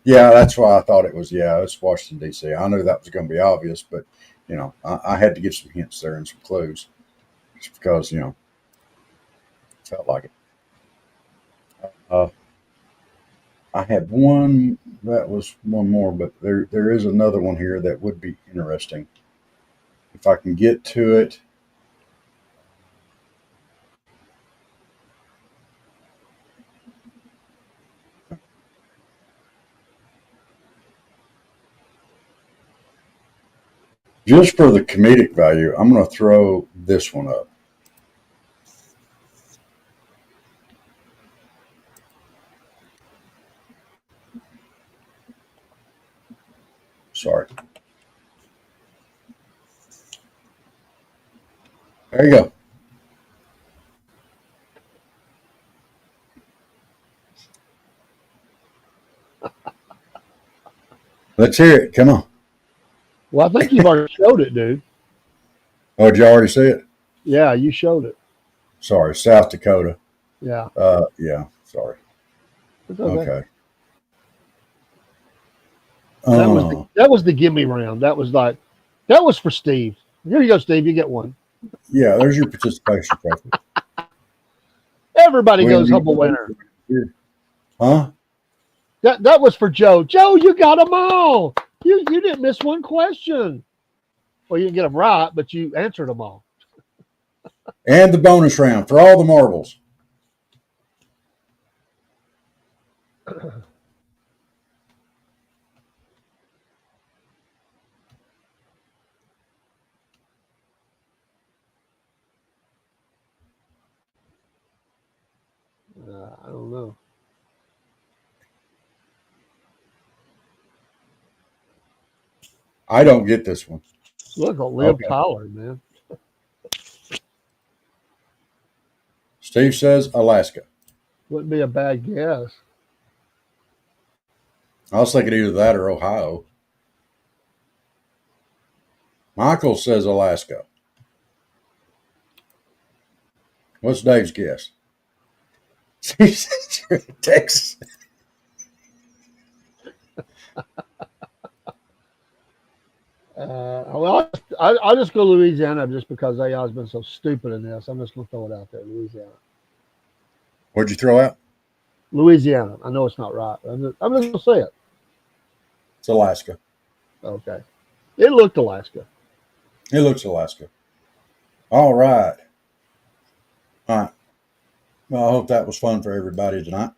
Speaker 2: Yeah, that's why I thought it was. Yeah, it's Washington D.C. I knew that was going to be obvious, but I had to get some hints there and some clues, just because felt like it. Uh, I had one that was one more, but there is another one here that would be interesting if I can get to it. Just for the comedic value, I'm going to throw this one up. Sorry. There you go. Let's hear it. Come on.
Speaker 3: well, I think you've already showed it, dude.
Speaker 2: Oh, did you already see it?
Speaker 3: Yeah, you showed it.
Speaker 2: Sorry. South Dakota.
Speaker 3: Yeah,
Speaker 2: Yeah. Sorry.
Speaker 3: it's okay.
Speaker 2: Okay.
Speaker 3: That was the gimme round. That was for Steve. Here you go, Steve. You get one.
Speaker 2: Yeah. There's your participation trophy.
Speaker 3: Everybody goes humble winner.
Speaker 2: Huh?
Speaker 3: That was for Joe. Joe, you got them all. You didn't miss one question. Well, you didn't get them right, but you answered them all.
Speaker 2: And the bonus round for all the marbles.
Speaker 3: I don't know.
Speaker 2: I don't get this one.
Speaker 3: Look at Liv
Speaker 2: Okay.
Speaker 3: Tyler, man.
Speaker 2: Steve says Alaska.
Speaker 3: Wouldn't be a bad guess.
Speaker 2: I was thinking either that or Ohio. Michael says Alaska. What's Dave's guess? He says Texas.
Speaker 3: Well, I'll just go Louisiana just because AI has been so stupid in this. I'm just going to throw it out there, Louisiana.
Speaker 2: What'd you throw out?
Speaker 3: Louisiana. I know it's not right. I'm just going to say it.
Speaker 2: It's Alaska.
Speaker 3: Okay. It looked Alaska.
Speaker 2: It looks Alaska. All right. All right. Well, I hope that was fun for everybody tonight.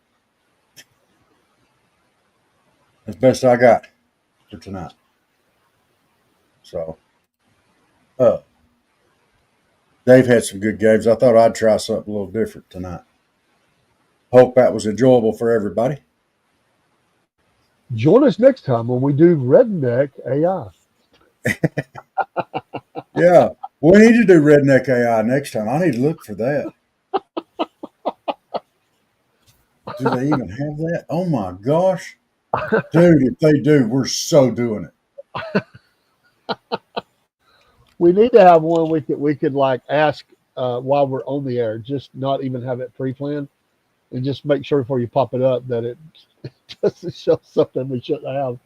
Speaker 2: That's the best I got for tonight. So, Dave had some good games. I thought I'd try something a little different tonight. Hope that was enjoyable for everybody.
Speaker 3: Join us next time when we do Redneck AI.
Speaker 2: Yeah, we need to do Redneck AI next time. I need to look for that. Do they even have that? Oh my gosh. Dude, if they do, we're so doing it.
Speaker 3: We need to have one we could like ask while we're on the air, just not even have it pre-planned, and just make sure before you pop it up that it doesn't show something we shouldn't have.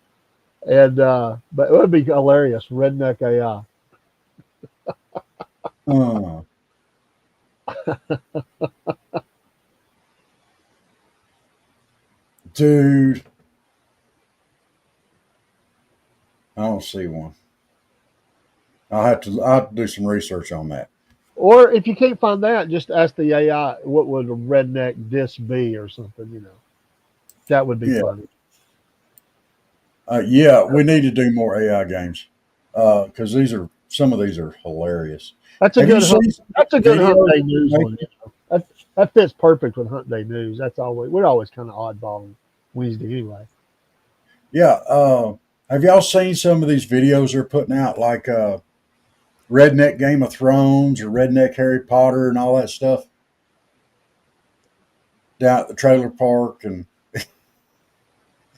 Speaker 3: And but it would be hilarious, redneck AI.
Speaker 2: Uh, dude, I don't see one. I'll have to do some research on that.
Speaker 3: Or if you can't find that, just ask the AI, what would a redneck disc be or something, you know. That would be
Speaker 2: Yeah.
Speaker 3: funny.
Speaker 2: Yeah, we need to do more AI games because some of these are hilarious.
Speaker 3: That's a
Speaker 2: Have you
Speaker 3: good
Speaker 2: seen
Speaker 3: that's a good Hunt
Speaker 2: videos?
Speaker 3: Day News one. You know. That fits perfect with Hunt Day News. That's always we're always kind of oddball on Wednesday anyway.
Speaker 2: Yeah. Have y'all seen some of these videos they're putting out, like Redneck Game of Thrones or Redneck Harry Potter and all that stuff down at the trailer park? And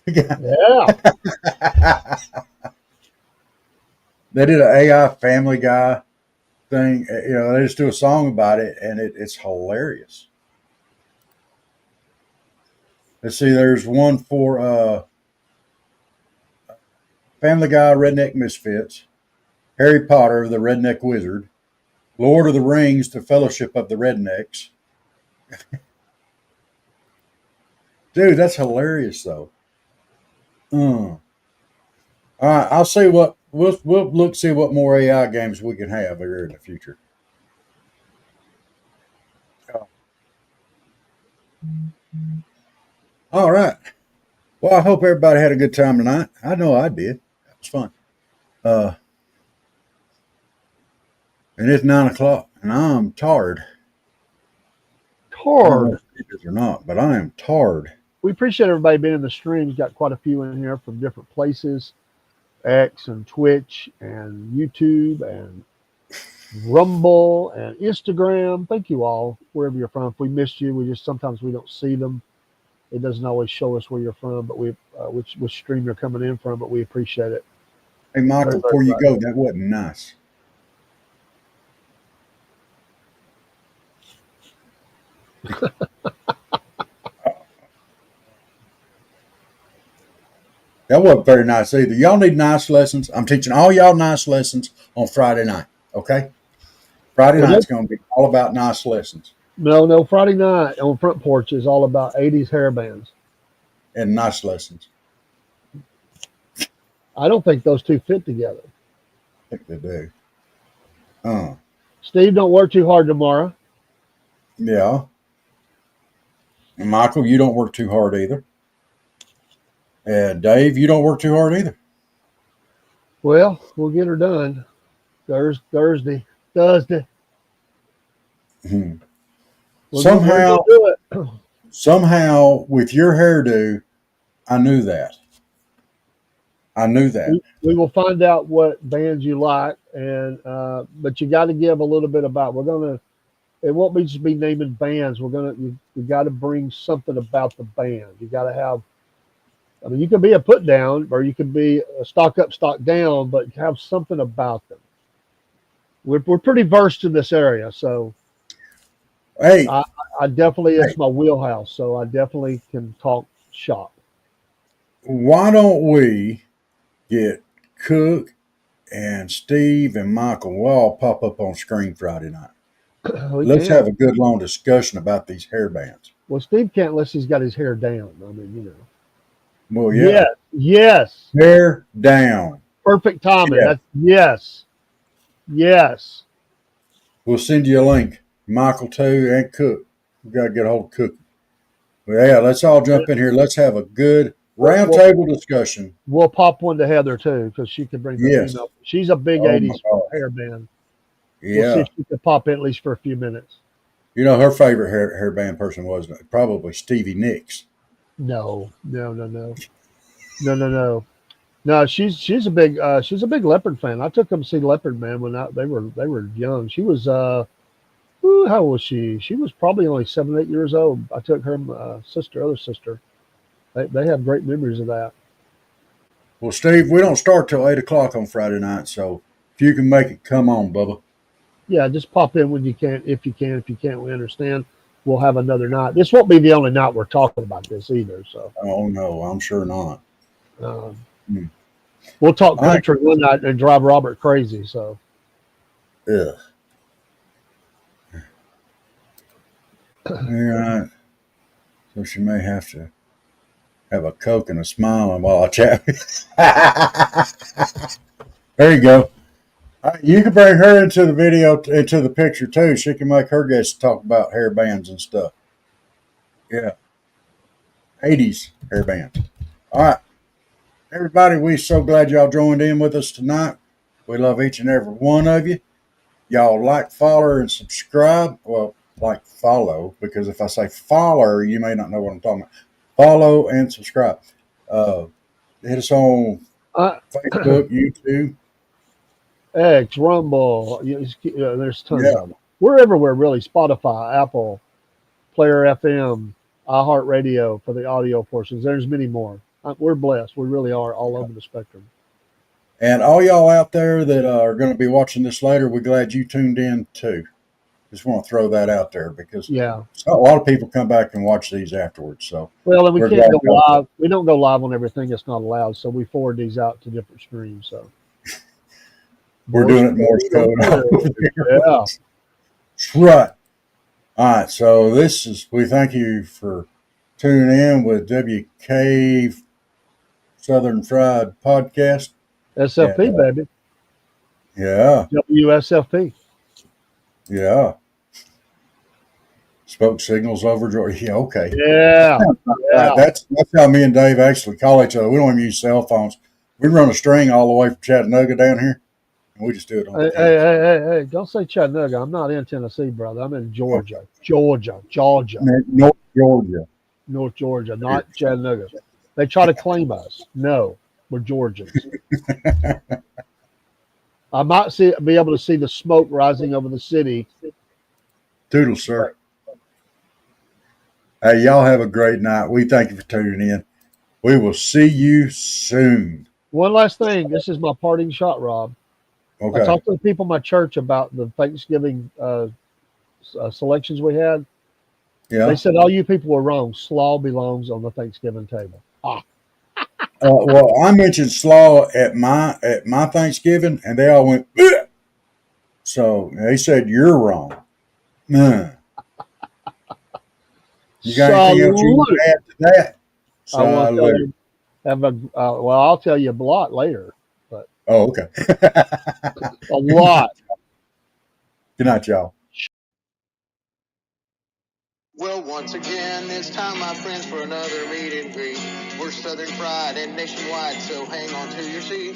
Speaker 3: Yeah.
Speaker 2: they did an AI Family Guy thing. They just do a song about it, and it's hilarious. Let's see. There's one for Family Guy, Redneck Misfits, Harry Potter, the Redneck Wizard, Lord of the Rings, the Fellowship of the Rednecks. Dude, that's hilarious, though. All right, I'll see what we'll look see what more AI games we can have here in the future. All right. Well, I hope everybody had a good time tonight. I know I did. It was fun. Uh, and it's 9 o'clock, and I'm tired. I don't know
Speaker 3: Hard.
Speaker 2: if it is or not, but I am tired.
Speaker 3: We appreciate everybody being in the streams. Got quite a few in here from different places. X and Twitch and YouTube and Rumble and Instagram. Thank you all, wherever you're from. If we missed you, sometimes we don't see them. It doesn't always show us where you're from, but which stream you're coming in from, but we appreciate it.
Speaker 2: Hey, Michael, before you go, that wasn't nice. That wasn't very nice either. Y'all need nice lessons. I'm teaching all y'all nice lessons on Friday night. Okay? Friday night's going to be all about nice lessons
Speaker 3: No, Friday night on Front Porch is all about 80s hair bands.
Speaker 2: and nice lessons.
Speaker 3: I don't think those two fit together.
Speaker 2: I think they do.
Speaker 3: Steve, don't work too hard tomorrow.
Speaker 2: Yeah. And Michael, you don't work too hard either. And Dave, you don't work too hard either.
Speaker 3: Well, we'll get her done. Thursday.
Speaker 2: Hmm. Somehow, with your hairdo, I knew that.
Speaker 3: We will find out what bands you like, and but you got to give a little bit about. It won't be just be naming bands. You got to bring something about the band. You got to have. I mean, you can be a put down, or you can be a stock up, stock down, but have something about them. We're pretty versed in this area, so
Speaker 2: Hey,
Speaker 3: I definitely it's my wheelhouse. So I definitely can talk shop.
Speaker 2: why don't we get Cook and Steve and Michael? We'll all pop up on screen Friday night. Let's have a good long discussion about these hair bands.
Speaker 3: Well, Steve can't unless he's got his hair down. I mean, you know.
Speaker 2: Well, yeah.
Speaker 3: Yes.
Speaker 2: Hair down.
Speaker 3: Perfect timing.
Speaker 2: Yeah.
Speaker 3: Yes.
Speaker 2: We'll send you a link. Michael too and Cook. We got to get a hold of Cook. Well, yeah, let's all jump in here. Let's have a good roundtable discussion.
Speaker 3: We'll pop one to Heather too, because she could bring the female. She's a big 80s hair band.
Speaker 2: Yeah.
Speaker 3: We'll see if she could pop in at least for a few minutes.
Speaker 2: You know, her favorite hair band person was probably Stevie Nicks.
Speaker 3: No. No, she's a big Leopard fan. I took them to see Leopard Man when they were young. She was how old was she? She was probably only 7, 8 years old. I took her other sister. They have great memories of that.
Speaker 2: Well, Steve, we don't start till 8 o'clock on Friday night, so if you can make it, come on, Bubba.
Speaker 3: Yeah, just pop in when you can. If you can, if you can't, we understand. We'll have another night. This won't be the only night we're talking about this either. So.
Speaker 2: Oh no, I'm sure not.
Speaker 3: We'll talk
Speaker 2: All right.
Speaker 3: country one night and drive Robert crazy. So
Speaker 2: Yeah. All right. So she may have to have a Coke and a smile while I chat. There you go. You can bring her into the video, into the picture too. She can make her guests talk about hair bands and stuff. Yeah. 80s hair bands. All right. Everybody, we're so glad y'all joined in with us tonight. We love each and every one of you. Y'all like, follow, and subscribe. Well, like, follow, because if I say follow, you may not know what I'm talking about. Follow and subscribe. Hit us on
Speaker 3: uh,
Speaker 2: Facebook, YouTube.
Speaker 3: X, Rumble, there's tons
Speaker 2: Yeah.
Speaker 3: of them. We're everywhere, really. Spotify, Apple, Player FM, iHeartRadio for the audio portions. There's many more. We're blessed. We really are all over the spectrum.
Speaker 2: And all y'all out there that are going to be watching this later, we're glad you tuned in too. Just want to throw that out there because
Speaker 3: Yeah.
Speaker 2: a lot of people come back and watch these afterwards. So
Speaker 3: Well, and we
Speaker 2: we're
Speaker 3: can't
Speaker 2: glad
Speaker 3: go
Speaker 2: y'all.
Speaker 3: live. We don't go live on everything that's not allowed, so we forward these out to different streams. So
Speaker 2: We're doing it Morse code.
Speaker 3: Yeah.
Speaker 2: Right. All right. So we thank you for tuning in with WK Southern Fried Podcast.
Speaker 3: SFP,
Speaker 2: And,
Speaker 3: baby.
Speaker 2: Yeah.
Speaker 3: WSFP.
Speaker 2: Yeah. Smoke signals over Georgia. Yeah. Okay.
Speaker 3: Yeah. Yeah.
Speaker 2: That's how me and Dave actually call each other. We don't even use cell phones. We run a string all the way from Chattanooga down here, and we just do it on
Speaker 3: Hey,
Speaker 2: the text.
Speaker 3: hey, don't say Chattanooga. I'm not in Tennessee, brother. I'm in Georgia. Georgia.
Speaker 2: North Georgia.
Speaker 3: North Georgia, not Chattanooga. They try to claim us. No, we're Georgians. I might be able to see the smoke rising over the city.
Speaker 2: Toodles, sir. Hey, y'all have a great night. We thank you for tuning in. We will see you soon.
Speaker 3: One last thing. This is my parting shot, Rob. I
Speaker 2: Okay.
Speaker 3: talked to the people in my church about the Thanksgiving selections we had.
Speaker 2: Yeah.
Speaker 3: They said all you people were wrong. Slaw belongs on the Thanksgiving table.
Speaker 2: Well, I mentioned slaw at my Thanksgiving, and they all went. Ugh! So they said you're wrong. Nah. You got anything else you want to add to that?
Speaker 3: I want to tell you. Well, I'll tell you a lot later. But
Speaker 2: oh, okay.
Speaker 3: a lot.
Speaker 2: Good night, y'all.
Speaker 1: Well, once again, it's time, my friends, for another meet and greet. We're Southern Fried and nationwide, so hang on to your seat.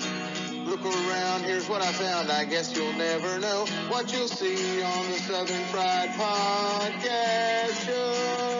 Speaker 1: Look around, here's what I found. I guess you'll never know what you'll see on the Southern Fried Podcast Show.